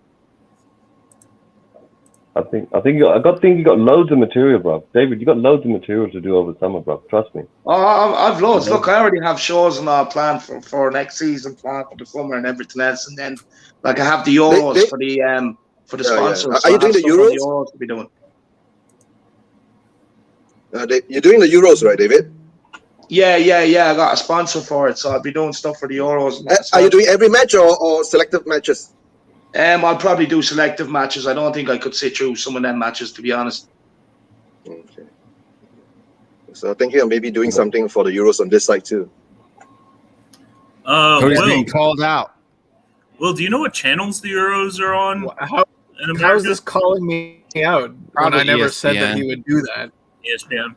I think you got loads of material, bro. David, you got loads of material to do over summer, bro. Trust me. Oh, I've loads. Look, I already have shows and all planned for next season, planned for the summer and everything else. And then, like, I have the Euros for the sponsors. yeah. So Are you I doing have the stuff on Euros? The Euros to be doing. you're doing the Euros, right, David? Yeah. I got a sponsor for it, so I'll be doing stuff for the Euros. And that as Are you well. doing every match or selective matches? I'll probably do selective matches. I don't think I could sit through some of them matches, to be honest. Okay. So thinking of maybe doing something for the Euros on this side too. Cody's Will, being called out. Will, do you know what channels the Euros are on How in America? how is this calling me out when Probably I never said that ESPN. he would do that? ESPN.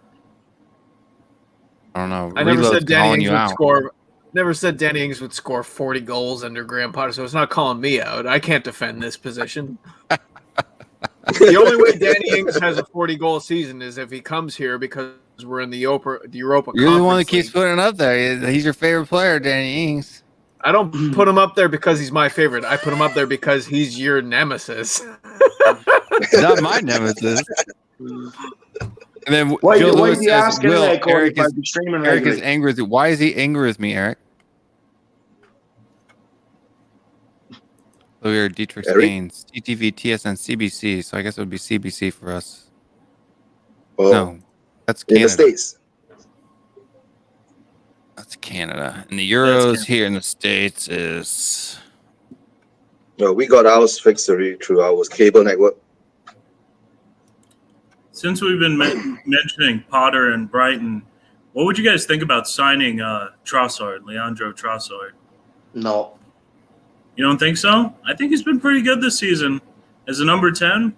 I don't know. I never Reload's said Danny calling Ings you would out. score. Never said Danny Ings would score 40 goals under Graham Potter, so it's not calling me out. I can't defend this position. The only way Danny Ings has a 40-goal season is if he comes here because we're in the Europa You're the one that Conference keeps League. putting it up there. He's your favorite player, Danny Ings. I don't put him up there because he's my favorite. I put him up there because he's your nemesis. Not my nemesis. And then Why Joe is Lewis he says, asking Will, that, Cody, Eric if I'd is, be streaming Eric is regularly? angry with you. Why is he angry with me, Eric? So we're Dietrich Eric? Staines, TTV, TSN, CBC. So I guess it would be CBC for us. Oh, No, that's in the Canada. States. That's Canada. And the Euros here in the States is... No, we got ours fixed already through our cable network. Since we've been mentioning Potter and Brighton, what would you guys think about signing Trossard, Leandro Trossard? No. You don't think so? I think he's been pretty good this season as a number 10,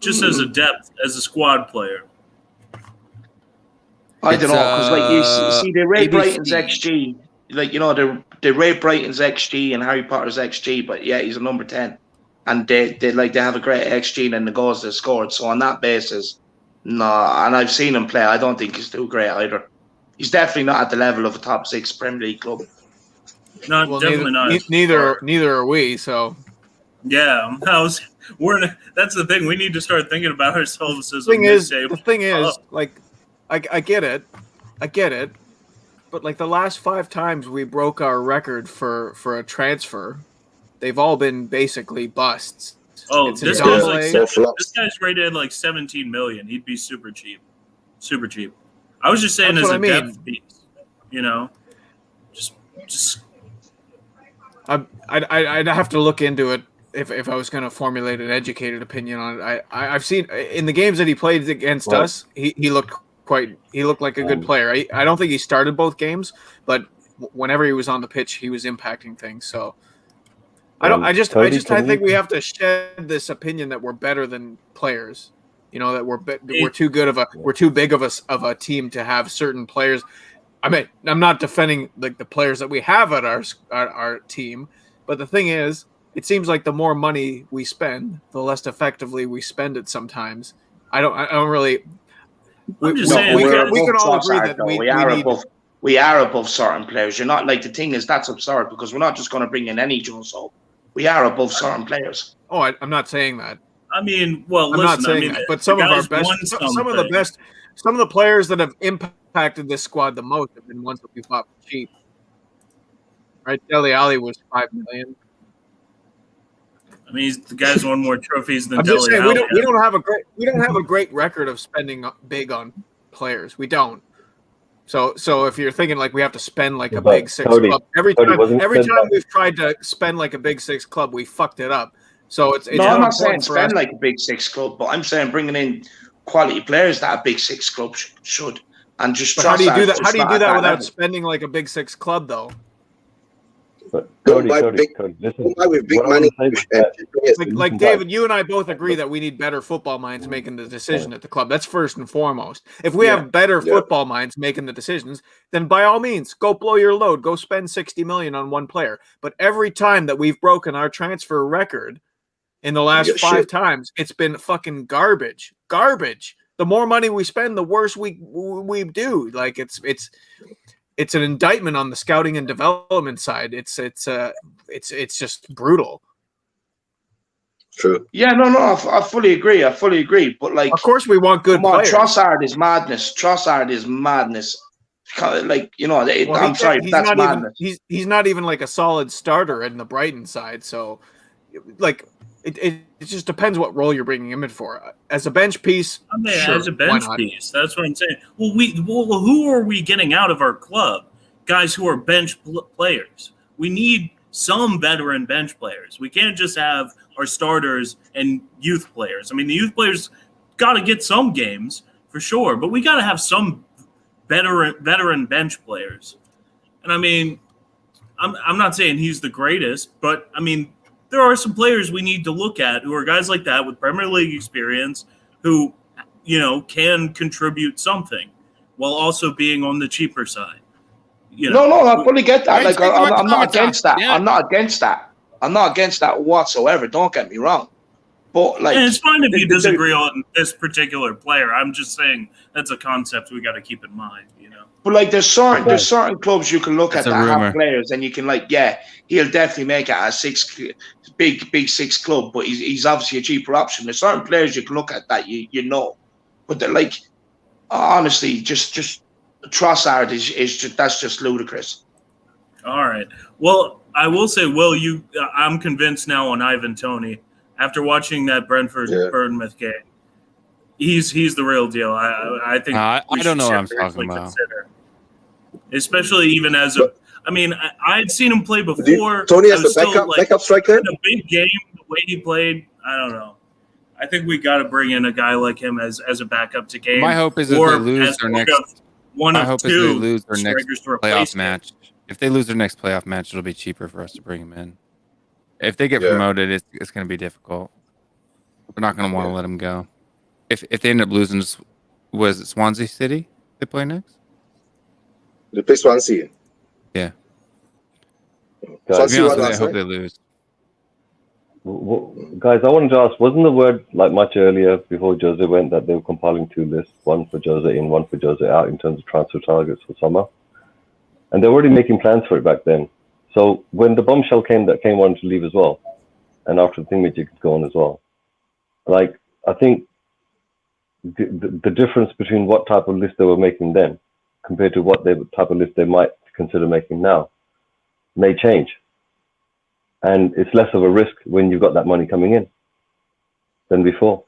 just as a depth, as a squad player. I It's, don't know, because like you see, they rate ABC. Brighton's XG. Like, you know, they rate Brighton's XG and Harry Potter's XG, but yeah, he's a number 10. And they have a great XG and the goals they scored. So on that basis, no. And I've seen him play. I don't think he's too great either. He's definitely not at the level of a top 6 Premier League club. Definitely not. Neither are we. So yeah, that's the thing. We need to start thinking about ourselves as the thing is, like, I get it, but like the last 5 times we broke our record for a transfer, they've all been basically busts. Oh, this guy's rated at like 17 million. He'd be super cheap. Super cheap. I was just saying as a depth piece, you know, just. I'd have to look into it if I was going to formulate an educated opinion on it. I've seen in the games that he played against us, he looked like a good player. I don't think he started both games, but whenever he was on the pitch, he was impacting things. So I think we have to shed this opinion that we're better than players. You know, that we're too good we're too big of a team to have certain players. I mean, I'm not defending like the players that we have at our team, but the thing is, it seems like the more money we spend, the less effectively we spend it. Sometimes I don't really. We can all agree that we are above certain players. You're not like the thing is that's absurd because we're not just going to bring in any Joe Soap. We are above certain players. Oh, I'm not saying that. I mean, well, I'm not saying that, but some of our best, some of the players that have impacted this squad the most have been ones that we bought for cheap. Right, Dele Alli was $5 million. I mean, the guy's won more trophies than I'm just Dele saying, Alli. we don't have a great record of spending big on players. We don't. So if you're thinking like we have to spend like a big six club every time we've tried to spend like a big six club, we fucked it up. So it's no, I'm not saying spend like a big six club, but I'm saying bringing in quality players that a big six club should and just. How do you do that? How do you do that without spending like a big six club though? But Cody, listen, like David, you and I both agree that we need better football minds making the decision at the club. That's first and foremost. If we have better football minds making the decisions, then by all means, go blow your load. Go spend $60 million on one player. But every time that we've broken our transfer record in the last 5 times, it's been fucking garbage. Garbage. The more money we spend, the worse we do. Like it's an indictment on the scouting and development side. It's just brutal. True. Yeah, no, I fully agree. But like, of course, we want good players. Trossard is madness. Like, you know, I'm sorry, that's madness. He's not even like a solid starter in the Brighton side. So, like, it just depends what role you're bringing him in for. As a bench piece, I mean, as a bench piece, that's what I'm saying. Well, who are we getting out of our club? Guys who are bench players. We need some veteran bench players. We can't just have our starters and youth players. I mean, the youth players got to get some games for sure, but we got to have some veteran bench players. And I mean, I'm not saying he's the greatest, but I mean, there are some players we need to look at who are guys like that with Premier League experience who, you know, can contribute something while also being on the cheaper side. You know, no, I fully get that. Like, I'm not against that. Yeah. I'm not against that whatsoever. Don't get me wrong. But like, and it's fine if you disagree on this particular player. I'm just saying that's a concept we got to keep in mind. You know. But like, there's certain clubs you can look at that have players, and you can like, yeah, he'll definitely make it a big six club, but he's obviously a cheaper option. There's certain players you can look at that you know, but they're like, honestly, just Trossard is that's just ludicrous. All right. Well, I will say, Will, I'm convinced now on Ivan Toney after watching that Brentford-Bournemouth game. He's the real deal. I think I don't know what I'm talking about. Especially even as a. I mean, I'd seen him play before. Tony as the backup striker. In a big game, the way he played, I don't know. I think we got to bring in a guy like him as a backup to Kane. My hope is that they lose their next. My hope is they lose their next playoff match. If they lose their next playoff match, it'll be cheaper for us to bring him in. If they get promoted, it's going to be difficult. We're not going to want to let him go. If they end up losing, was it Swansea City they play next? They play Swansea. Yeah. Swansea I hope they lose. Guys, I wanted to ask, wasn't the word like much earlier before Jose went that they were compiling 2 lists, one for Jose in, one for Jose out in terms of transfer targets for summer? And they're already making plans for it back then. So when the bombshell came that Kane wanted to leave as well, and after the thingamajig could go on as well, like I think the difference between what type of list they were making then compared to what type of list they might consider making now may change. And it's less of a risk when you've got that money coming in than before.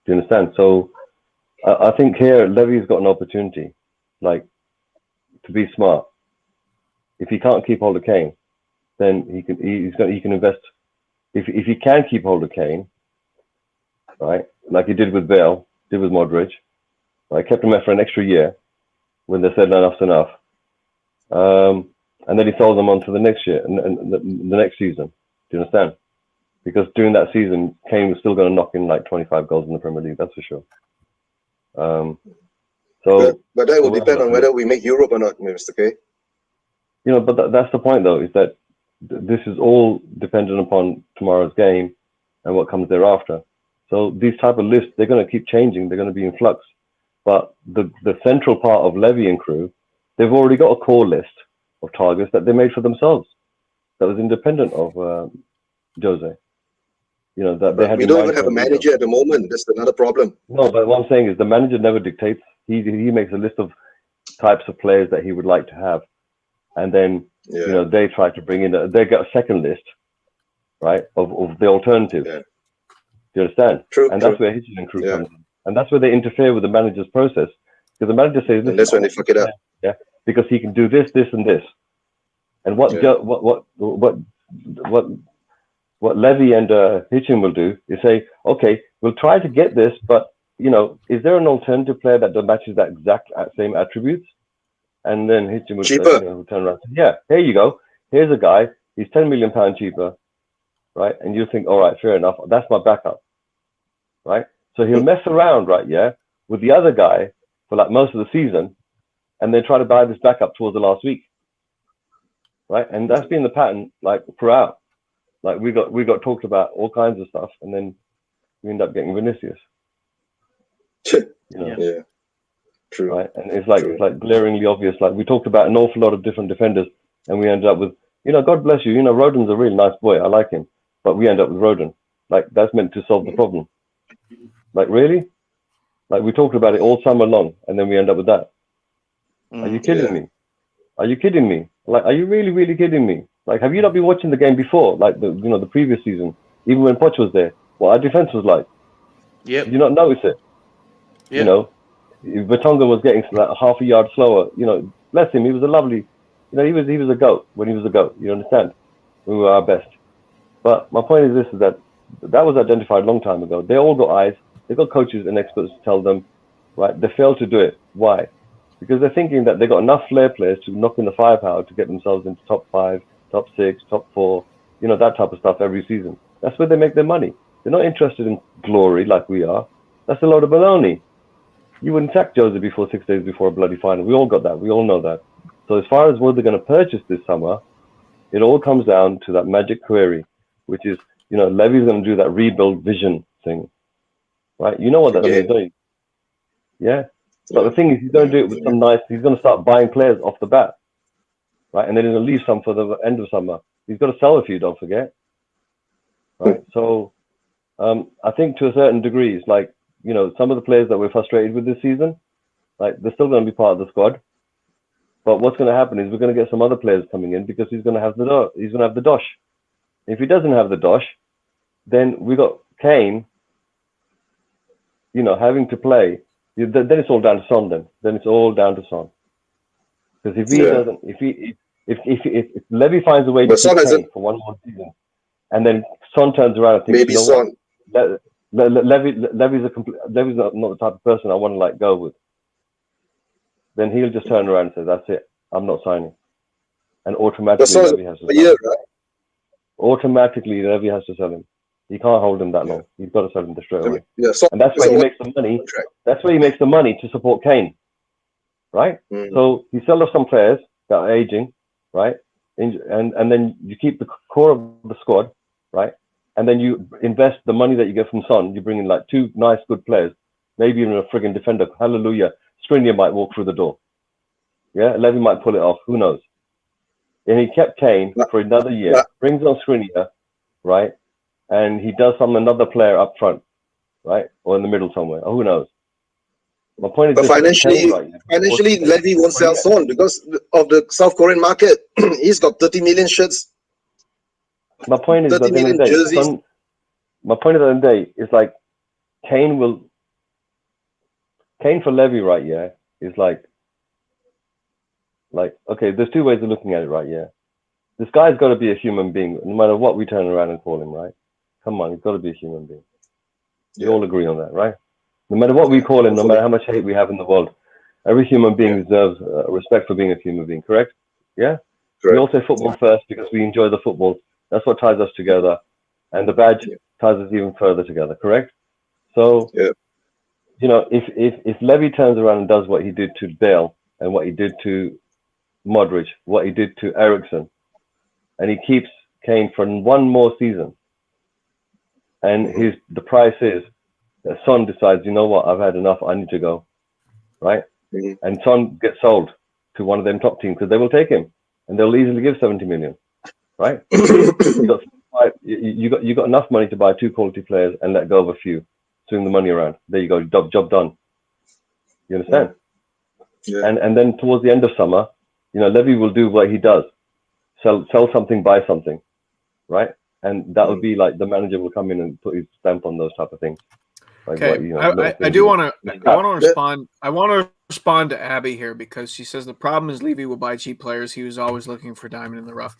Do you understand? So I think here Levy's got an opportunity, like, to be smart. If he can't keep hold of Kane, then he can invest. If he can keep hold of Kane, right, like he did with Bale, did with Modric, right, kept him there for an extra year when they said enough's enough, and then he sold them on to the next year and the next season. Do you understand? Because during that season, Kane was still going to knock in like 25 goals in the Premier League. That's for sure. But that will depend on whether we make Europe or not, Mr. K. You know, but that's the point, though, is that this is all dependent upon tomorrow's game and what comes thereafter. So these type of lists, they're going to keep changing. They're going to be in flux. But the central part of Levy and crew, they've already got a core list of targets that they made for themselves. That was independent of Jose. You know, that they had. We don't even have a manager at the moment. That's another problem. No, but what I'm saying is the manager never dictates. He makes a list of types of players that he would like to have, and then you know they try to bring in. They get a second list, right, of the alternative. Yeah. Do you understand? True. And that's where Hitchens and crew comes in, and that's where they interfere with the manager's process, because the manager says, and that's when they fuck it up. Yeah, because he can do this, this, and this, and what Levy and Hitchens will do is say, okay, we'll try to get this, but you know, is there an alternative player that matches that exact same attributes? And then Hitchens will cheaper. Say, will turn around and say, yeah, here you go. Here's a guy. He's £10 million cheaper, right? And you think, all right, fair enough. That's my backup, right? So he'll mess around, right? Yeah, with the other guy for like most of the season, and then try to buy this backup towards the last week, right? And that's been the pattern like throughout. Like we got talked about all kinds of stuff, and then we end up getting Vinicius. You know? Yeah, true. Right, and it's like glaringly obvious. Like we talked about an awful lot of different defenders, and we ended up with, you know, God bless you. You know, Rodon's a really nice boy. I like him, but we end up with Rodon. Like that's meant to solve the problem. Like really? Like we talked about it all summer long, and then we end up with that. Are you kidding me? Are you kidding me? Like, are you really, really kidding me? Like, have you not been watching the game before? Like the previous season, even when Poch was there, what our defense was like? Yeah. Did you not notice it? Yeah. You know, Vertonghen was getting like half a yard slower. You know, bless him. He was a lovely. You know, he was a goat when he was a goat. You understand? We were our best. But my point is this: is that was identified a long time ago. They all got eyes. They got coaches and experts to tell them, right? They failed to do it. Why? Because they're thinking that they got enough flair players to knock in the firepower to get themselves into top 5, top 6, top 4, you know, that type of stuff every season. That's where they make their money. They're not interested in glory like we are. That's a load of baloney. You wouldn't sack Jose before 6 days before a bloody final. We all got that. We all know that. So as far as what they're going to purchase this summer, it all comes down to that magic query, which is, you know, Levy's going to do that rebuild vision thing, right? You know what that means, don't you? Yeah. But the thing is, he's going to do it with some nice, he's going to start buying players off the bat, right? And then he's going to leave some for the end of summer. He's got to sell a few, don't forget. Right? So I think to a certain degree, it's like, you know, some of the players that we're frustrated with this season, like they're still going to be part of the squad. But what's going to happen is we're going to get some other players coming in because he's going to have the dosh. If he doesn't have the dosh, then we got Kane, you know, having to play. Then it's all down to Son. Then it's all down to Son. Because if he doesn't, if Levy finds a way to keep Kane for one more season, and then Son turns around and thinks, maybe Son. Levy's not the type of person I want to like go with. Then he'll just turn around and say, "That's it. I'm not signing," and automatically Levy has to sell him. Right? Automatically Levy has to sell him. He can't hold him that long. He's got to sell him straight away. So, and that's where he makes the money. That's where he makes the money to support Kane, right? So he sells off some players that are aging, right? And then you keep the core of the squad, right? And then you invest the money that you get from Son. You bring in like 2 nice, good players, maybe even a frigging defender. Hallelujah. Skriniar might walk through the door. Yeah, Levy might pull it off. Who knows? and he kept Kane for another year, brings on Skriniar, right? And he does another player up front, right? Or in the middle somewhere. Oh, who knows? My point is, but financially, Levy won't sell Son because of the South Korean market. He's got 30 million shirts. My point is, 30 million jerseys. My point at the end of the day is like Kane for Levy, right? Yeah, is like okay. There's two ways of looking at it, right? Yeah, this guy's got to be a human being, no matter what we turn around and call him, right? Come on, he's got to be a human being. We all agree on that, right? No matter what we call him, no matter how much hate we have in the world, every human being deserves respect for being a human being, correct? Yeah? Correct. We all say football first because we enjoy the football. That's what ties us together. And the badge ties us even further together, correct? So, you know, if Levy turns around and does what he did to Bale and what he did to Modric, what he did to Eriksen, and he keeps Kane for one more season, and the price is that Son decides, you know what, I've had enough, I need to go, right? And Son gets sold to one of them top teams because they will take him and they'll easily give 70 million, right? you got enough money to buy 2 quality players and let go of a few, swing the money around. There you go, job done. You understand? Yeah. And then towards the end of summer, you know, Levy will do what he does, sell something, buy something, right? And that would be like the manager will come in and put his stamp on those type of things. Like okay, what, you know, I do want to respond. I want to respond to Abby here because she says the problem is Levy will buy cheap players. He was always looking for diamond in the rough.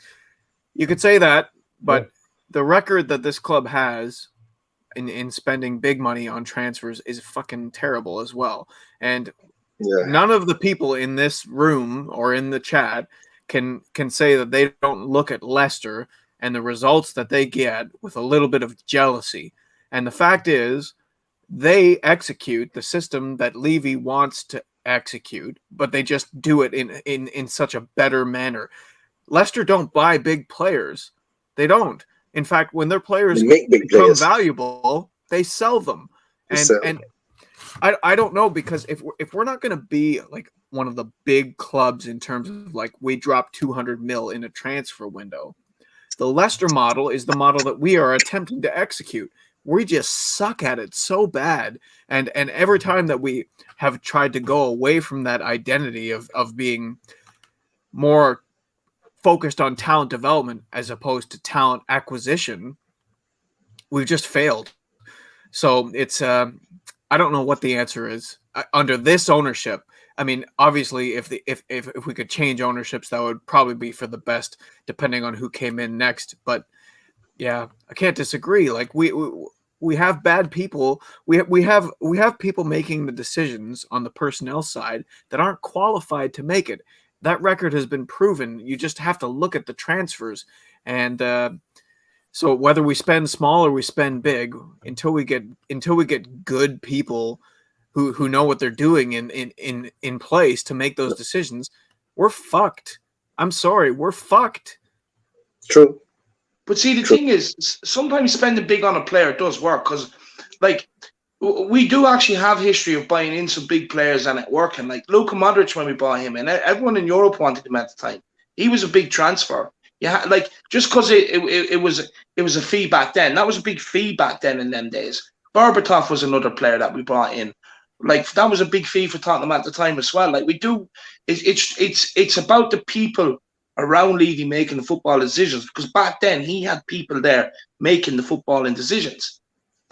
You could say that, but the record that this club has in spending big money on transfers is fucking terrible as well. And none of the people in this room or in the chat can say that they don't look at Leicester and the results that they get with a little bit of jealousy. And the fact is, they execute the system that Levy wants to execute, but they just do it in such a better manner. Leicester don't buy big players. They don't. In fact, when their players become valuable, they sell them. And I don't know, because if we're not going to be like one of the big clubs in terms of like we drop 200 mil in a transfer window, the Leicester model is the model that we are attempting to execute. We just suck at it so bad. And every time that we have tried to go away from that identity of being more focused on talent development as opposed to talent acquisition, we've just failed. So it's I don't know what the answer is under this ownership. I mean, obviously, if we could change ownerships, that would probably be for the best, depending on who came in next. But yeah, I can't disagree. Like we have bad people. We have people making the decisions on the personnel side that aren't qualified to make it. That record has been proven. You just have to look at the transfers, and so whether we spend small or we spend big, until we get good people who know what they're doing in place to make those decisions, we're fucked. I'm sorry, we're fucked. True. But see, the thing is, sometimes spending big on a player does work, because, like, we do actually have history of buying in some big players and it working. Like Luka Modric, when we bought him, and everyone in Europe wanted him at the time. He was a big transfer. Yeah, like just because it was a fee back then. That was a big fee back then in them days. Berbatov was another player that we brought in. Like that was a big fee for Tottenham at the time as well. Like we do, it's about the people around Levy making the football decisions, because back then he had people there making the footballing decisions.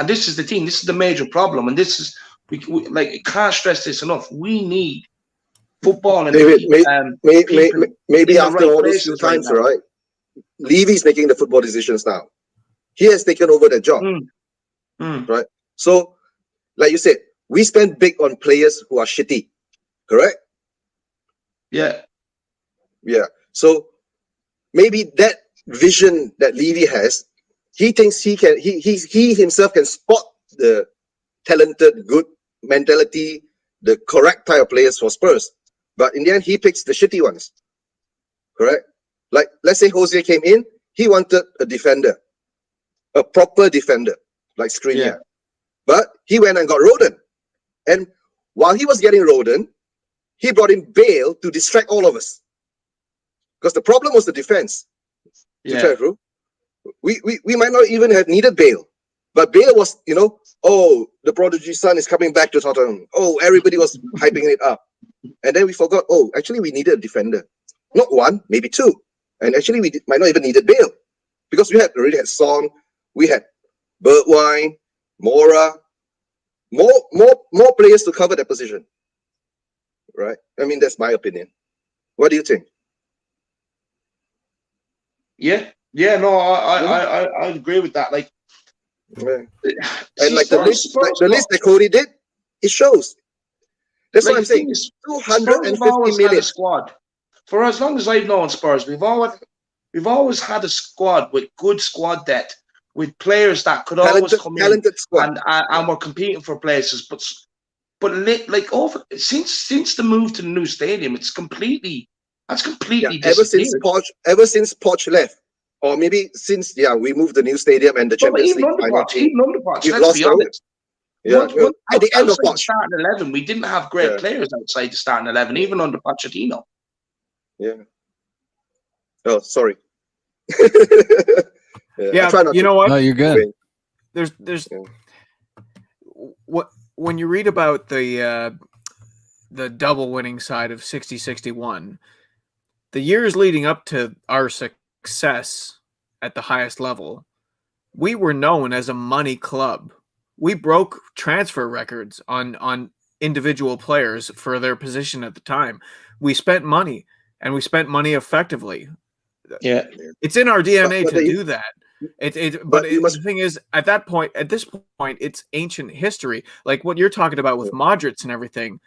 And this is the thing. This is the major problem. And this is we like can't stress this enough. We need football and maybe after all these few times, right? Levy's making the football decisions now. He has taken over the job, right? So, like you said, we spend big on players who are shitty, correct? Yeah. So maybe that vision that Levy has, he thinks he himself can spot the talented, good mentality, the correct type of players for Spurs. But in the end, he picks the shitty ones, correct? Like, let's say Jose came in, he wanted a defender, a proper defender, like Skriniar. Yeah. But he went and got Roden. And while he was getting Roden, he brought in Bale to distract all of us. Because the problem was the defense. Yeah. Tell you the truth. We might not even have needed Bale. But Bale was, oh, the prodigy son is coming back to Tottenham. Oh, everybody was hyping it up. And then we forgot, oh, actually we needed a defender. Not one, maybe two. And actually we might not even needed Bale. Because we already had Son, we had Bergwijn, Mora, more players to cover that position. Right? I mean, that's my opinion. What do you think? Yeah, no, I agree with that. Like, and like the list that Cody did, it shows. That's what I'm saying. 250 million squad. For as long as I've known Spurs, we've always had a squad with good squad depth, with players that could always come in and were competing for places. But like over since the move to the new stadium, that's completely ever since Poch left. Or maybe since we moved the new stadium and the Champions League final. Even under Poch, let's be honest. At the end of Poch, starting 11, we didn't have great players outside the starting 11, even under Pochettino. Yeah. Oh, sorry. You know what? No, you're good. There's when you read about the double winning side of 60-61, the years leading up to our success at the highest level, we were known as a money club. We broke transfer records on individual players for their position at the time. We spent money, and we spent money effectively. Yeah, it's in our DNA to do that. The thing is, at this point, it's ancient history. Like what you're talking about with Modric and everything.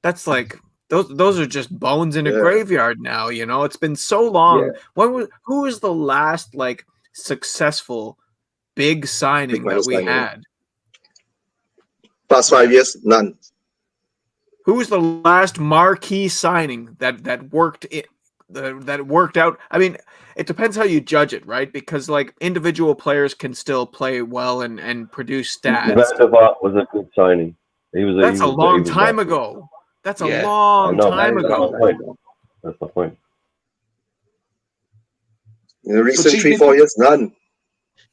That's like those are just bones in a graveyard now. It's been so long. Who was the last like successful big signing that we had? Past 5 years, none. Who was the last marquee signing that worked out? I mean, it depends how you judge it, right? Because like individual players can still play well and produce stats. Vanderbilt was a good signing. That's a long time ago. That's a long time ago. That's the point. In the recent 3-4 years, none.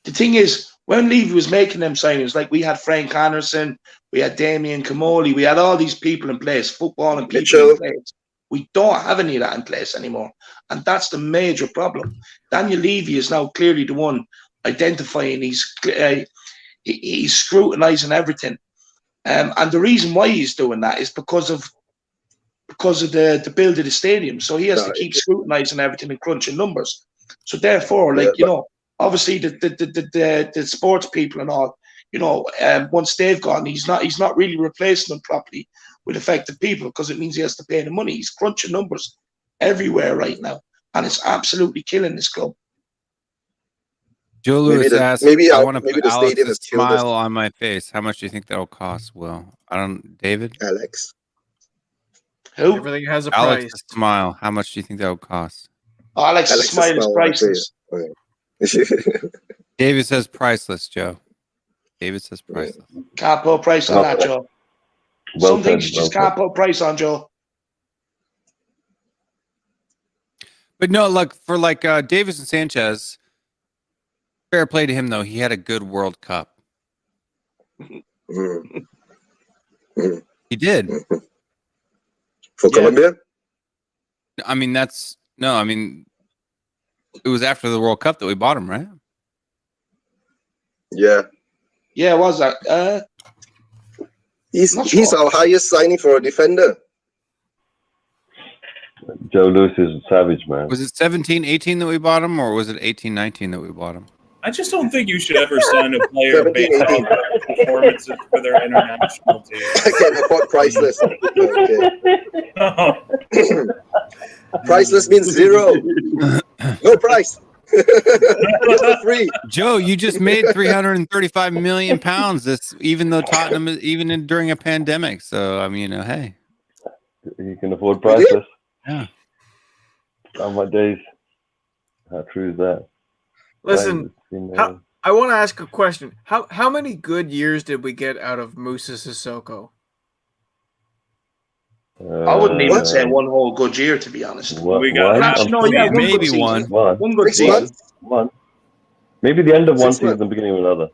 The thing is, when Levy was making them signings, like we had Frank Anderson, we had Damian Kamoli, we had all these people in place, football and people in place. We don't have any of that in place anymore. And that's the major problem. Daniel Levy is now clearly the one identifying, he's scrutinizing everything. And the reason why he's doing that is because of the build of the stadium. So he has to keep scrutinizing everything and crunching numbers. So therefore, obviously the sports people and all, once they've gone, he's not really replacing them properly with effective people because it means he has to pay the money. He's crunching numbers everywhere right now, and it's absolutely killing this club. Joe Lewis asked, I want to put Alex's smile on my face. How much do you think that'll cost, Will? David? Alex. Who? Everything has a Alex's price. Smile. How much do you think that will cost? Alex's smile is priceless. David says priceless, Joe. David says priceless. Can't put a price on that, Joe. Some things you just can't put a price on, Joe. But no, look, for Davis and Sanchez, fair play to him, though. He had a good World Cup. He did. For Colombia? I mean, it was after the World Cup that we bought him, right? Yeah. Yeah, was that? He's our highest signing for a defender. Joe Lewis is a savage, man. Was it 17-18 that we bought him, or was it 18-19 that we bought him? I just don't think you should ever sign a player based on performances for their international team. I can't afford priceless. Okay. Priceless means zero. No price. Free. Joe, you just made 335 million pounds. Even though Tottenham is during a pandemic. So I mean, hey, you can afford priceless. Yeah. On my days, how true is that? Listen, I want to ask a question. How many good years did we get out of Moussa Sissoko? I wouldn't even say one whole good year, to be honest. We got Actually, no, yeah, one maybe good season. one. One good 6 season. months. One. Maybe the end of one 6 season, months. the beginning of another.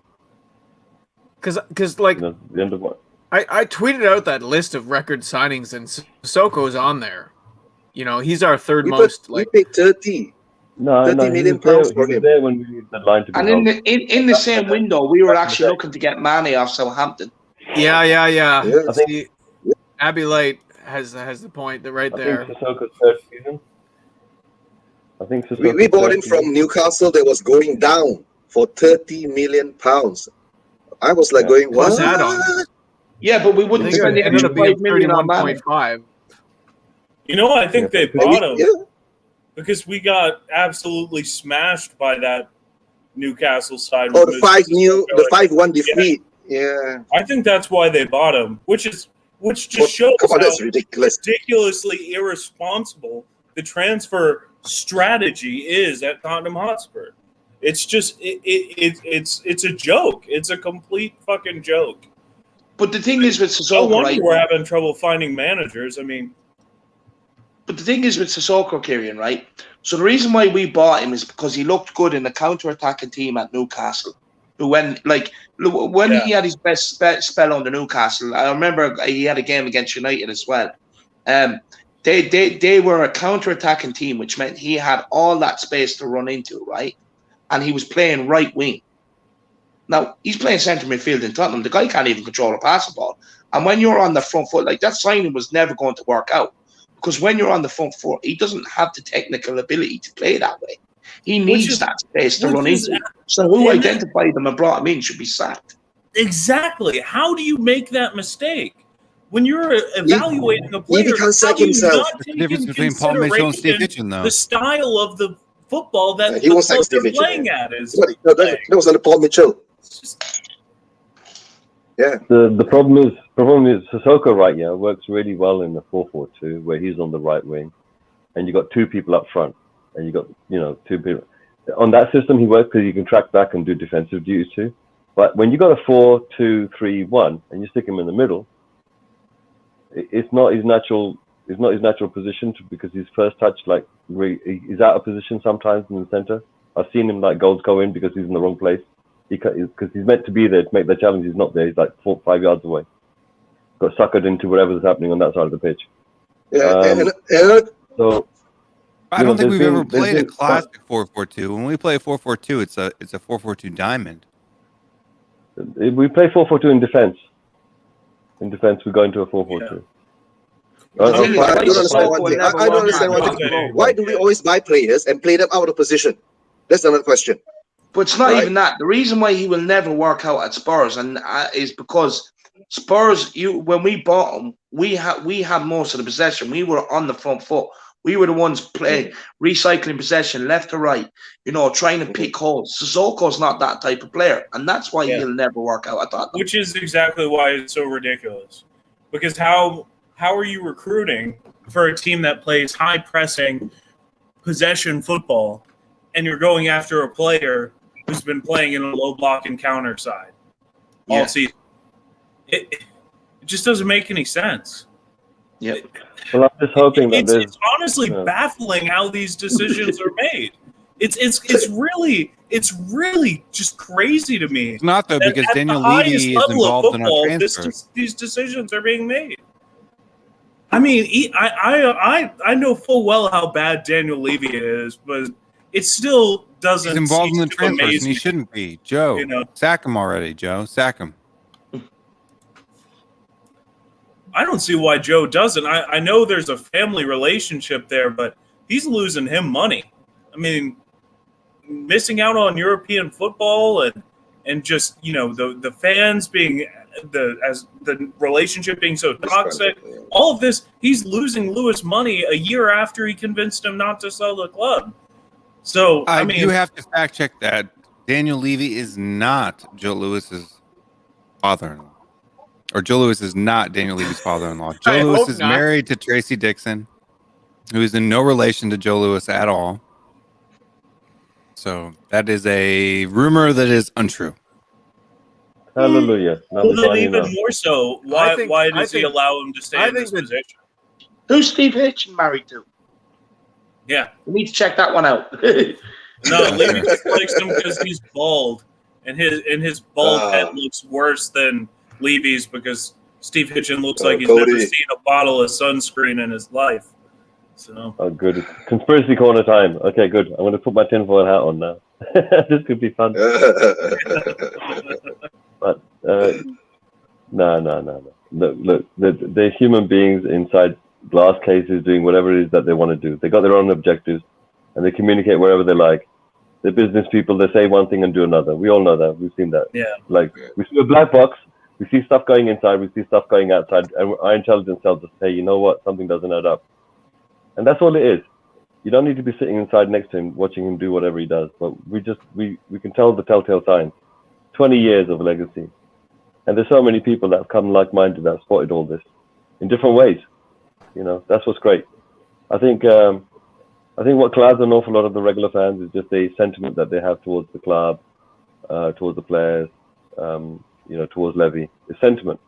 Because like You know, the end of one. I tweeted out that list of record signings and Sissoko's on there. You know, he's our third most. We paid 30. No, 30 no, he million was there, pounds he for was him. there when we needed the line to be And held. in the same window, we were actually looking to get Mane off Southampton. Yeah. Yeah. I think- See, Abbey Light has the point that right I there. think Sissoko's third season. I think Sissoko's We bought third him from season. Newcastle that was going down for 30 million pounds. I was like going, what? Plus add-ons. Yeah, but we I wouldn't think spend the it ended extra up being 5 million on Mane. 31.5. You know, I think they bought him Yeah. because we got absolutely smashed by that Newcastle side. Oh, with the 5-1 Yeah. defeat. Yeah. I think that's why they bought him, which just shows Come on, how that's ridiculous. ridiculously irresponsible the transfer strategy is at Tottenham Hotspur. It's just it's a joke. It's a complete fucking joke. But the thing is with No Sissoko, wonder right? we're having trouble finding managers. I mean, But the thing is with Sissoko, Kieran, right? So the reason why we bought him is because he looked good in the counter-attacking team at Newcastle. When he had his best spell under Newcastle, I remember he had a game against United as well. They were a counter-attacking team, which meant he had all that space to run into, right? And he was playing right wing. Now, he's playing centre midfield in Tottenham. The guy can't even control a passing ball. And when you're on the front foot, like that signing was never going to work out. Because when you're on the front foot, he doesn't have the technical ability to play that way. He needs that space to run into. So who identified him and brought him in should be sacked. exactly. How do you make that mistake? When you're evaluating a player, he can't sack how do you himself. not What's the take difference in between Paul Mitchell and Steve consideration Hitchen, though? the style of the football that He the won't sack club Steve they're Hitchen. playing at is? No, that was under Paul Mitchell. It's just- Yeah. The problem is Sissoko right now works really well in the 4-4-2 where he's on the right wing, and you got two people up front, and you got two people on that system. He works because you can track back and do defensive duties too. But when you got a 4-2-3-1 and you stick him in the middle, it's not his natural. It's not his natural position because his first touch, like he's out of position sometimes in the center. I've seen him like goals go in because he's in the wrong place. Because he's meant to be there to make the challenge. He's not there. He's like 4-5 yards away. Got suckered into whatever's happening on that side of the pitch. Yeah. So I don't think there's we've ever been- played a there's been- classic 4-4-2. When we play 4-4-2, it's a 4-4-2 diamond. We play 4-4-2 in defense. In defense, we go into a 4-4-2. I don't understand one thing. I don't understand one thing. Why do we always buy players and play them out of position? That's another question. But it's not Right. even that. The reason why he will never work out at Spurs is because Spurs, when we bought him, we had most of the possession. We were on the front foot. We were the ones playing, recycling possession left to right, trying to pick holes. Sissoko's not that type of player, and that's why he'll never work out. I thought. which is exactly why it's so ridiculous. Because how are you recruiting for a team that plays high pressing possession football, and you're going after a player who's been playing in a low block and counter side all season? It just doesn't make any sense. Yeah. Well, I'm just hoping that It's honestly baffling how these decisions are made. It's really just crazy to me. It's not, though, that because at Daniel the highest Levy is level of involved in our football, transfer. these decisions are being made. I mean, I know full well how bad Daniel Levy is, but it still doesn't. He's involved in the cease to transfers, amaze and he me. shouldn't be. Joe, sack him already, Joe. Sack him. I don't see why Joe doesn't. I know there's a family relationship there, but he's losing him money. I mean, missing out on European football and just the fans being the relationship being so toxic. All of this, he's losing Lewis money a year after he convinced him not to sell the club. So I mean, you have to fact check that. Daniel Levy is not Joe Lewis's father-in-law. Or Joe Lewis is not Daniel Levy's father-in-law. Joe I Lewis hope is not. married to Tracy Dixon, who is in no relation to Joe Lewis at all. So that is a rumor that is untrue. Hallelujah. well, then even more so, why does he think- allow him to stay I in this think that- position? Who's Steve Hitchen married to? Yeah. We need to check that one out. No, Levy just likes him because he's bald, and his bald head looks worse than Levy's because Steve Hitchen looks like he's Cody. never seen a bottle of sunscreen in his life. So. Oh, good. Conspiracy corner time. Okay, good. I'm going to put my tinfoil hat on now. This could be fun. But no. Look, they're human beings inside glass cases doing whatever it is that they want to do. They got their own objectives, and they communicate wherever they like. They're business people. They say one thing and do another. We all know that. We've seen that. Yeah. Like, we see a black box. We see stuff going inside. We see stuff going outside. And our intelligence tells us, hey, you know what? Something doesn't add up. And that's all it is. You don't need to be sitting inside next to him, watching him do whatever he does. But we can tell the telltale signs. 20 years of legacy. And there's so many people that have come like-minded that have spotted all this in different ways. You know, that's what's great. I think what clouds an awful lot of the regular fans is just the sentiment that they have towards the club, towards the players, towards Levy. It's sentiment.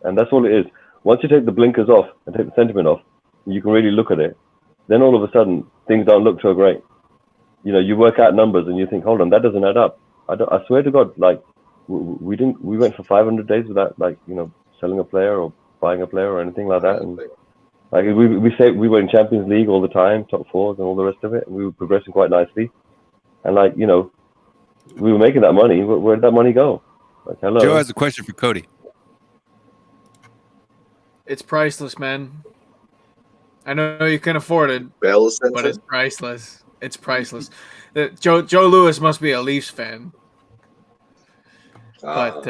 And that's all it is. Once you take the blinkers off and take the sentiment off, you can really look at it. Then all of a sudden, things don't look so great. You know, you work out numbers and you think, hold on, that doesn't add up. I swear to God, like, we went for 500 days without, like, selling a player or buying a player or anything like that. And like we say, we were in Champions League all the time, top fours and all the rest of it, and we were progressing quite nicely. And like, we were making that money. Where did that money go? Like, hello. Joe has a question for Cody. It's priceless, man. I know you can afford it, but it's priceless. It's priceless. Joe Lewis must be a Leafs fan. But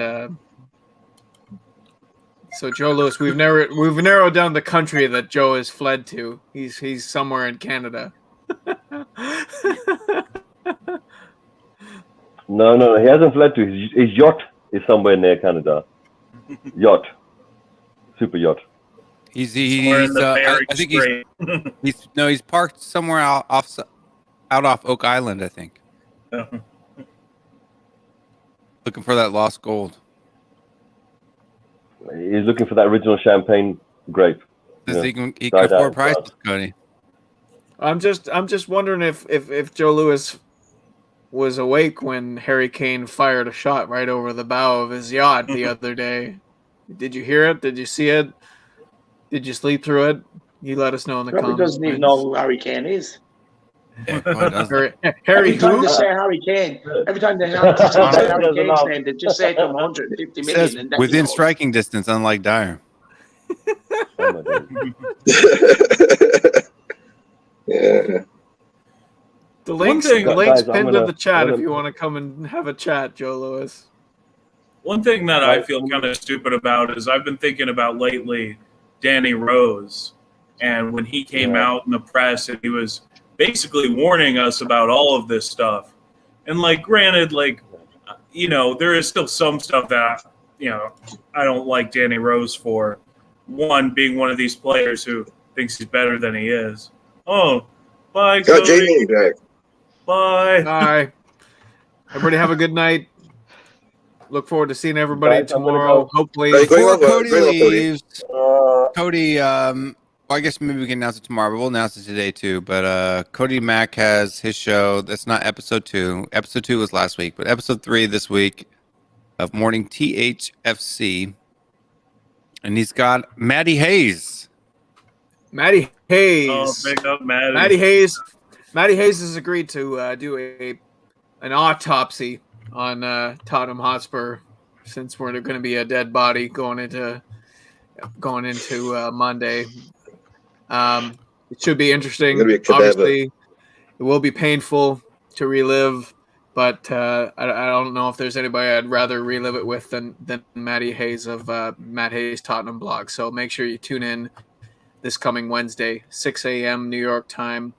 so Joe Lewis, we've narrowed down the country that Joe has fled to. He's somewhere in Canada. No, he hasn't fled to. His yacht is somewhere near Canada. Yacht, super yacht. I think he's parked somewhere out off Oak Island, I think. Looking for that lost gold. He's looking for that original champagne grape. He can afford prices, Cody. I'm just wondering if Joe Lewis was awake when Harry Kane fired a shot right over the bow of his yacht the other day. Did you hear it? Did you see it? Did you sleep through it? You let us know in the comments. Probably doesn't even know who Harry Kane is. Yeah, every time they say Harry Kane, every time they say Harry Kane's name, they just say it to him 150 million. And within striking distance, unlike Dyer. Yeah. The link's pinned to the chat if you want to come and have a chat, Joe Lewis. One thing that I feel kind of stupid about is I've been thinking about lately Danny Rose, and when he came out in the press and he was basically warning us about all of this stuff. And like, granted, like, there is still some stuff that, I don't like Danny Rose for. One, being one of these players who thinks he's better than he is. Oh, bye, Got Cody. Jamie back. Bye. Bye. Everybody have a good night. Look forward to seeing everybody tomorrow. Hopefully, before Cody leaves, Cody, I guess maybe we can announce it tomorrow, but we'll announce it today too. But Cody Mack has his show. That's not episode 2. Episode 2 was last week, but episode 3 this week of Morning THFC. And he's got Maddie Hayes. Maddie Hayes. Oh, big up, Maddie. Maddie Hayes. Maddie Hayes has agreed to do an autopsy on Tottenham Hotspur, since we're going to be a dead body going into Monday. It should be interesting. Obviously, it will be painful to relive, but I don't know if there's anybody I'd rather relive it with than Matty Hayes of Matt Hayes Tottenham blog. So make sure you tune in this coming Wednesday, 6 a.m. New York time,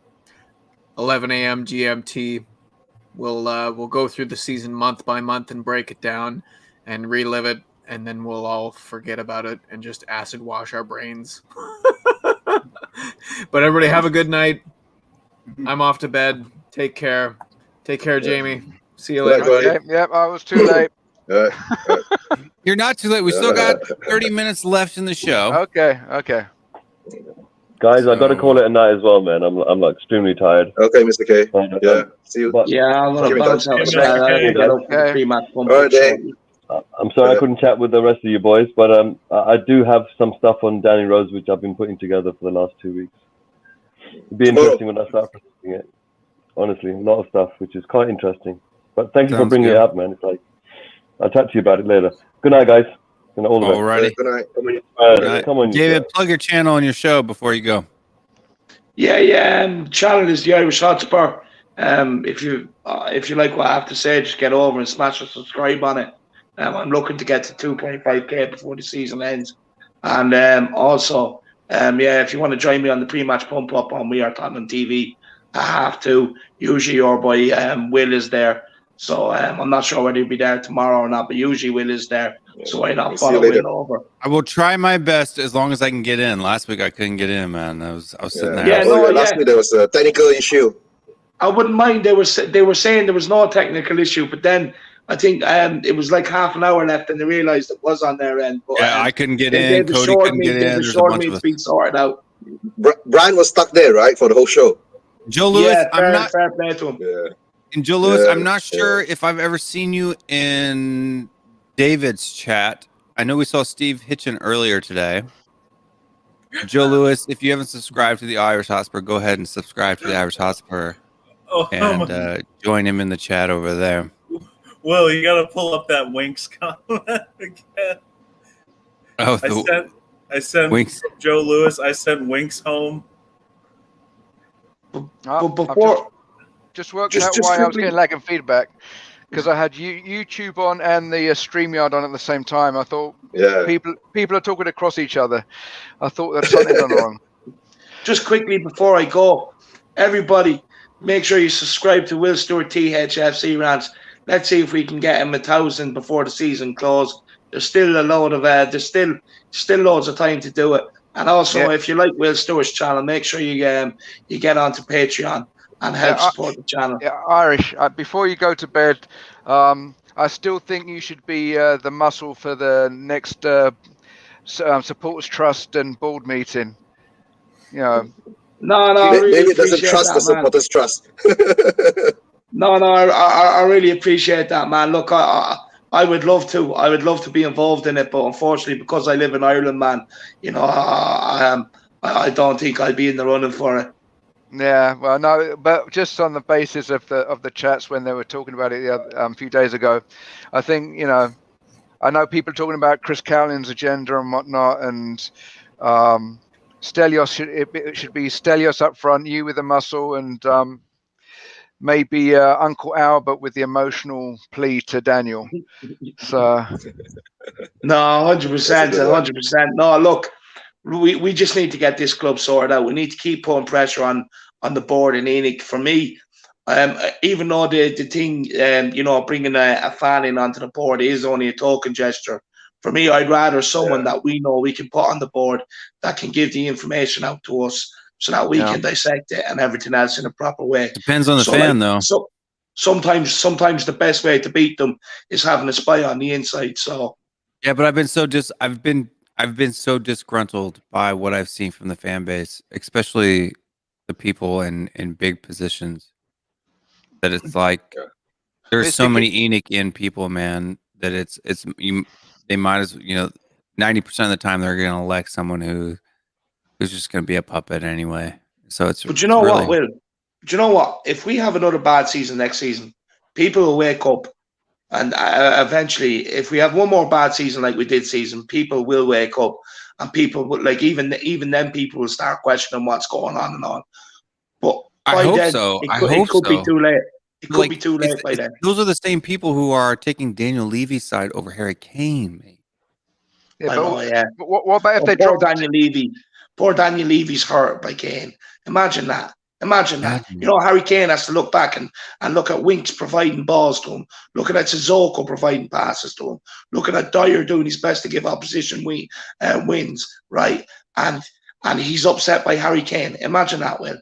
11 a.m. GMT. We'll go through the season month by month and break it down and relive it, and then we'll all forget about it and just acid wash our brains. But everybody have a good night. I'm off to bed. Take care. Take care, Jamie. See you later, buddy. Yep, I was too late. You're not too late. We still got 30 minutes left in the show. Okay. Guys, I got to So- call it a night as well, man. I'm like extremely tired. Okay, Mr. K. Yeah. See you. But Yeah, I'm Keep gonna in bounce touch. out. Keep in I touch. have to get up for the Okay. pre-match pump All right, up Dave. shortly. I'm sorry Yeah. I couldn't chat with the rest of you boys, but I do have some stuff on Danny Rose which I've been putting together for the last 2 weeks. It'd be interesting when I start presenting it. Honestly, a lot of stuff which is quite interesting. But thank you for Sounds bringing good. it up, man. It's like I'll chat to you about it later. Good night, guys. And all the best. Alrighty. Good night. Good night. Come on, you David, guys. plug your channel and your show before you go. Yeah. Channel is the Irish Hotspur. If you like what I have to say, just get over and smash the subscribe on it. I'm looking to get to 2.5k before the season ends, and also, if you want to join me on the pre-match pump up on We Are Tottenham TV, I have to. Usually, your boy Will is there, so I'm not sure whether he'll be there tomorrow or not. But usually, Will is there, so why not We'll see you follow later. Will over? I will try my best as long as I can get in. Last week I couldn't get in, man. I was sitting there. Yeah, Last week there was a technical issue. I wouldn't mind. They were saying there was no technical issue, but then I think it was like half an hour left, and they realised it was on their end. But, Yeah, I couldn't get they in. Cody assured couldn't me, get they've in. There's a assured bunch me of it's us. been sorted out. Brian was stuck there, right, for the whole show. Joe Lewis, Yeah, I'm not. fair play to him. Yeah. And Joe Lewis, Yeah, I'm not sure if I've ever seen you in David's chat. I know we saw Steve Hitchin earlier today. Joe Lewis, if you haven't subscribed to the Irish Hotspur, go ahead and subscribe to the Irish Hotspur Oh, and join him in the chat over there. Will, you got to pull up that Winks comment again. Oh, the I sent Winks. Joe Lewis. I sent Winks home. But before, Just worked Just- out just why I was quickly- getting lagging feedback because I had YouTube on and the StreamYard on at the same time. I thought Yeah. people are talking across each other. I thought there's something gone wrong. just quickly before I go, everybody, make sure you subscribe to WillStewartTHFCRants. Let's see if we can get him 1,000 before the season closed. There's still a load of there's still loads of time to do it. And also, Yeah. if you like Will Stewart's channel, make sure you get onto Patreon and help Yeah, support the channel. Yeah, Irish. Before you go to bed, I still think you should be the muscle for the next supporters trust and board meeting. You know, No, I really Maybe it doesn't appreciate trust that, the man. supporters trust. No, I really appreciate that, man. Look, I would love to. I would love to be involved in it, but unfortunately, because I live in Ireland, man, I don't think I'll be in the running for it. yeah. Well, no, but just on the basis of the chats when they were talking about it the other, few days ago, I think I know people are talking about Chris Cowling's agenda and whatnot, and Stelios it should be Stelios up front, you with the muscle, and maybe Uncle Albert with the emotional plea to Daniel. So No, 100%, 100%. No, look, we just need to get this club sorted out. We need to keep putting pressure on the board and Enoch. For me, even though the thing, bringing a fan in onto the board is only a token gesture, for me, I'd rather someone that we know we can put on the board that can give the information out to us so that we can dissect it and everything else in a proper way. Depends on the fan, though. So sometimes the best way to beat them is having a spy on the inside. So Yeah, but I've been so disgruntled by what I've seen from the fan base, especially the people in big positions, that it's like there's so many Enoch in people, man, that they might as 90% of the time they're going to elect someone who's just going to be a puppet anyway. So it's. But you know really, what, Will? Do you know what? If we have another bad season next season, people will wake up, and eventually, if we have one more bad season like we did season, people will wake up, and people will even then people will start questioning what's going on and on. But I by hope then, so. It I could, hope it could so. be too late. It could Like, be too late by then. Those are the same people who are taking Daniel Levy's side over Harry Kane, mate. yeah, I know, yeah. but what about if they Poor drop? Daniel Levy. Poor Daniel Levy's hurt by Kane. Imagine that. Imagine that. You know, Harry Kane has to look back and look at Winks providing balls to him, looking at Sissoko providing passes to him, looking at Dyer doing his best to give opposition wins, right? And he's upset by Harry Kane. Imagine that, Will.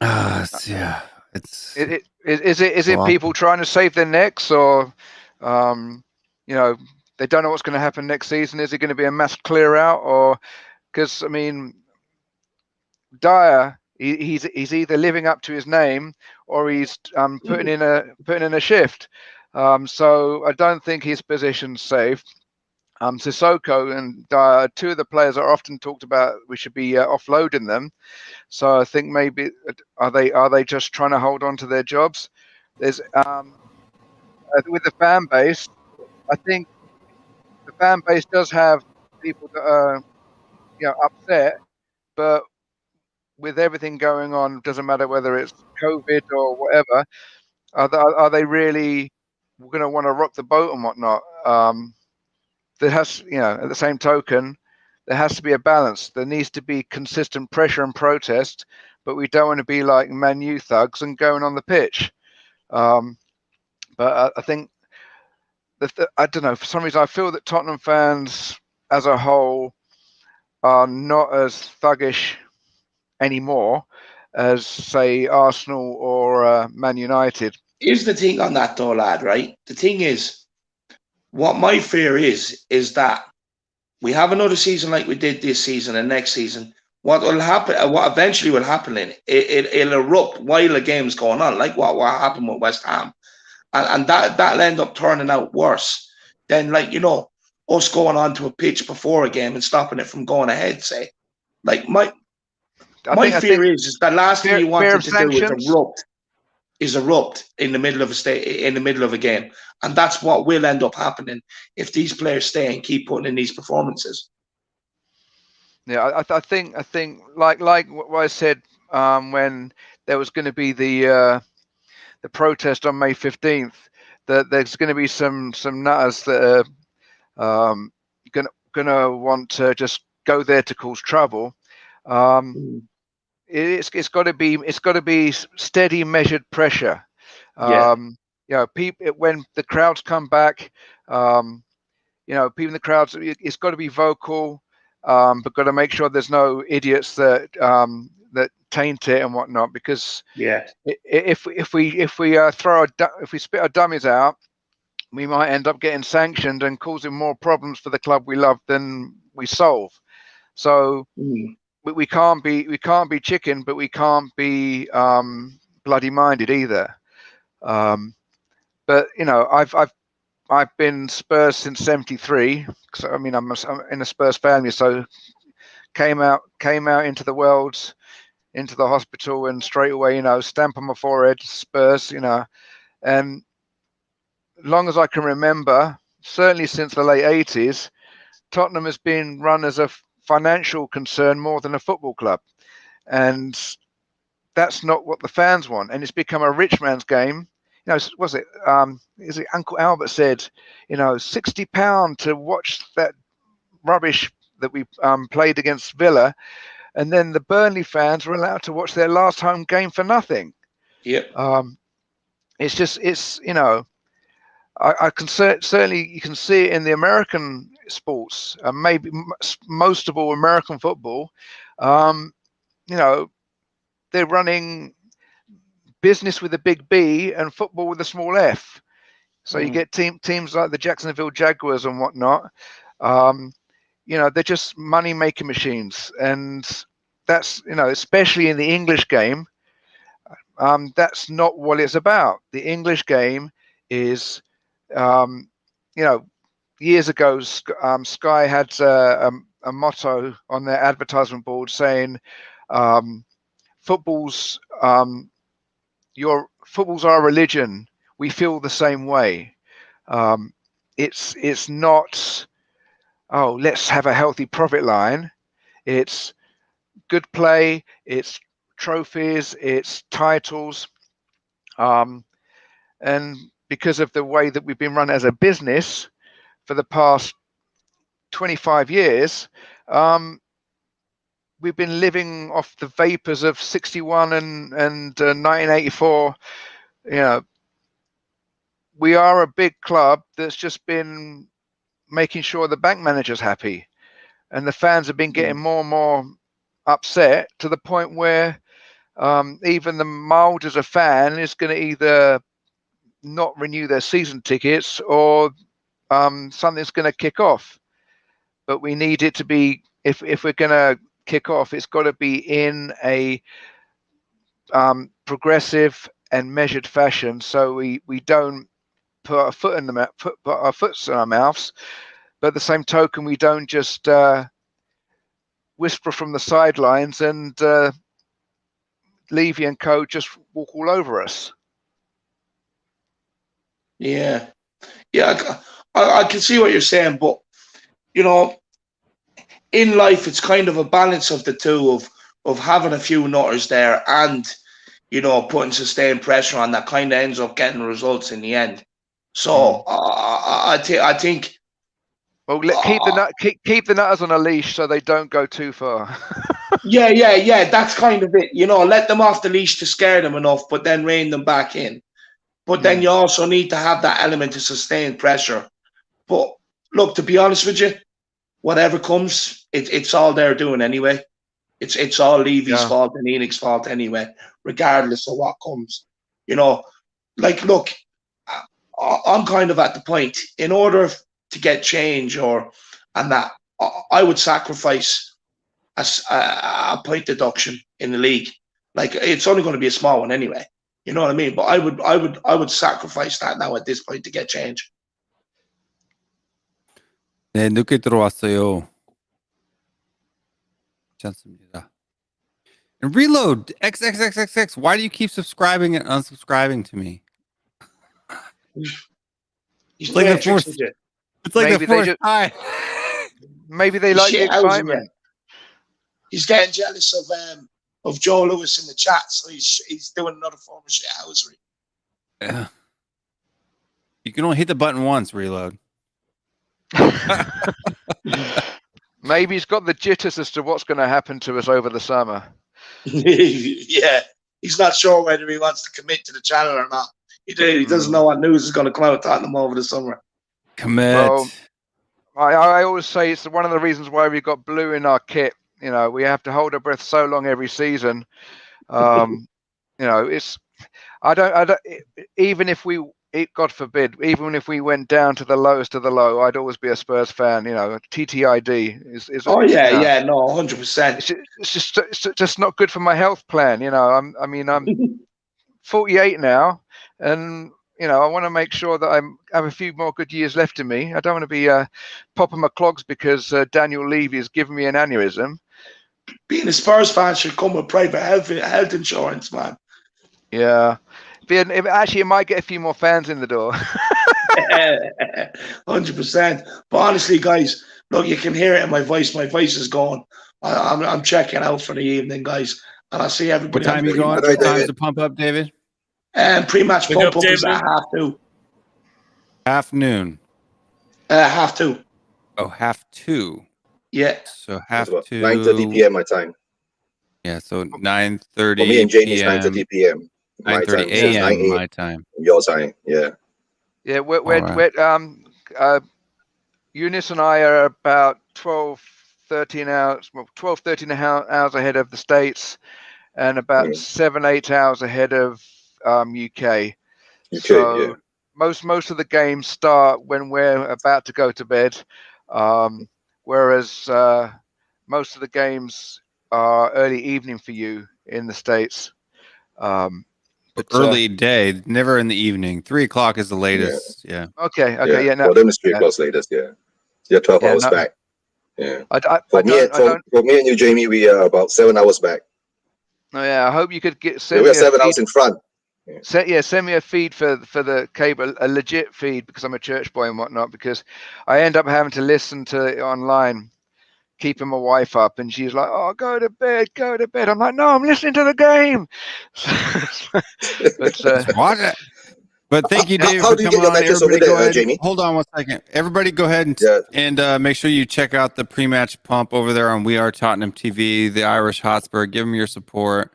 Yeah, it's. Is it people trying to save their necks, or they don't know what's going to happen next season? Is it going to be a mass clear out, or because I mean, Dyer, he's either living up to his name or he's putting in a shift. So I don't think his position's safe. Sissoko and Dyer, two of the players are often talked about. We should be offloading them. So I think maybe are they just trying to hold on to their jobs? There's with the fan base, I think the fan base does have people that are upset, but with everything going on, doesn't matter whether it's COVID or whatever, are they really going to want to rock the boat and whatnot? There has, at the same token, there has to be a balance. There needs to be consistent pressure and protest, but we don't want to be like Man U thugs and going on the pitch. But I think I don't know. For some reason, I feel that Tottenham fans as a whole are not as thuggish anymore as, say, Arsenal or Man United. Here's the thing on that, though, lad. Right? The thing is, what my fear is that we have another season like we did this season and next season. What will happen? What eventually will happen? It'll erupt while the game's going on, like what happened with West Ham, and that'll end up turning out worse than us going on to a pitch before a game and stopping it from going ahead. Say, like my fear is that last thing you wanted to do is erupt in the middle of a game, and that's what will end up happening if these players stay and keep putting in these performances. Yeah, I think like what I said when there was going to be the protest on May 15th, that there's going to be some nutters that are gonna want to just go there to cause trouble. It's got to be steady, measured pressure. People, when the crowds come back, people in the crowds, it's got to be vocal, but got to make sure there's no idiots that taint it and whatnot. Because if we spit our dummies out, we might end up getting sanctioned and causing more problems for the club we love than we solve. So. We can't be chicken, but we can't be bloody minded either. But I've been Spurs since '73. So I'm in a Spurs family. So came out into the world, into the hospital, and straight away, stamp on my forehead, Spurs. And long as I can remember, certainly since the late '80s, Tottenham has been run as a financial concern more than a football club, and that's not what the fans want. And it's become a rich man's game. Was it? Is it Uncle Albert said, £60 to watch that rubbish that we played against Villa, and then the Burnley fans were allowed to watch their last home game for nothing. Yep. I can certainly, you can see it in the American sports, maybe most of all American football. They're running business with a big B and football with a small F. So you get teams like the Jacksonville Jaguars and whatnot. They're just money making machines, and that's especially in the English game. That's not what it's about. The English game is. Years ago, Sky had a motto on their advertisement board saying, "Football's our religion. We feel the same way." It's not, let's have a healthy profit line. It's good play. It's trophies. It's titles. And because of the way that we've been run as a business for the past 25 years, we've been living off the vapors of 61 and 1984. We are a big club that's just been making sure the bank manager's happy, and the fans have been getting more and more upset to the point where even the mild as a fan is going to either not renew their season tickets or something's going to kick off. But we need it to be, if we're going to kick off, it's got to be in a progressive and measured fashion, so we don't put our foot in the mouth, put our foots in our mouths, but at the same token, we don't just whisper from the sidelines and Levy and co just walk all over us. Yeah, I can see what you're saying, but you know, in life, it's kind of a balance of the two of having a few nutters there and, you know, putting sustained pressure on that kind of ends up getting results in the end. So I think. Well, keep the nutters on a leash so they don't go too far. Yeah. That's kind of it. You know, let them off the leash to scare them enough, but then rein them back in. But then you also need to have that element of sustained pressure. But look, to be honest with you, whatever comes, it's all they're doing anyway. It's all Levy's fault and Enig's fault anyway, regardless of what comes. You know, like, look, I'm kind of at the point, in order to get change and that, I would sacrifice a point deduction in the league. Like, it's only going to be a small one anyway. You know what I mean? But I would sacrifice that now at this point to get change. 네, 늦게 들어왔어요. 괜찮습니다. And reload XXXXX. Why do you keep subscribing and unsubscribing to me? It's like the fourth. It's like maybe the fourth time. Maybe they like the excitement. He's getting jealous of Joe Lewis in the chat, so he's doing another form of shithousery. Yeah. You can only hit the button once. Reload. Maybe he's got the jitters as to what's going to happen to us over the summer. Yeah, he's not sure whether he wants to commit to the channel or not. He doesn't know what news is going to come out Tottenham over the summer. Commit. Well, I always say it's one of the reasons why we got blue in our kit. You know, we have to hold our breath so long every season. You know, I don't even if we, God forbid, even if we went down to the lowest of the low, I'd always be a Spurs fan. You know, TTID is. Oh yeah, no, 100%. It's just not good for my health plan. You know, I'm 48 now, and you know, I want to make sure that I have a few more good years left in me. I don't want to be popping my clogs because Daniel Levy has given me an aneurysm. Being a Spurs fan should come with private health insurance, man. Yeah. Actually, it might get a few more fans in the door. 100%. But honestly, guys, look, you can hear it in my voice. My voice is gone. I'm checking out for the evening, guys. And I'll see everybody. What time are you going? What time is the pump up, David? Pre-match pump up is at 2:30. Half noon. 2:30. Oh, 2:30. Yeah. So 2:30. 9:30 p.m. my time. Yeah, so 9:30. For me and Jamie, it's 9:30 p.m. 9:30 a.m. my time. Your time, yeah. Yeah, Eunice and I are about 13 hours ahead of the States, and about 7-8 hours ahead of UK. So yeah. most of the games start when we're about to go to bed, whereas most of the games are early evening for you in the States. But early day, never in the evening. 3:00 is the latest. Yeah. Okay. Yeah. No. Well, then it's 3:00 latest. Yeah. You're 12 hours back. Yeah. For me and you, Jamie, we are about 7 hours back. Oh yeah. I hope you could we are 7 hours in front. Send me a feed for the cable, a legit feed, because I'm a church boy and whatnot. Because I end up having to listen to it online, keeping my wife up, and she's like, "Oh, go to bed." I'm like, "No, I'm listening to the game." But watch it. But thank you, David, how for do you coming get your on. matches Everybody, over go there, ahead. Jamie? Hold on one second. Everybody, go ahead and make sure you check out the pre-match pump over there on We Are Tottenham TV, the Irish Hotspur. Give them your support.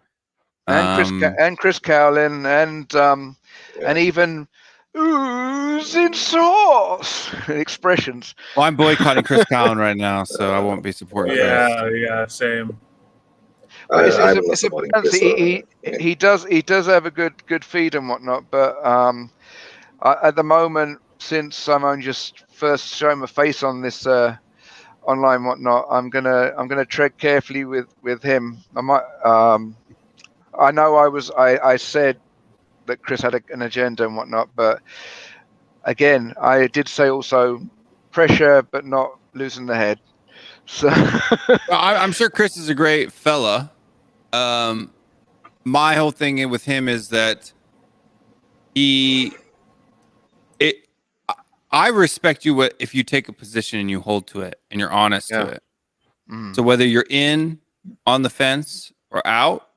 And Chris Cowlin and even oozing sauce expressions. Well, I'm boycotting Chris Cowlin right now, so I won't be supporting Chris. Yeah, same. He does have a good feed and whatnot, but at the moment, since I'm only just first showing my face on this online and whatnot, I'm gonna tread carefully with him. I might. I know I said that Chris had an agenda and whatnot, but again, I did say also pressure, but not losing the head. So I'm sure Chris is a great fella. My whole thing with him is that I respect you if you take a position and you hold to it and you're honest to it. So whether you're in, on the fence, or out,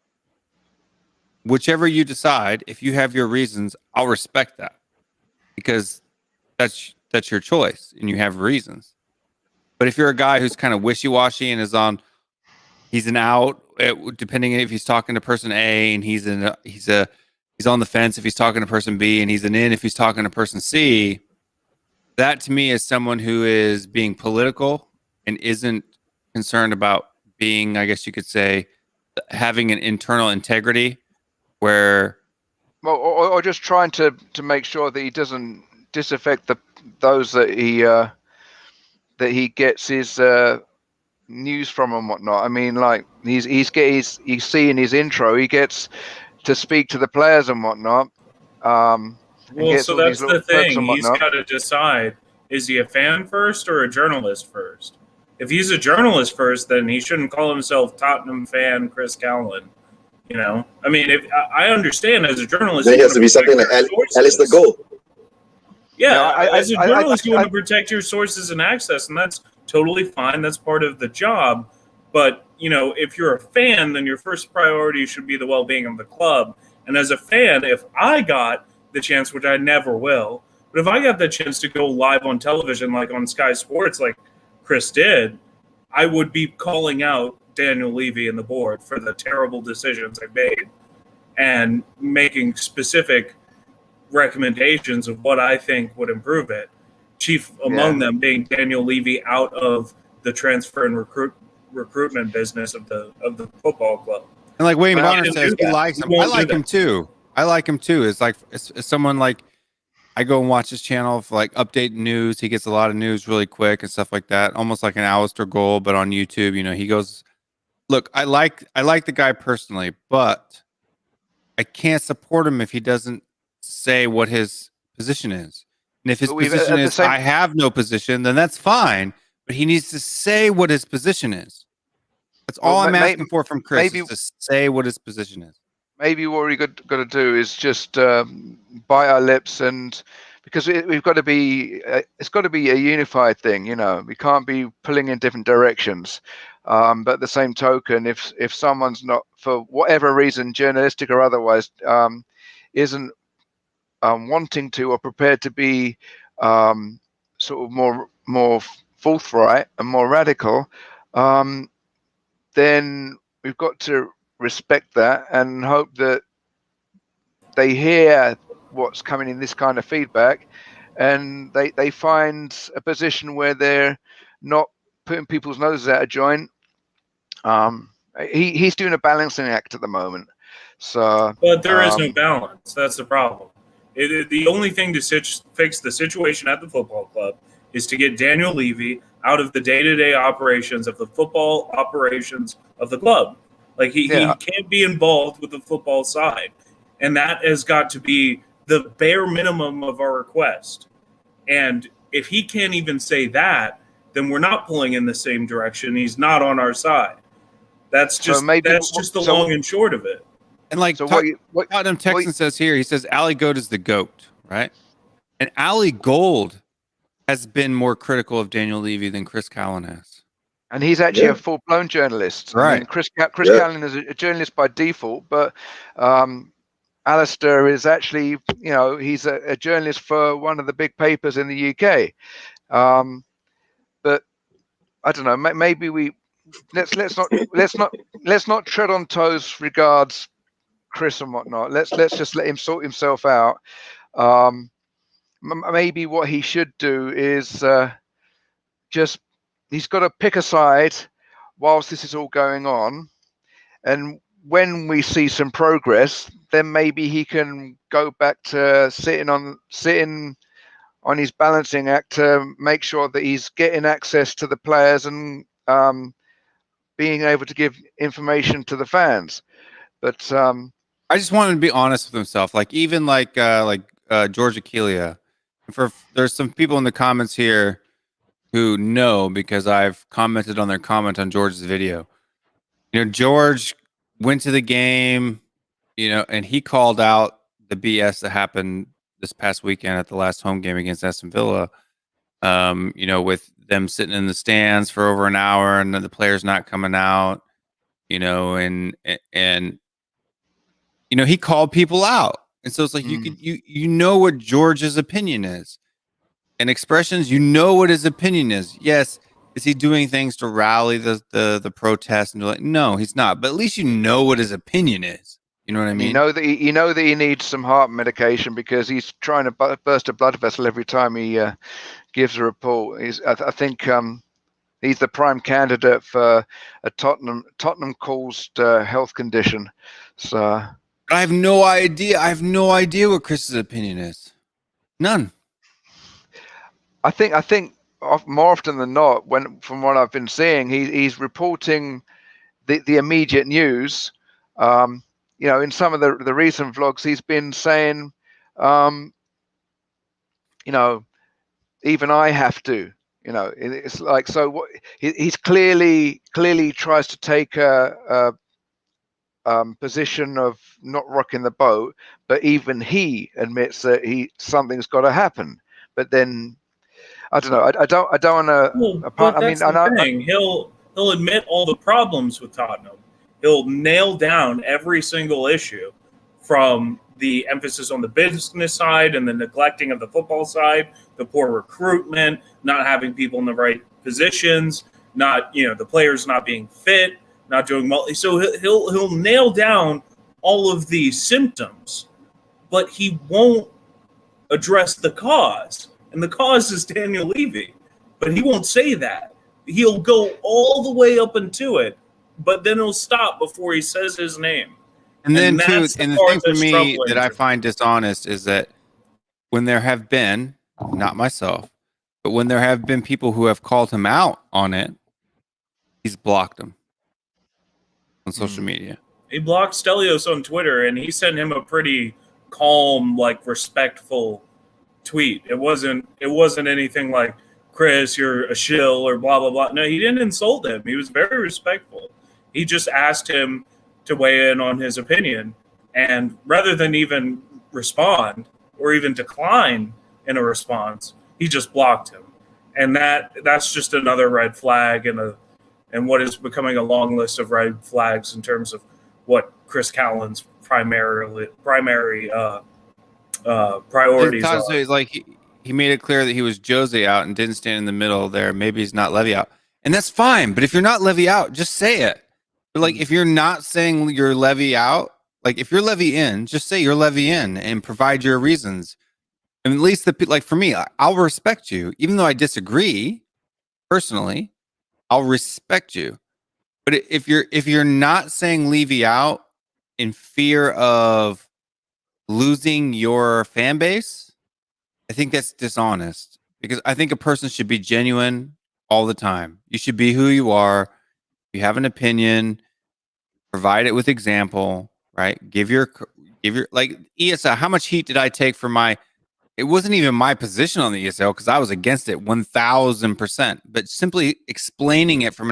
whichever you decide, if you have your reasons, I'll respect that because that's your choice and you have reasons. But if you're a guy who's kind of wishy-washy and he's an out, depending if he's talking to person A and he's on the fence if he's talking to person B, and he's an in if he's talking to person C, that to me is someone who is being political and isn't concerned about being, I guess you could say, having an internal integrity where or just trying to make sure that he doesn't disaffect those that he gets his news from and whatnot. I mean, like he's seeing his intro, he gets to speak to the players and whatnot. Well, so that's the thing. He's got to decide, is he a fan first or a journalist first? If he's a journalist first, then he shouldn't call himself Tottenham fan Chris Callan. You know? I mean, if I understand as a journalist... There has to be something like Alistair Gold. Yeah, as a journalist, you want to protect your sources and access, and that's totally fine. That's part of the job. But, you know, if you're a fan, then your first priority should be the well-being of the club. And as a fan, if I got the chance, which I never will, but if I got the chance to go live on television, like on Sky Sports, like Chris did, I would be calling out Daniel Levy and the board for the terrible decisions they made and making specific recommendations of what I think would improve it. Chief among them being Daniel Levy out of the transfer and recruitment business of the football club. And like Wayne Bonner says, he likes him. I like him too. It's like it's someone like I go and watch his channel for like update news. He gets a lot of news really quick and stuff like that. Almost like an Alistair Gold, but on YouTube. You know, he goes, look, I like the guy personally, but I can't support him if he doesn't say what his position is. And if his position is I have no position, then that's fine. But he needs to say what his position is. That's all I'm asking for from Chris, is to say what his position is. Maybe what we've got to do is just bite our lips, and because we've got to be, it's got to be a unified thing. You know, we can't be pulling in different directions. But at the same token, if someone's not, for whatever reason, journalistic or otherwise, isn't wanting to or prepared to be sort of more forthright and more radical, then we've got to respect that and hope that they hear what's coming in this kind of feedback, and they find a position where they're not putting people's noses out of joint. He's doing a balancing act at the moment. So, but there is no balance. That's the problem. The only thing to fix the situation at the football club is to get Daniel Levy out of the day-to-day operations of the football operations of the club. Like he can't be involved with the football side, and that has got to be the bare minimum of our request. And if he can't even say that, then we're not pulling in the same direction. He's not on our side. That's just the long and short of it. And like Tottenham Texan says here, he says Ali Gold is the GOAT, right? And Ali Gold has been more critical of Daniel Levy than Chris Callan has. And he's actually a full-blown journalist. Right. I mean, Chris Callan is a journalist by default, but Alistair is actually, you know, he's a journalist for one of the big papers in the UK. But I don't know. Maybe let's not tread on toes regards Chris and whatnot. Let's just let him sort himself out. Maybe what he should do is just. He's got to pick a side whilst this is all going on, and when we see some progress, then maybe he can go back to sitting on on his balancing act to make sure that he's getting access to the players and being able to give information to the fans. But I just wanted to be honest with himself. Like even like George Akelia. There's some people in the comments here who know because I've commented on their comment on George's video. You know, George went to the game, you know, and he called out the BS that happened this past weekend at the last home game against Aston Villa. You know, with them sitting in the stands for over an hour and the players not coming out, you know, and you know, he called people out. And so it's like you know what George's opinion is. And expressions, you know what his opinion is. Yes, is he doing things to rally the protest and like, no, he's not. But at least you know what his opinion is. You know what I mean? You know that he needs some heart medication because he's trying to burst a blood vessel every time he gives a report. I think he's the prime candidate for a Tottenham caused health condition. So I have no idea. I have no idea what Chris's opinion is. None. I think more often than not, from what I've been seeing, he's reporting the immediate news. You know, in some of the recent vlogs, he's been saying, you know, even I have to. You know, it's like so. What he's clearly tries to take a position of not rocking the boat, but even he admits that something's got to happen. But then I don't know. I don't want to. Well, but that's the thing. He'll admit all the problems with Tottenham. He'll nail down every single issue, from the emphasis on the business side and the neglecting of the football side, the poor recruitment, not having people in the right positions, not, you know, the players not being fit, not doing well. So he'll nail down all of these symptoms, but he won't address the cause. And the cause is Daniel Levy, but he won't say that. He'll go all the way up into it, but then he'll stop before he says his name. And then too, and the thing for me that I find dishonest is that when there have been, not myself, but when there have been people who have called him out on it, he's blocked them on social media. He blocked Stelios on Twitter, and he sent him a pretty calm, like respectful tweet. It wasn't anything like, Chris, you're a shill or blah blah blah. No, he didn't insult him. He was very respectful. He just asked him to weigh in on his opinion, and rather than even respond or even decline in a response, he just blocked him. And that's just another red flag and what is becoming a long list of red flags in terms of what Chris Callan's primary priorities are. It's like he made it clear that he was Jose out and didn't stand in the middle there. Maybe he's not Levy out, and that's fine. But if you're not Levy out, just say it. But like, if you're not saying you're Levy out, like if you're Levy in, just say you're Levy in and provide your reasons. And at least like for me, I'll respect you, even though I disagree personally. I'll respect you. But if you're not saying Levy out in fear of losing your fan base, I think that's dishonest, because I think a person should be genuine all the time. You should be who you are. If you have an opinion, provide it with example, right? Give your like ESL. How much heat did I take for it wasn't even my position on the ESL because I was against it 1000%, but simply explaining it from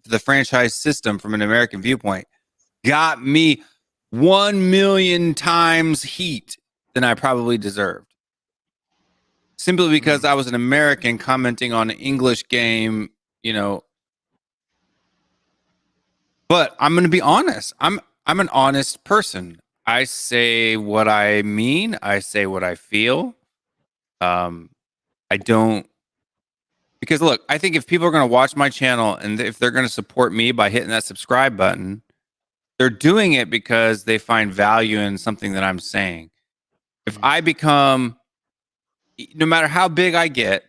the franchise system from an American viewpoint got me 1 million times heat than I probably deserved. Simply because I was an American commenting on an English game, you know. But I'm going to be honest. I'm an honest person. I say what I mean. I say what I feel. I don't, because look, I think if people are going to watch my channel and if they're going to support me by hitting that subscribe button, they're doing it because they find value in something that I'm saying. If I become, no matter how big I get,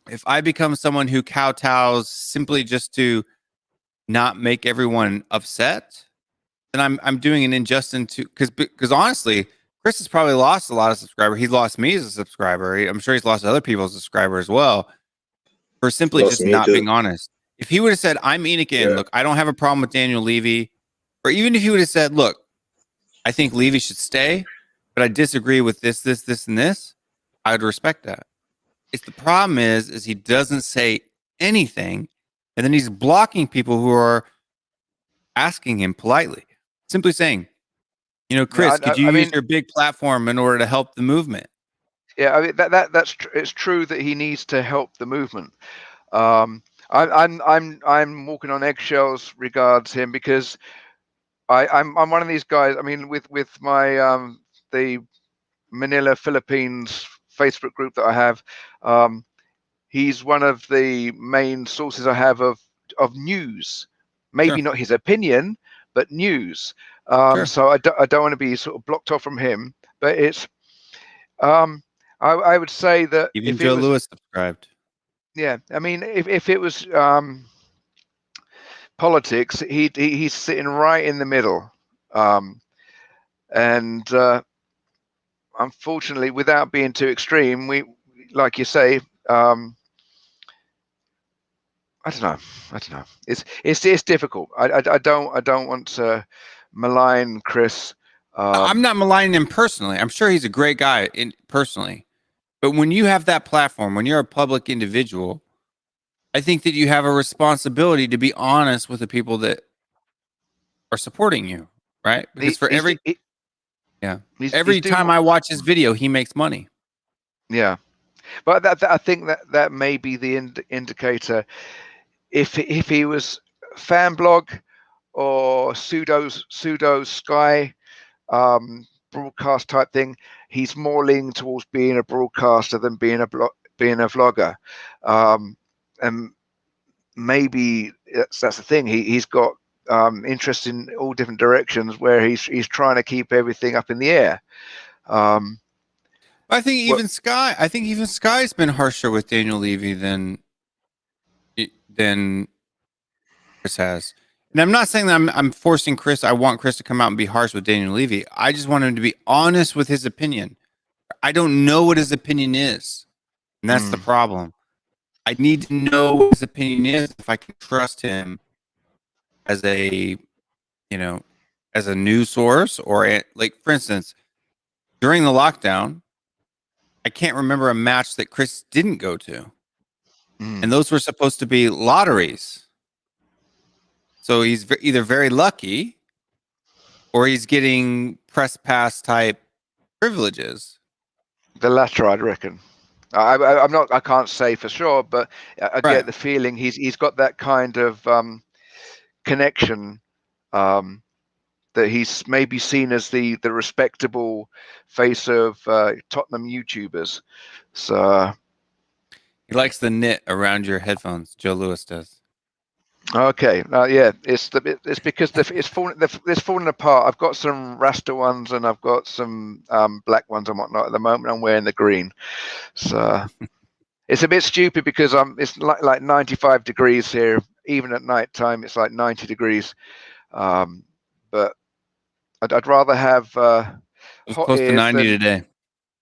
if I become someone who kowtows simply just to not make everyone upset, then I'm doing an injustice to, because honestly, Chris has probably lost a lot of subscribers. He's lost me as a subscriber. I'm sure he's lost other people as a subscriber as well for simply Lost just me not too. being honest. If he would have said, I'm Enoch in, look, I don't have a problem with Daniel Levy, or even if he would have said, look, I think Levy should stay, but I disagree with this, and this, I would respect that. It's the problem is he doesn't say anything, and then he's blocking people who are asking him politely, simply saying, you know, Chris, could you use your big platform in order to help the movement? Yeah, I mean that's it's true that he needs to help the movement. I'm walking on eggshells regards him because I'm one of these guys. I mean, with my the Manila Philippines Facebook group that I have, he's one of the main sources I have of news. Maybe not his opinion, but news. So I don't want to be sort of blocked off from him. But it's I would say that Even if Joe it was, Lewis subscribed. Yeah, I mean, if it was politics, he's sitting right in the middle, and unfortunately, without being too extreme, we, like you say, I don't know. It's difficult. I don't want to malign Chris. I'm not maligning him personally. I'm sure he's a great guy personally. But when you have that platform, when you're a public individual, I think that you have a responsibility to be honest with the people that are supporting you, right? Because for every time I watch his video, he makes money. Yeah, but I think that may be the indicator. If he was fan blog or pseudo Sky broadcast type thing, he's more leaning towards being a broadcaster than being a vlogger, and maybe that's the thing. He's got interest in all different directions where he's trying to keep everything up in the air. I think even Sky's been harsher with Daniel Levy than Chris has. And I'm not saying that I'm forcing Chris. I want Chris to come out and be harsh with Daniel Levy. I just want him to be honest with his opinion. I don't know what his opinion is, and that's the problem. I need to know what his opinion is if I can trust him as a news source, or like, for instance, during the lockdown, I can't remember a match that Chris didn't go to. And those were supposed to be lotteries. So he's either very lucky or he's getting press pass type privileges. The latter, I'd reckon. I can't say for sure, but I get the feeling he's got that kind of connection, that he's maybe seen as the respectable face of Tottenham YouTubers. So he likes the knit around your headphones. Joe Lewis does. Okay, yeah, it's because it's falling apart. I've got some Rasta ones and I've got some black ones and whatnot. At the moment, I'm wearing the green, so it's a bit stupid because it's like 95 degrees here. Even at night time, it's like 90 degrees. But I'd rather have it's close to 90 today.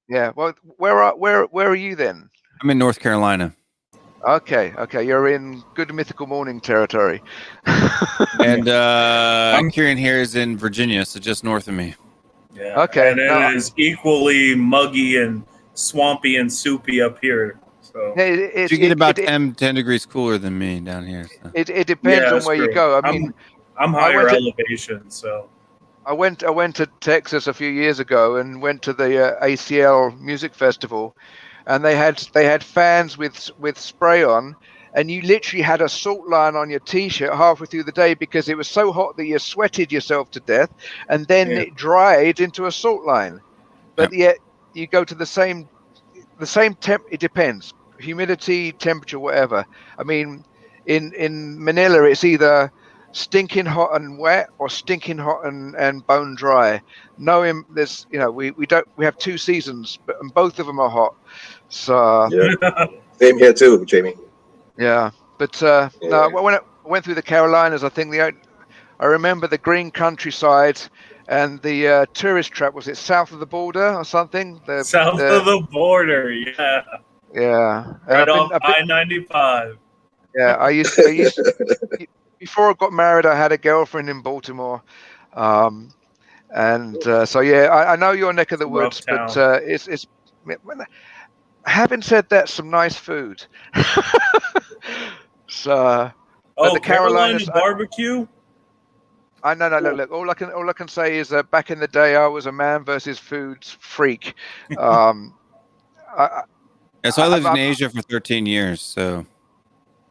Yeah. Well, where are you then? I'm in North Carolina. Okay, you're in good mythical morning territory. And Kieran here is in Virginia, so just north of me. Yeah. Okay. And it is equally muggy and swampy and soupy up here. So you get about 10 degrees cooler than me down here. So. It depends on where you go. I mean, I'm higher elevation, so I went to Texas a few years ago and went to the ACL Music Festival. And they had fans with spray on, and you literally had a salt line on your T-shirt halfway through the day because it was so hot that you sweated yourself to death, and then it dried into a salt line. But yet you go to the same temp. It depends, humidity, temperature, whatever. I mean, in Manila, it's either stinking hot and wet or stinking hot and bone dry. Knowing this, we have two seasons, and both of them are hot. So same here too, Jamie. Yeah, but no, when I went through the Carolinas, I think I remember the green countryside and the tourist trap. Was it south of the border or something? South of the border, yeah. Yeah. And Right I've off I-95. Yeah, I used before I got married, I had a girlfriend in Baltimore. So yeah, I know your neck of the woods, but it's having said that, some nice food. So, but the Carolinas barbecue. No. Look, all I can say is that back in the day, I was a man versus food freak. So I lived in Asia for 13 years. So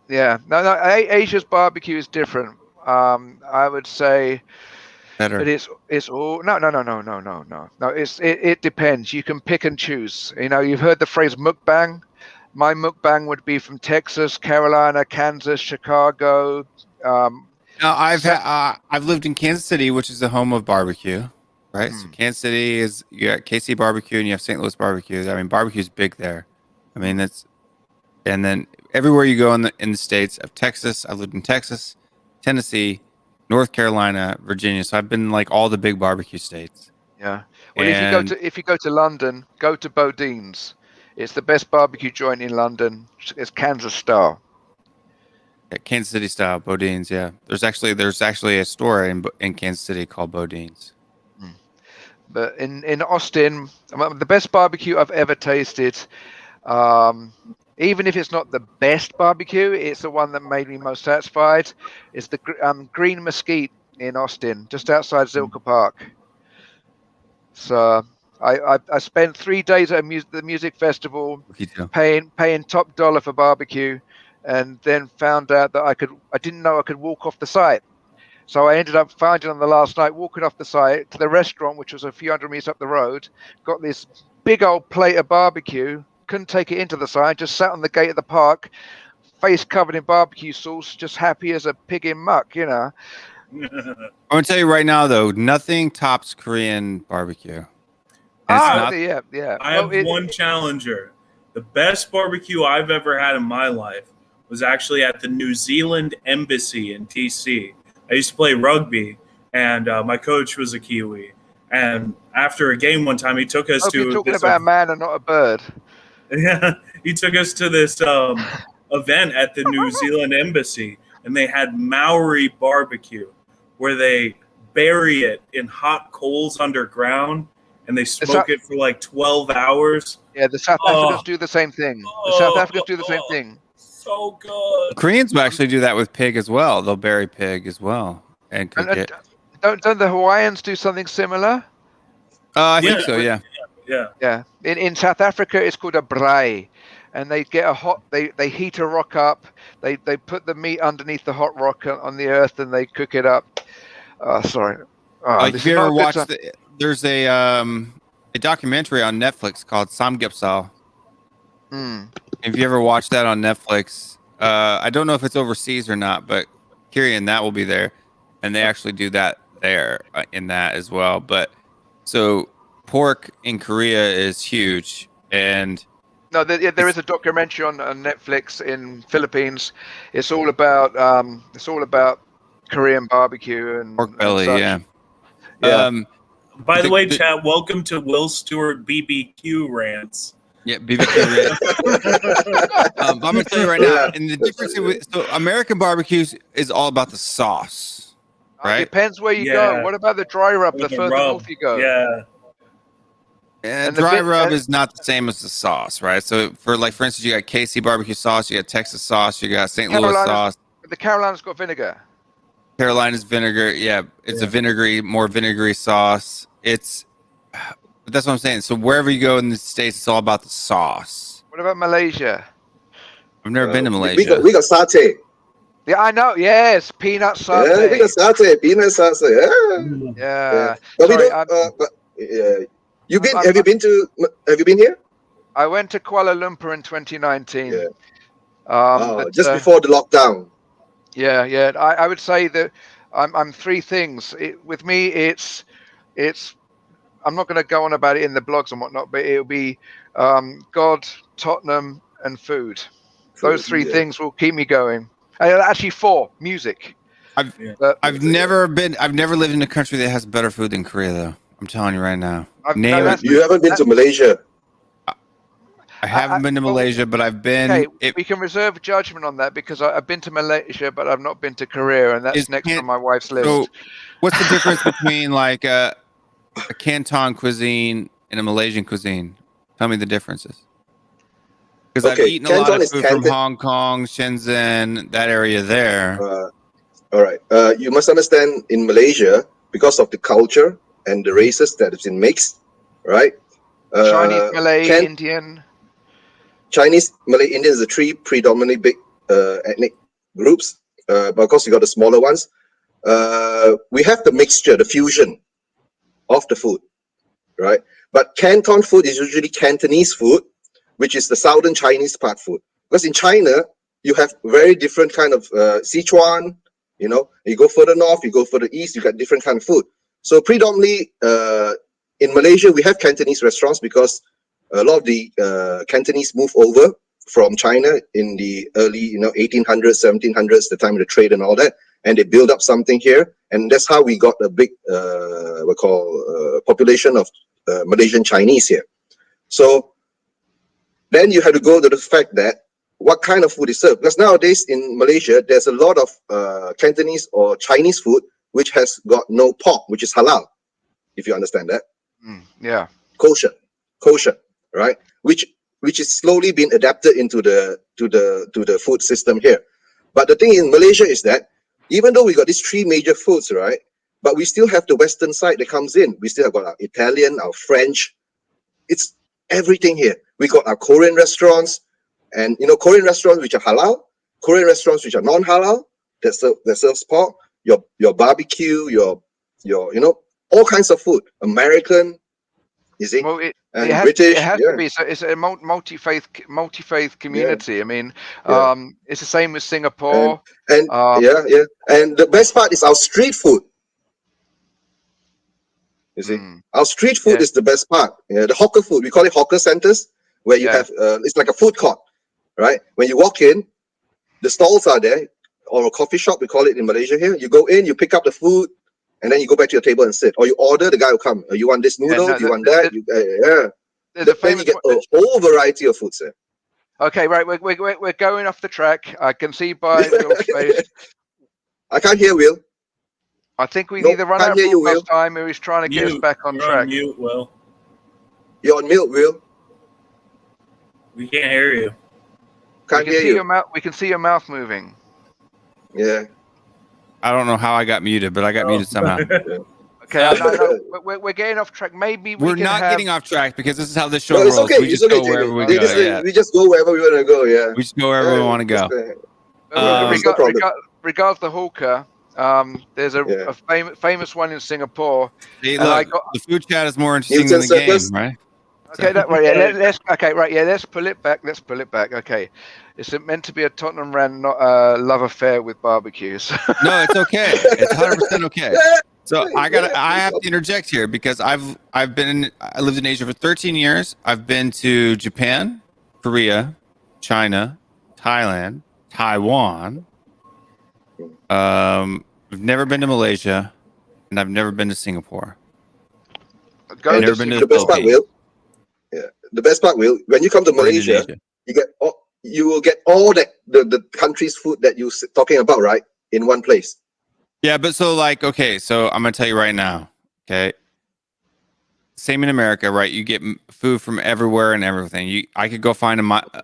yeah, no, Asia's barbecue is different. I would say. better. But it's all no. It depends. You can pick and choose. You know, you've heard the phrase mukbang. My mukbang would be from Texas, Carolina, Kansas, Chicago. Now I've lived in Kansas City, which is the home of barbecue, right? So Kansas City is, you got KC barbecue and you have St. Louis barbecue. I mean, barbecue's big there. I mean, and then everywhere you go in the states of Texas, I lived in Texas, Tennessee, North Carolina, Virginia. So I've been like all the big barbecue states. Yeah. Well, if you go to London, go to Bodine's. It's the best barbecue joint in London. It's Kansas style. Yeah, Kansas City style Bodine's. Yeah. There's actually a store in Kansas City called Bodine's. But in Austin, the best barbecue I've ever tasted. Even if it's not the best barbecue, it's the one that made me most satisfied. It's the Green Mesquite in Austin, just outside Zilker Park. So I spent 3 days at the music festival, paying top dollar for barbecue, and then found out that I didn't know I could walk off the site. So I ended up finding on the last night, walking off the site to the restaurant, which was a few hundred meters up the road, got this big old plate of barbecue. Couldn't take it into the side, just sat on the gate of the park, face covered in barbecue sauce, just happy as a pig in muck, you know. I'm gonna tell you right now, though, nothing tops Korean barbecue. I have one challenger. The best barbecue I've ever had in my life was actually at the New Zealand Embassy in TC. I used to play rugby, and my coach was a Kiwi. And after a game one time, he took us to. You're talking about a man and not a bird. Yeah, he took us to this event at the New Zealand Embassy, and they had Maori barbecue, where they bury it in hot coals underground, and they smoke it for like 12 hours. Yeah, the South Africans do the same thing. The South Africans do the same thing. So good. Koreans will actually do that with pig as well. They'll bury pig as well and cook it. Don't the Hawaiians do something similar? I think so. Yeah. Yeah. In South Africa, it's called a braai, and they get they heat a rock up. They put the meat underneath the hot rock on the earth, and they cook it up. Sorry. If you ever watched, there's a documentary on Netflix called Samgyeopsal. If you ever watched that on Netflix, I don't know if it's overseas or not, but Kieran, that will be there, and they actually do that there in that as well. But so. Pork in Korea is huge, and there is a documentary on Netflix in Philippines. It's all about Korean barbecue and pork belly. And By the way, chat, welcome to Will Stewart BBQ rants. Yeah, BBQ rants. I'm gonna tell you right now, and the difference so American barbecues is all about the sauce, right? It depends where you go. What about the dry rub? The further north you go. Yeah. And dry rub is not the same as the sauce, right? So for instance, you got KC barbecue sauce, you got Texas sauce, you got St. Louis sauce. The Carolina's got vinegar. Carolina's vinegar, yeah, it's a more vinegary sauce. But that's what I'm saying. So wherever you go in the States, it's all about the sauce. What about Malaysia? I've never been to Malaysia. We got satay. Yeah, I know. Yes, peanut satay. Yeah, we got satay, peanut satay. Yeah. But Sorry, Have you been here? I went to Kuala Lumpur in 2019. Yeah. Just before the lockdown. Yeah. I would say that I'm three things. With me, it's. I'm not going to go on about it in the blogs and whatnot, but it'll be God, Tottenham, and food. Those three things will keep me going. Actually, 4 music. I've never lived in a country that has better food than Korea, though. I'm telling you right now. You haven't been to Malaysia. I haven't been to Malaysia, but I've been. Okay, we can reserve judgment on that because I've been to Malaysia, but I've not been to Korea, and that's next on my wife's list. So, what's the difference between like a Canton cuisine and a Malaysian cuisine? Tell me the differences. Because I've eaten a lot of food from Hong Kong, Shenzhen, that area there. All right. You must understand in Malaysia, because of the culture and the races that have been mixed, right? Chinese, Malay, Indian. Chinese, Malay, Indian is the three predominantly big ethnic groups. But of course, you got the smaller ones. We have the mixture, the fusion of the food, right? But Canton food is usually Cantonese food, which is the southern Chinese part food. Because in China, you have very different kind of Sichuan, you go further north, you go further east, you got different kind of food. So predominantly in Malaysia, we have Cantonese restaurants because a lot of the Cantonese moved over from China in the early 1800s, 1700s, the time of the trade and all that, and they built up something here, and that's how we got a big population of Malaysian Chinese here. So then you have to go to the fact that what kind of food is served, because nowadays in Malaysia there's a lot of Cantonese or Chinese food which has got no pork, which is halal, if you understand that. Yeah, kosher, right? Which is slowly being adapted into the food system here. But the thing in Malaysia is that even though we got these three major foods, right, but we still have the Western side that comes in. We still have got our Italian, our French. It's everything here. We got our Korean restaurants, and Korean restaurants which are halal, Korean restaurants which are non-halal that serves pork, your barbecue, your all kinds of food. American, you see, and British. It has to be. So it's a multi-faith community. Yeah. I mean, it's the same with Singapore. And and the best part is our street food. You see, our street food is the best part. The hawker food, we call it hawker centers, where you have it's like a food court, right? When you walk in, the stalls are there, or a coffee shop, we call it in Malaysia here. You go in, you pick up the food, and then you go back to your table and sit, or you order. The guy will come. You want this noodle? Do you want that? Then you get a whole variety of foods there. Okay, right. We're going off the track. I can see by Will's face. I can't hear Will. I think we either run out of broadcast time, or he's trying to get us back on track. On mute, Will. You're on mute, Will. We can't hear you. Can't hear you. We can see your mouth moving. Yeah. I don't know how I got muted, but I got muted somehow. Okay, no, we're getting off track. Maybe we're not getting off track because this is how this show rolls. It's okay. We just go wherever we go. We just go wherever we want to go. Yeah. We just go wherever we want to go. Regards the hawker, there's a famous one in Singapore. Hey, look, the food chat is more interesting than the game, right? Okay, let's pull it back. Okay, it's meant to be a Tottenham Rand, not a love affair with barbecues. No, it's okay. It's 100% okay. So I have to interject here because I lived in Asia for 13 years. I've been to Japan, Korea, China, Thailand, Taiwan. I've never been to Malaysia, and I've never been to Singapore. I've never been to the Philippines. The best part, Will, when you come to Malaysia, you will get all the country's food that you're talking about, right, in one place. Yeah, but so so I'm gonna tell you right now, okay. Same in America, right? You get food from everywhere and everything. I could go find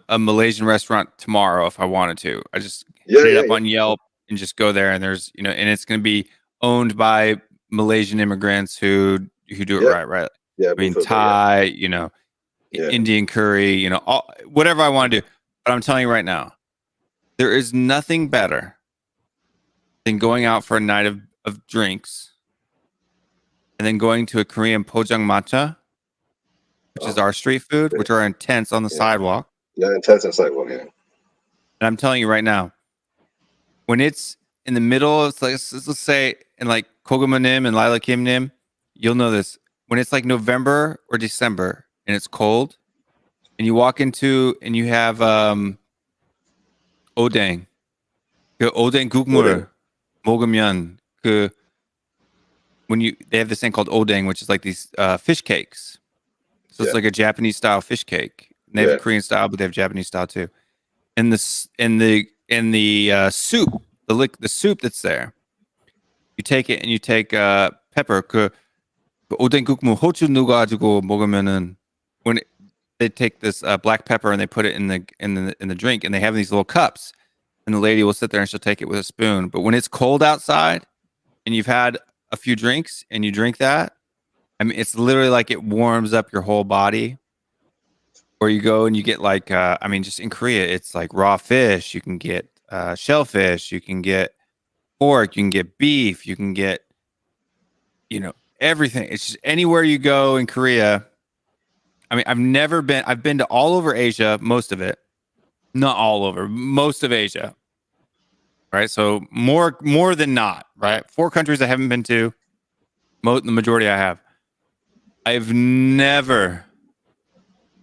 a Malaysian restaurant tomorrow if I wanted to. I just hit it up on Yelp and just go there, and there's and it's gonna be owned by Malaysian immigrants who do it right. Yeah, I mean Thai, Indian curry, whatever I want to do. But I'm telling you right now, there is nothing better than going out for a night of drinks and then going to a Korean pojang matcha, which is our street food, which are intense on the sidewalk. Yeah, intense on the sidewalk, yeah. And I'm telling you right now, when it's in the middle, it's like, let's say in like Kogumanim and Lila Kim Nim, you'll know this. When it's like November or December, and it's cold, and you walk into and you have odeng gukmur 먹으면 when they have this thing called odeng, which is like these fish cakes. So it's like a Japanese style fish cake. And they have Korean style, but they have Japanese style too. And the soup, the soup that's there, you take it and you take pepper. 오뎅국물 호주 넣어가지고 먹으면은 when they take this black pepper and they put it in the drink, and they have these little cups, and the lady will sit there and she'll take it with a spoon. But when it's cold outside and you've had a few drinks and you drink that, I mean, it's literally like it warms up your whole body. Or you go and you get like, I mean, just in Korea, it's like raw fish. You can get shellfish. You can get pork. You can get beef. You can get, everything. It's just anywhere you go in Korea. I mean, I've been to all over Asia, most of it. Not all over, most of Asia. Right? So more than not, right? 4 countries I haven't been to. The majority I have. I've never...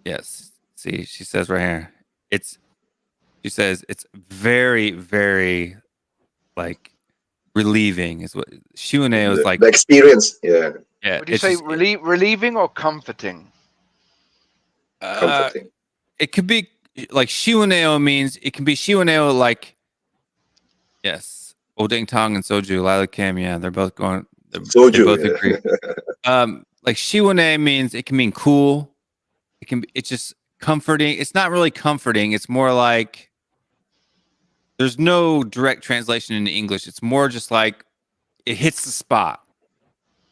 Yes. See, she says right here. She says it's very, very like relieving is what Shiune was like. The experience. Yeah. Yeah. Would you say relieving or comforting? Comforting. It could be like Shiuneo means it can be Shiuneo like yes. Odeng Tong and Soju, Lila Kim, yeah, they're both going Soju, they both agree. Like Shiune means it can mean cool. It's just comforting. It's not really comforting. It's more like there's no direct translation into English. It's more just like it hits the spot.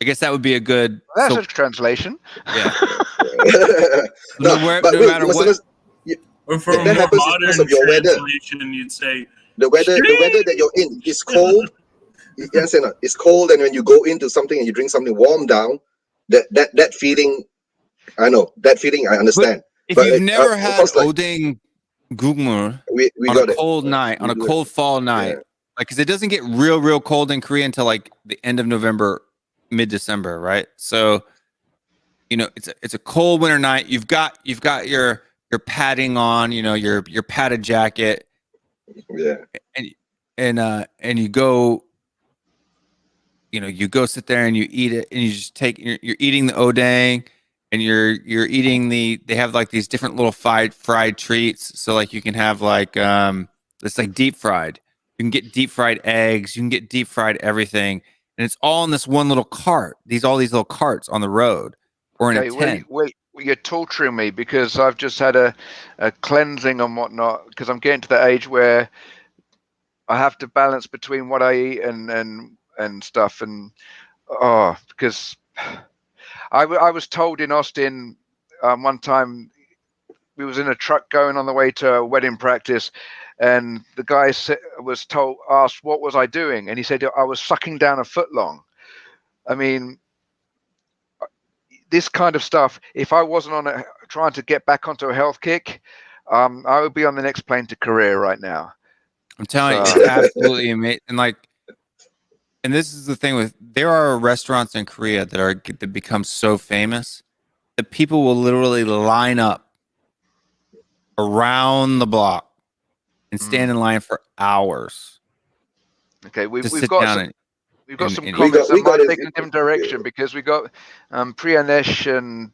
I guess that would be a good. That's a translation. Yeah. no matter what. Or for a more modern translation, you'd say the weather that you're in is cold. You understand? It's cold, and when you go into something and you drink something warm down, that feeling. I know that feeling. I understand. But if you've never had odeng gugmur we on a cold night, on a cold fall night, like because it doesn't get real cold in Korea until like the end of November, mid-December, right? So, it's a cold winter night. You've got your padding on, your padded jacket. Yeah. And you go. You go sit there and you eat it, and you just you're eating the odeng. And you're eating they have like these different little fried treats. So like you can have like it's like deep fried. You can get deep fried eggs. You can get deep fried everything, and it's all in this one little cart. All these little carts on the road or in a tent. Wait, you're torturing me because I've just had a cleansing and whatnot because I'm getting to the age where I have to balance between what I eat and stuff and because. I was told in Austin one time we was in a truck going on the way to a wedding practice, and the guy asked what was I doing, and he said I was sucking down a footlong. I mean, this kind of stuff. If I wasn't trying to get back onto a health kick, I would be on the next plane to Korea right now. I'm telling you, it's absolutely amazing. And this is the thing there are restaurants in Korea that become so famous that people will literally line up around the block and stand in line for hours. Okay, we've got some comments that might take in a different direction because we got Priyanesh and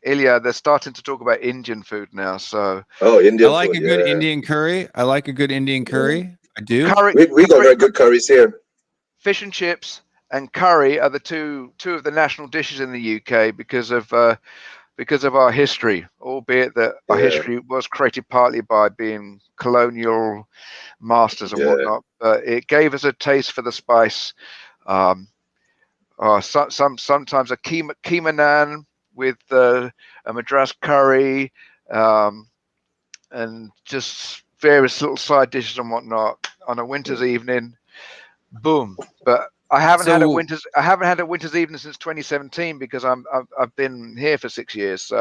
Ilya. They're starting to talk about Indian food now. So Indian. I like a good Indian curry. I do. Curry, we got very good curries here. Fish and chips and curry are the two of the national dishes in the UK because of our history, albeit that our history was created partly by being colonial masters and whatnot. But it gave us a taste for the spice. Sometimes a keema naan with a madras curry, and just various little side dishes and whatnot on a winter's evening. Boom! But I haven't had a winter's evening since 2017 because I've been here for 6 years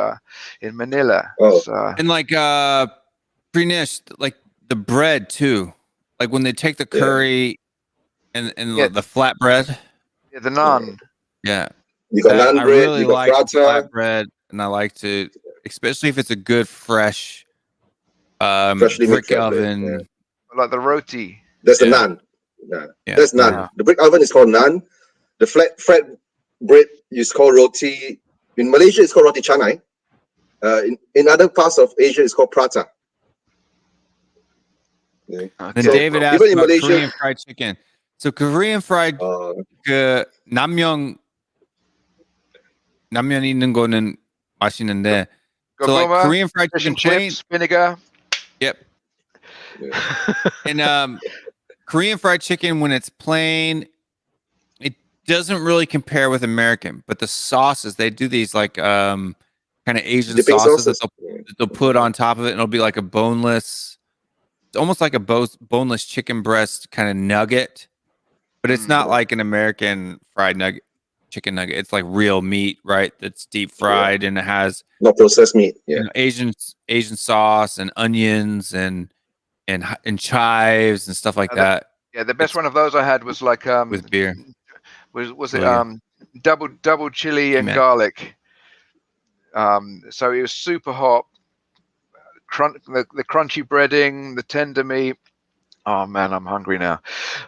in Manila. And like Prinesh, like the bread too, like when they take the curry and the flatbread. Yeah, the naan. Yeah, you got naan bread. I really you got like prata. flatbread, and I like to, especially if it's a good fresh freshly brick mixed oven. Like the roti. That's the naan. Nah, Yeah. that's naan. Yeah. The brick oven is called naan. The flat bread is called roti. In Malaysia, it's called roti canai. In other parts of Asia, it's called prata. Yeah. Then So, David asked even in about Malaysia- Korean fried chicken. So Korean fried 그 남면 있는 거는 맛있는데. So like Goguma, Korean fried fish chicken and plain. chips, vinegar. Yep. Yeah. And Korean fried chicken when it's plain, it doesn't really compare with American. But the sauces, they do these like kind of Asian Dipping sauces that sauces. they'll put on top of it, and it'll be like a boneless, it's almost like a boneless chicken breast kind of nugget. But it's not like an American fried chicken nugget. It's like real meat, right? That's deep fried and it has Not processed meat. Yeah. Asian sauce and onions and chives and stuff like that. Yeah, the best one of those I had was like with beer. Was it Oh, yeah. double chili and Amen. garlic. So it was super hot. The crunchy breading, the tender meat. Oh man, I'm hungry now.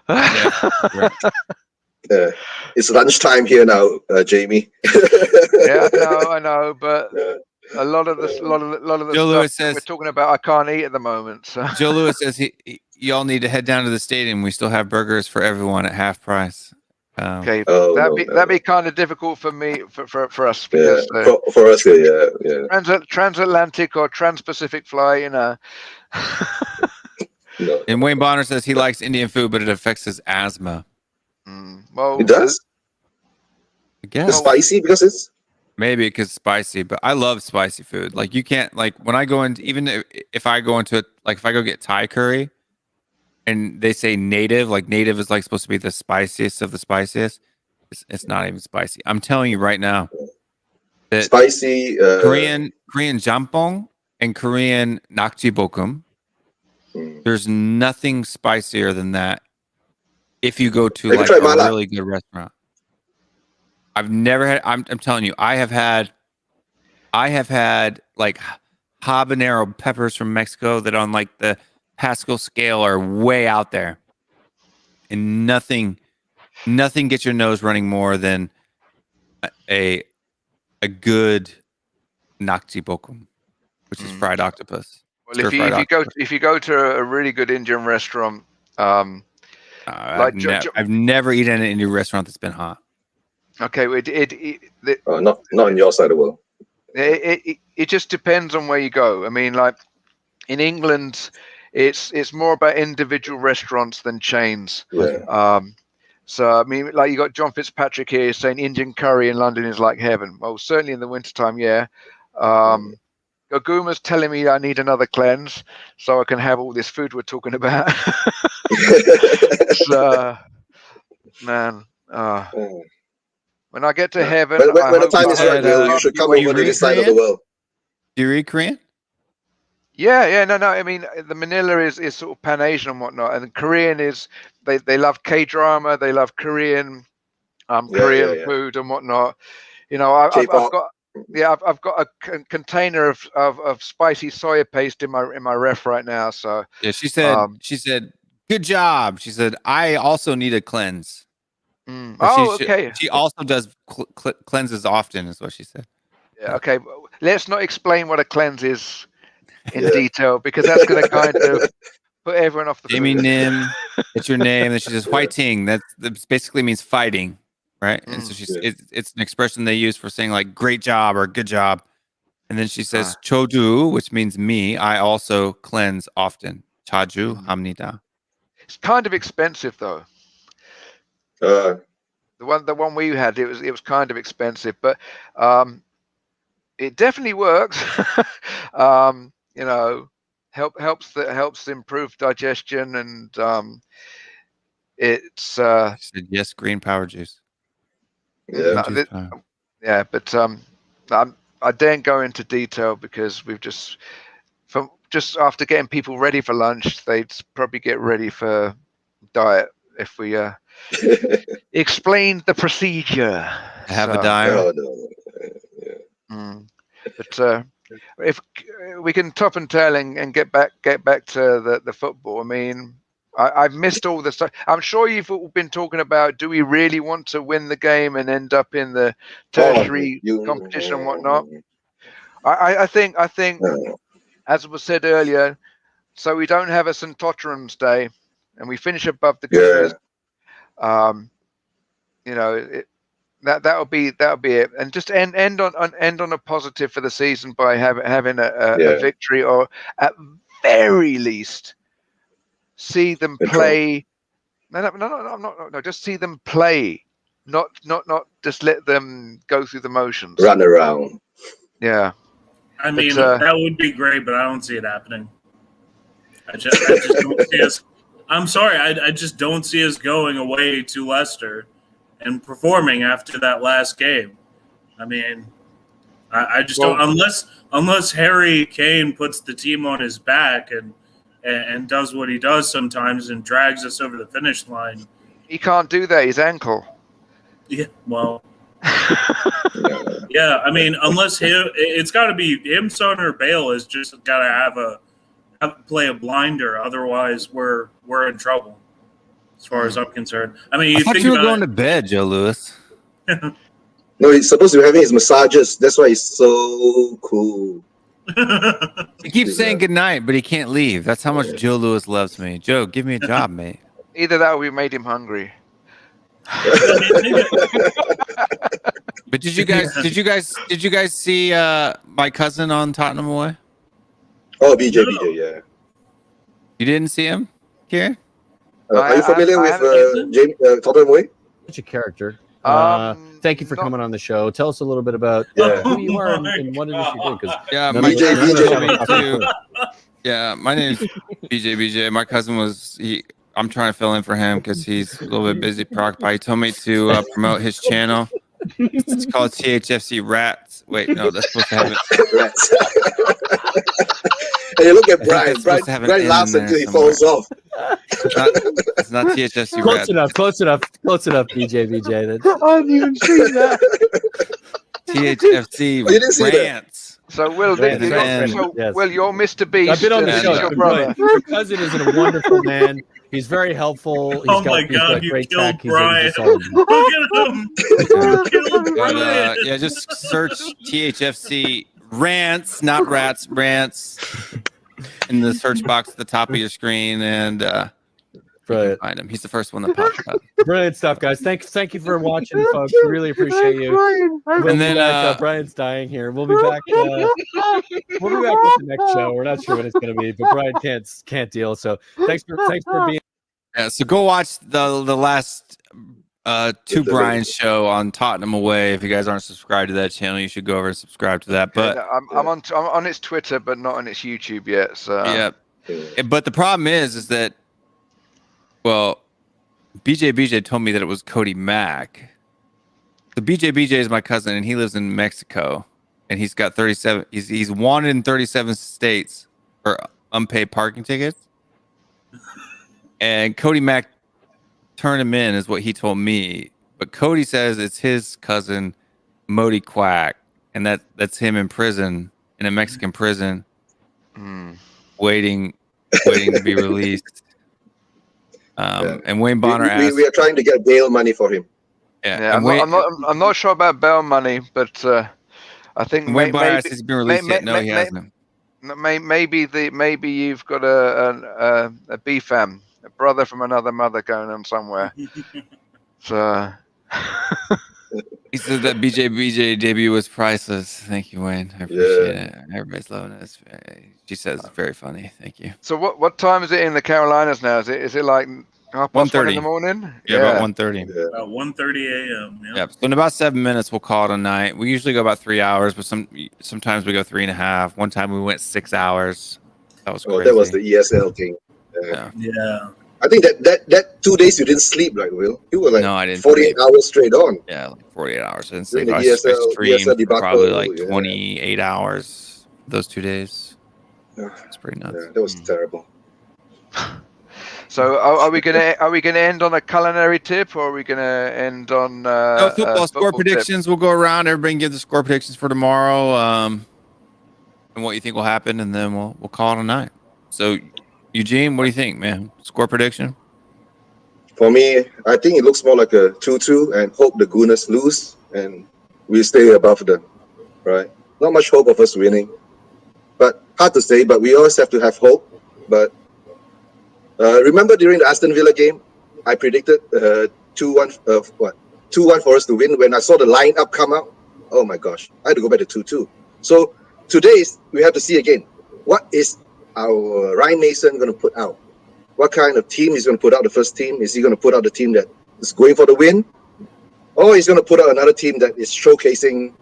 Right. It's lunchtime here now, Jamie. Yeah, I know, but a lot of the Joe Lewis stuff says- we're talking about, I can't eat at the moment. So. Joe Lewis says y'all need to head down to the stadium. We still have burgers for everyone at half price. Okay, Oh, that'd be kind of difficult for me for us Yeah, because for us, yeah. transatlantic or trans-Pacific fly, you know. No. And Wayne Bonner says he likes Indian food, but it affects his asthma. Well, It does? I guess It's spicy because it's maybe because it's spicy, but I love spicy food. Like you can't like when I go into even if I go into it, like if I go get Thai curry, and they say native, like native is like supposed to be the spiciest of the spiciest. It's not even spicy. I'm telling you right now that spicy. Korean jampong and Korean nakjibokum. There's nothing spicier than that. If you go to Have you like tried a mala? really good restaurant, I've never had. I'm telling you, I have had like habanero peppers from Mexico that on like the Pascal scale are way out there, and nothing gets your nose running more than a good nakjibokum, which is fried octopus. Well, if you go to a really good Indian restaurant, I've never eaten at an Indian restaurant that's been hot. okay, not on your side of the world. it just depends on where you go. I mean, like in England, it's more about individual restaurants than chains. Yeah. So I mean, like you got John Fitzpatrick here saying Indian curry in London is like heaven. Well, certainly in the wintertime, yeah. Goguma's telling me I need another cleanse so I can have all this food we're talking about. So, man, when I get to heaven, When the time is right, Will, you should come over to this side of the world. Do you read Korean? Yeah, no. I mean, the Manila is sort of Pan Asian and whatnot, and Korean is they love K-drama, they love Korean, Korean food and whatnot. You know, I've got a container of spicy soya paste in my ref right now. So yeah, she said, good job. She said, I also need a cleanse. Okay. She also does cleanses often, is what she said. Yeah, okay. Let's not explain what a cleanse is in detail because that's going to kind of put everyone off the Jamie food. Nim, it's your name. And she says, whiting. That basically means fighting, right? And so it's an expression they use for saying like great job or good job. And then she says, chodu, which means me. I also cleanse often. Chaju hamnida. It's kind of expensive though. The one we had, it was kind of expensive, but it definitely works. You know, helps improve digestion and it's She said yes, green power juice. Yeah, but I daren't go into detail because we've just after getting people ready for lunch, they'd probably get ready for diet if we explained the procedure. Have a diet. But if we can top and tail and get back to the football, I mean, I've missed all the stuff. I'm sure you've all been talking about, do we really want to win the game and end up in the tertiary competition and whatnot? I think, as was said earlier, so we don't have a St. Totteram's Day and we finish above the Gunners. You know, that'll be it, and just end on a positive for the season by having a victory, or at very least see them play. No, just see them play, not just let them go through the motions, run around. Yeah, I mean, that would be great, but I don't see it happening. I just don't see us. I'm sorry, I just don't see us going away to Leicester and performing after that last game. I mean, I just don't, unless Harry Kane puts the team on his back and does what he does sometimes and drags us over the finish line. He can't do that. His ankle. Yeah, well. Yeah, I mean, unless it's got to be him, Son, or Bale has just got to play a blinder. Otherwise, we're in trouble, as far as I'm concerned. I mean, I thought you were going to bed, Joe Lewis. No, he's supposed to be having his massages. That's why he's so cool. He keeps saying goodnight, but he can't leave. That's how much Joe Lewis loves me. Joe, give me a job, mate. Either that or we made him hungry. But did you guys see my cousin on Tottenham Away? Oh, BJ, yeah. You didn't see him, Kieran? Are you familiar with James Tottenham Away? Such a character. Thank you for coming on the show. Tell us a little bit about who you are and what it is you do. My name is BJ. My cousin I'm trying to fill in for him because he's a little bit busy preoccupied. He told me to promote his channel. It's called THFCRants. Wait, no, that's supposed to have it. Rats. And you look at Brian. Brian laughs until he falls off. It's not THFC Rats. Close enough, BJ. I didn't even see that. THFC Rants. So, Will, Will, you're Mr. Beast. I've been on the show. Your brother. Your cousin is a wonderful man. He's very helpful. He's got great tech. Brian. Look at him. Yeah, just search THFC Rants, not Rats, Rants, in the search box at the top of your screen, and brilliant. Find him. He's the first one that pops up. Brilliant stuff, guys. Thank you for watching, folks. We really appreciate you. And then Brian's dying here. We'll be back. We'll be back with the next show. We're not sure when it's going to be, but Brian can't deal. So thanks for being. Yeah. So go watch the last two Brian show on Tottenham Away. If you guys aren't subscribed to that channel, you should go over and subscribe to that. But I'm on its Twitter, but not on its YouTube yet. So yeah. But the problem is that. Well, BJ told me that it was Cody Mack. The BJ is my cousin, and he lives in Mexico, and he's got 37. He's wanted in 37 states for unpaid parking tickets. And Cody Mack turned him in, is what he told me. But Cody says it's his cousin, Modi Quack, and that's him in prison, in a Mexican prison, waiting to be released. And Wayne Bonner asked, we are trying to get bail money for him. Yeah, I'm not sure about bail money, but I think Wayne Bonner asked, has he been released yet? No, he hasn't. Maybe you've got a B-fam, a brother from another mother going on somewhere. So he said that BJ debut was priceless. Thank you, Wayne. I appreciate it. Everybody's loving it. She says it's very funny. Thank you. So what time is it in the Carolinas now? Is it like 1:30 in the morning? Yeah, about 1:30. Yeah. About 1:30 a.m. Yeah. So in about 7 minutes, we'll call it a night. We usually go about 3 hours, but sometimes we go 3.5. One time we went 6 hours. That was crazy. That was the ESL thing. Yeah. I think that 2 days you didn't sleep, like Will. You were like no, I didn't 48 hours straight on. Yeah, like 48 hours. I didn't sleep. The I streamed probably like 28 hours those 2 days. It's pretty nuts. Yeah, that was terrible. So are we gonna end on a culinary tip, or are we gonna end on football score predictions? We'll go around. Everybody can give the score predictions for tomorrow, and what you think will happen, and then we'll call it a night. So Eugene, what do you think, man? Score prediction? For me, I think it looks more like a 2-2 and hope the Gooners lose and we stay above them, right? Not much hope of us winning, but hard to say, but we always have to have hope. But remember during the Aston Villa game, I predicted 2-1 for us to win. When I saw the lineup come out, oh my gosh, I had to go back to 2-2. So today we have to see again, what is our Ryan Mason going to put out? What kind of team he's going to put out? The first team, is he going to put out the team that is going for the win, or he's going to put out another team that is showcasing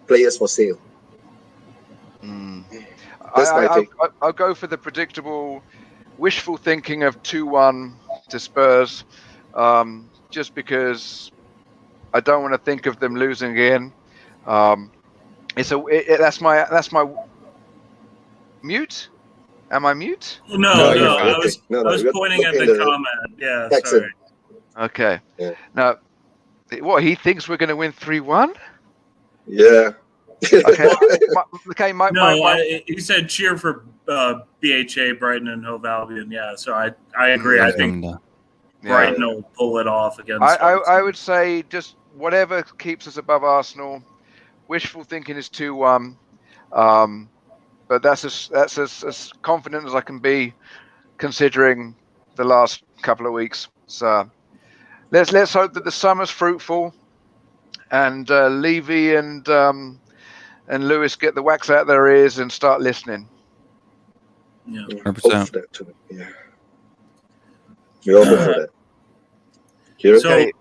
players for sale? That's my take. I'll go for the predictable, wishful thinking of 2-1 to Spurs, just because I don't want to think of them losing again. That's my mute. Am I mute? No, I was pointing at the comment. Yeah, sorry. Okay. Yeah. Now, what, he thinks we're going to win 3-1? Yeah. Okay. He said cheer for BHA, Brighton, and Hove Albion. Yeah, so I agree. I think Brighton will pull it off against. I would say just whatever keeps us above Arsenal. Wishful thinking is 2-1. But that's as confident as I can be, considering the last couple of weeks. So let's hope that the summer's fruitful, and Levy and Lewis get the wax out their ears and start listening. Yeah, 100%. Yeah. We all hope for that. Kieran? So,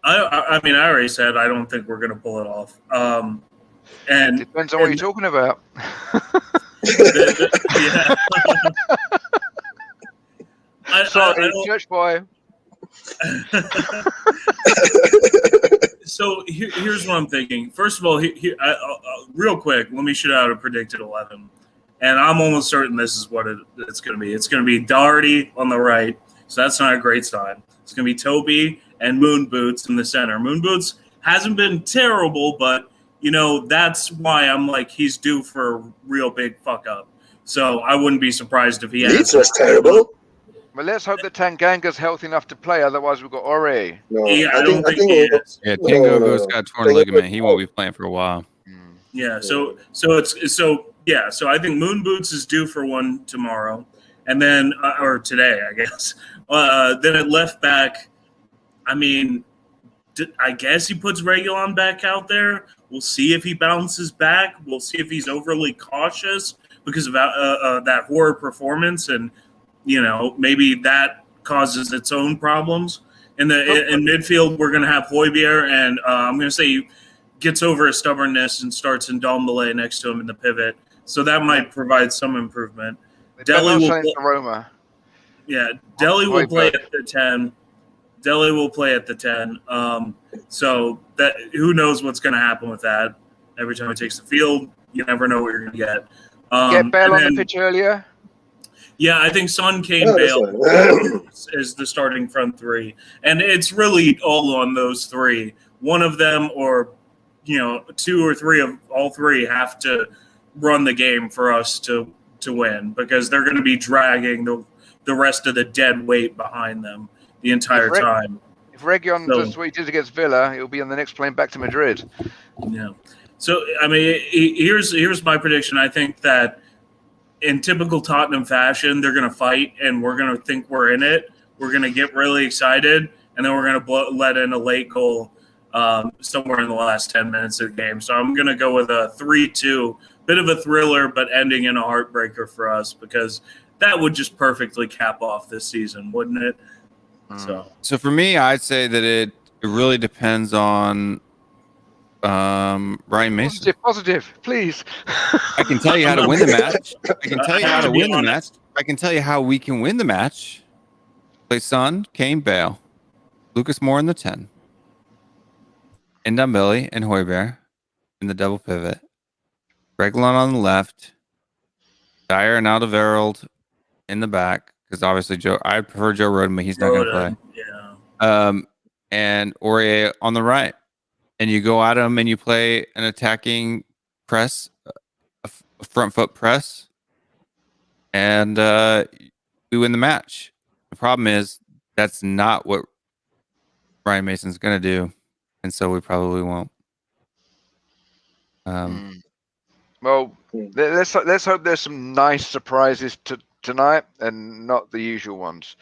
I mean, I already said I don't think we're going to pull it off. And depends on what you're talking about. Yeah. Sorry, church boy. So here's what I'm thinking. First of all, real quick, let me shoot out a predicted 11. And I'm almost certain this is what it's going to be. It's going to be Doherty on the right, so that's not a great sign. It's going to be Toby and Moon Boots in the center. Moon Boots hasn't been terrible, but that's why I'm like, he's due for a real big fuck up. So I wouldn't be surprised if he has. Leeds was terrible. Well, let's hope that Tanganga's healthy enough to play. Otherwise, we've got Ore. No, I don't think he is. Yeah, Tango's got torn ligament. He won't be playing for a while. Yeah. So I think Moon Boots is due for one tomorrow, and then or today, I guess. Then at left back, I mean, I guess he puts Reguilon back out there. We'll see if he bounces back. We'll see if he's overly cautious because of that horror performance, and maybe that causes its own problems. In midfield, we're going to have Højbjerg, and I'm going to say he gets over his stubbornness and starts in Ndombele next to him in the pivot. So that might provide some improvement. Dele will play at the 10. Dele will play at the 10. So that who knows what's going to happen with that. Every time he takes the field, you never know what you're going to get. Get Bale on the pitch earlier. Yeah, I think Son, Kane, Bale is the starting front three. And it's really all on those three. One of them or, two or three of all three have to run the game for us to win because they're going to be dragging the rest of the dead weight behind them the entire time. If Reguilon does what he did against Villa, he'll be on the next plane back to Madrid. Yeah. So, I mean, here's my prediction. I think that in typical Tottenham fashion, they're going to fight, and we're going to think we're in it. We're going to get really excited, and then we're going to let in a late goal somewhere in the last 10 minutes of the game. So I'm going to go with a 3-2, bit of a thriller, but ending in a heartbreaker for us because that would just perfectly cap off this season, wouldn't it? So for me, I'd say that it really depends on Ryan Mason. Positive, please. I can tell you how to win the match. I can tell you how to win the match. I can tell you how we can win the match. Play Son, Kane, Bale, Lucas Moore in the 10, and Ndombele and Højbjerg in the double pivot. Reguilon on the left, Dyer and Alderweireld in the back. Because obviously I prefer Joe Rodon, but he's not going to play. Yeah. And Aurier on the right, and you go at him and you play an attacking press, a front foot press, and we win the match. The problem is that's not what Ryan Mason's going to do, and so we probably won't. Well, let's hope there's some nice surprises tonight and not the usual ones.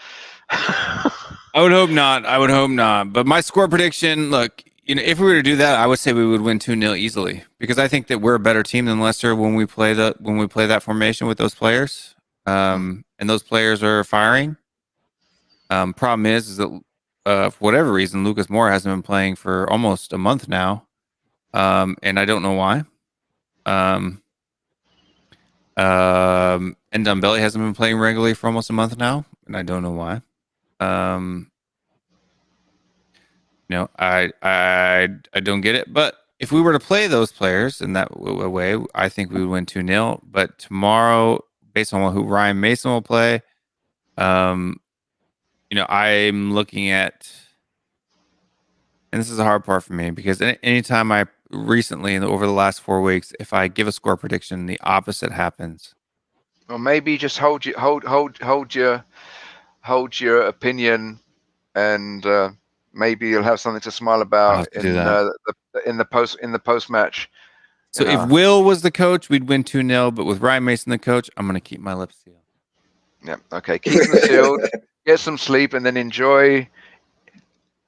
I would hope not. But my score prediction, look, if we were to do that, I would say we would win 2-0 easily, because I think that we're a better team than Leicester when we play that formation with those players. And those players are firing. Problem is that for whatever reason, Lucas Moura hasn't been playing for almost a month now. And I don't know why. And Dumbelly hasn't been playing regularly for almost a month now, and I don't know why. I don't get it. But if we were to play those players in that way, I think we would win 2-0. But tomorrow, based on who Ryan Mason will play, I'm looking at, and this is a hard part for me, because anytime I recently over the last 4 weeks, if I give a score prediction, the opposite happens. Or maybe just hold your opinion, and maybe you'll have something to smile about in the post match. So if Will was the coach, we'd win 2-0. But with Ryan Mason the coach, I'm going to keep my lips sealed. Yeah. Okay. Keep them sealed. Get some sleep, and then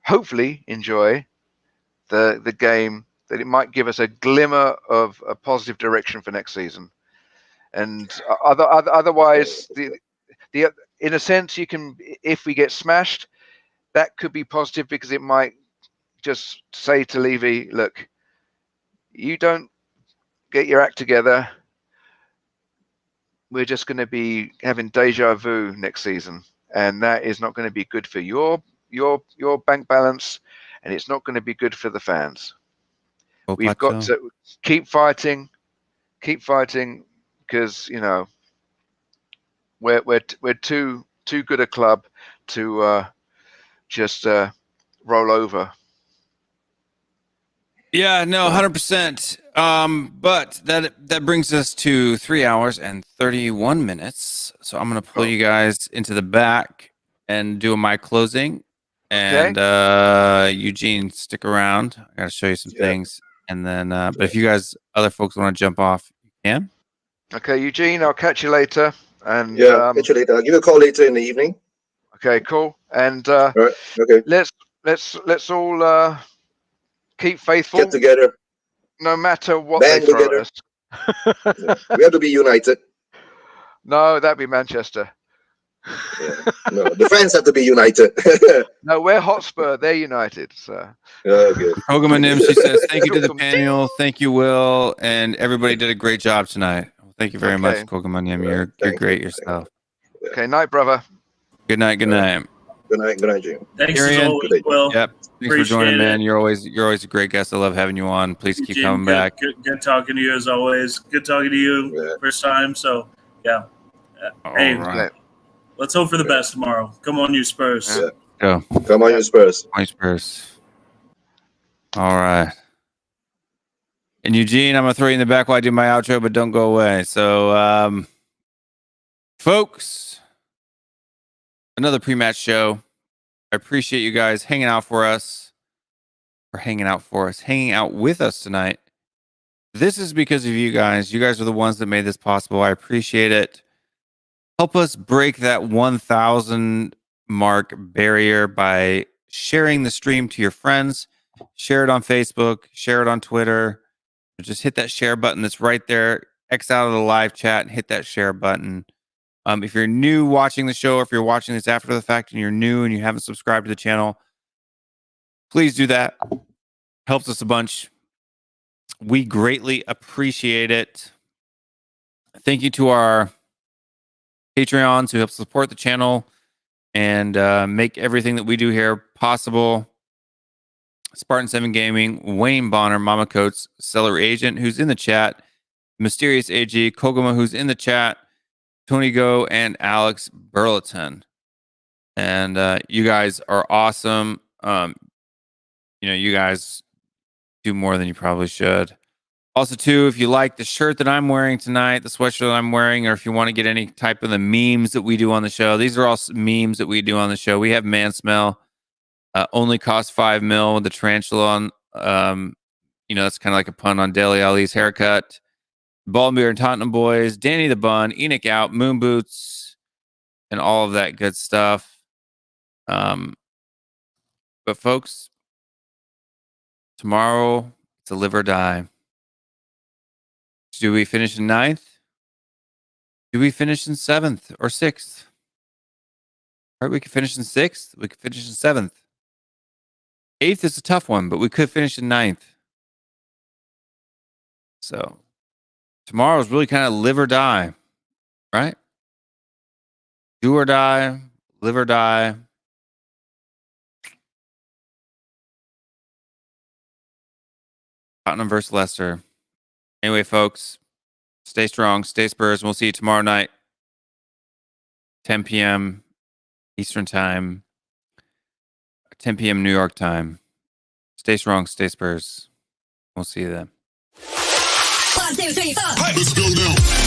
hopefully enjoy the game. That it might give us a glimmer of a positive direction for next season. And otherwise, in a sense, you can, if we get smashed, that could be positive, because it might just say to Levy, look, you don't get your act together, we're just going to be having deja vu next season, and that is not going to be good for your bank balance, and it's not going to be good for the fans. We've got to keep fighting, because we're too good a club to just roll over. Yeah, no, 100%. But that brings us to 3 hours and 31 minutes. So I'm going to pull you guys into the back and do my closing. And Eugene, stick around. I got to show you some things. And then, but if you guys, other folks, want to jump off, you can. Okay, Eugene, I'll catch you later. And catch you later. I'll give you a call later in the evening. Okay, cool. And all right, okay. Let's all keep faithful. Get together. No matter what Band they throw together. at us. We have to be united. No, that'd be Manchester. Yeah. No, the fans have to be united. No, we're Hotspur. They're united. So. Okay. Kogama she says, thank you to the panel. Thank you, Will. And everybody did a great job tonight. Thank you very much, Kogama. You're great yourself. Okay, night, brother. Good night. Good night. Good night, Jim. Thanks as always, Will. Yep. Thanks for joining, man. You're always a great guest. I love having you on. Please keep coming back. Good talking to you as always. Good talking to you first time. So yeah. Hey, right. Let's hope for the best tomorrow. Come on, you Spurs. Yeah. Go. Come on, you Spurs. All right. And Eugene, I'm gonna throw you in the back while I do my outro, but don't go away. So, folks, another pre-match show. I appreciate you guys hanging out with us tonight. This is because of you guys. You guys are the ones that made this possible. I appreciate it. Help us break that 1,000 mark barrier by sharing the stream to your friends. Share it on Facebook. Share it on Twitter. Just hit that share button that's right there. X out of the live chat and hit that share button. If you're new watching the show, or if you're watching this after the fact and you're new and you haven't subscribed to the channel, please do that. Helps us a bunch. We greatly appreciate it. Thank you to our Patreons who help support the channel and make everything that we do here possible. Spartan 7 Gaming, Wayne Bonner, Mama Coates, Seller Agent, who's in the chat, Mysterious AG, Kogama, who's in the chat, Tony Go, and Alex Burleton. And you guys are awesome. You guys do more than you probably should. Also, too, if you like the shirt that I'm wearing tonight, the sweatshirt that I'm wearing, or if you want to get any type of the memes that we do on the show, these are all memes that we do on the show. We have Man Smell, only cost $5 million with the tarantula on. That's kind of like a pun on Dele Ali's haircut. Baldbeer and Tottenham Boys, Danny the Bun, Enoch Out, Moon Boots, and all of that good stuff. But folks, tomorrow it's a live or die. Do we finish in 9th? Do we finish in 7th or 6th? All right, we could finish in 6th. We could finish in 7th. 8th is a tough one, but we could finish in 9th. So tomorrow is really kind of live or die, right? Do or die, live or die. Tottenham versus Leicester. Anyway, folks, stay strong, stay Spurs, and we'll see you tomorrow night, 10 p.m. Eastern Time, 10 p.m. New York time. Stay strong, stay Spurs. We'll see you then. 1, 2, 3, 4. Let's go now.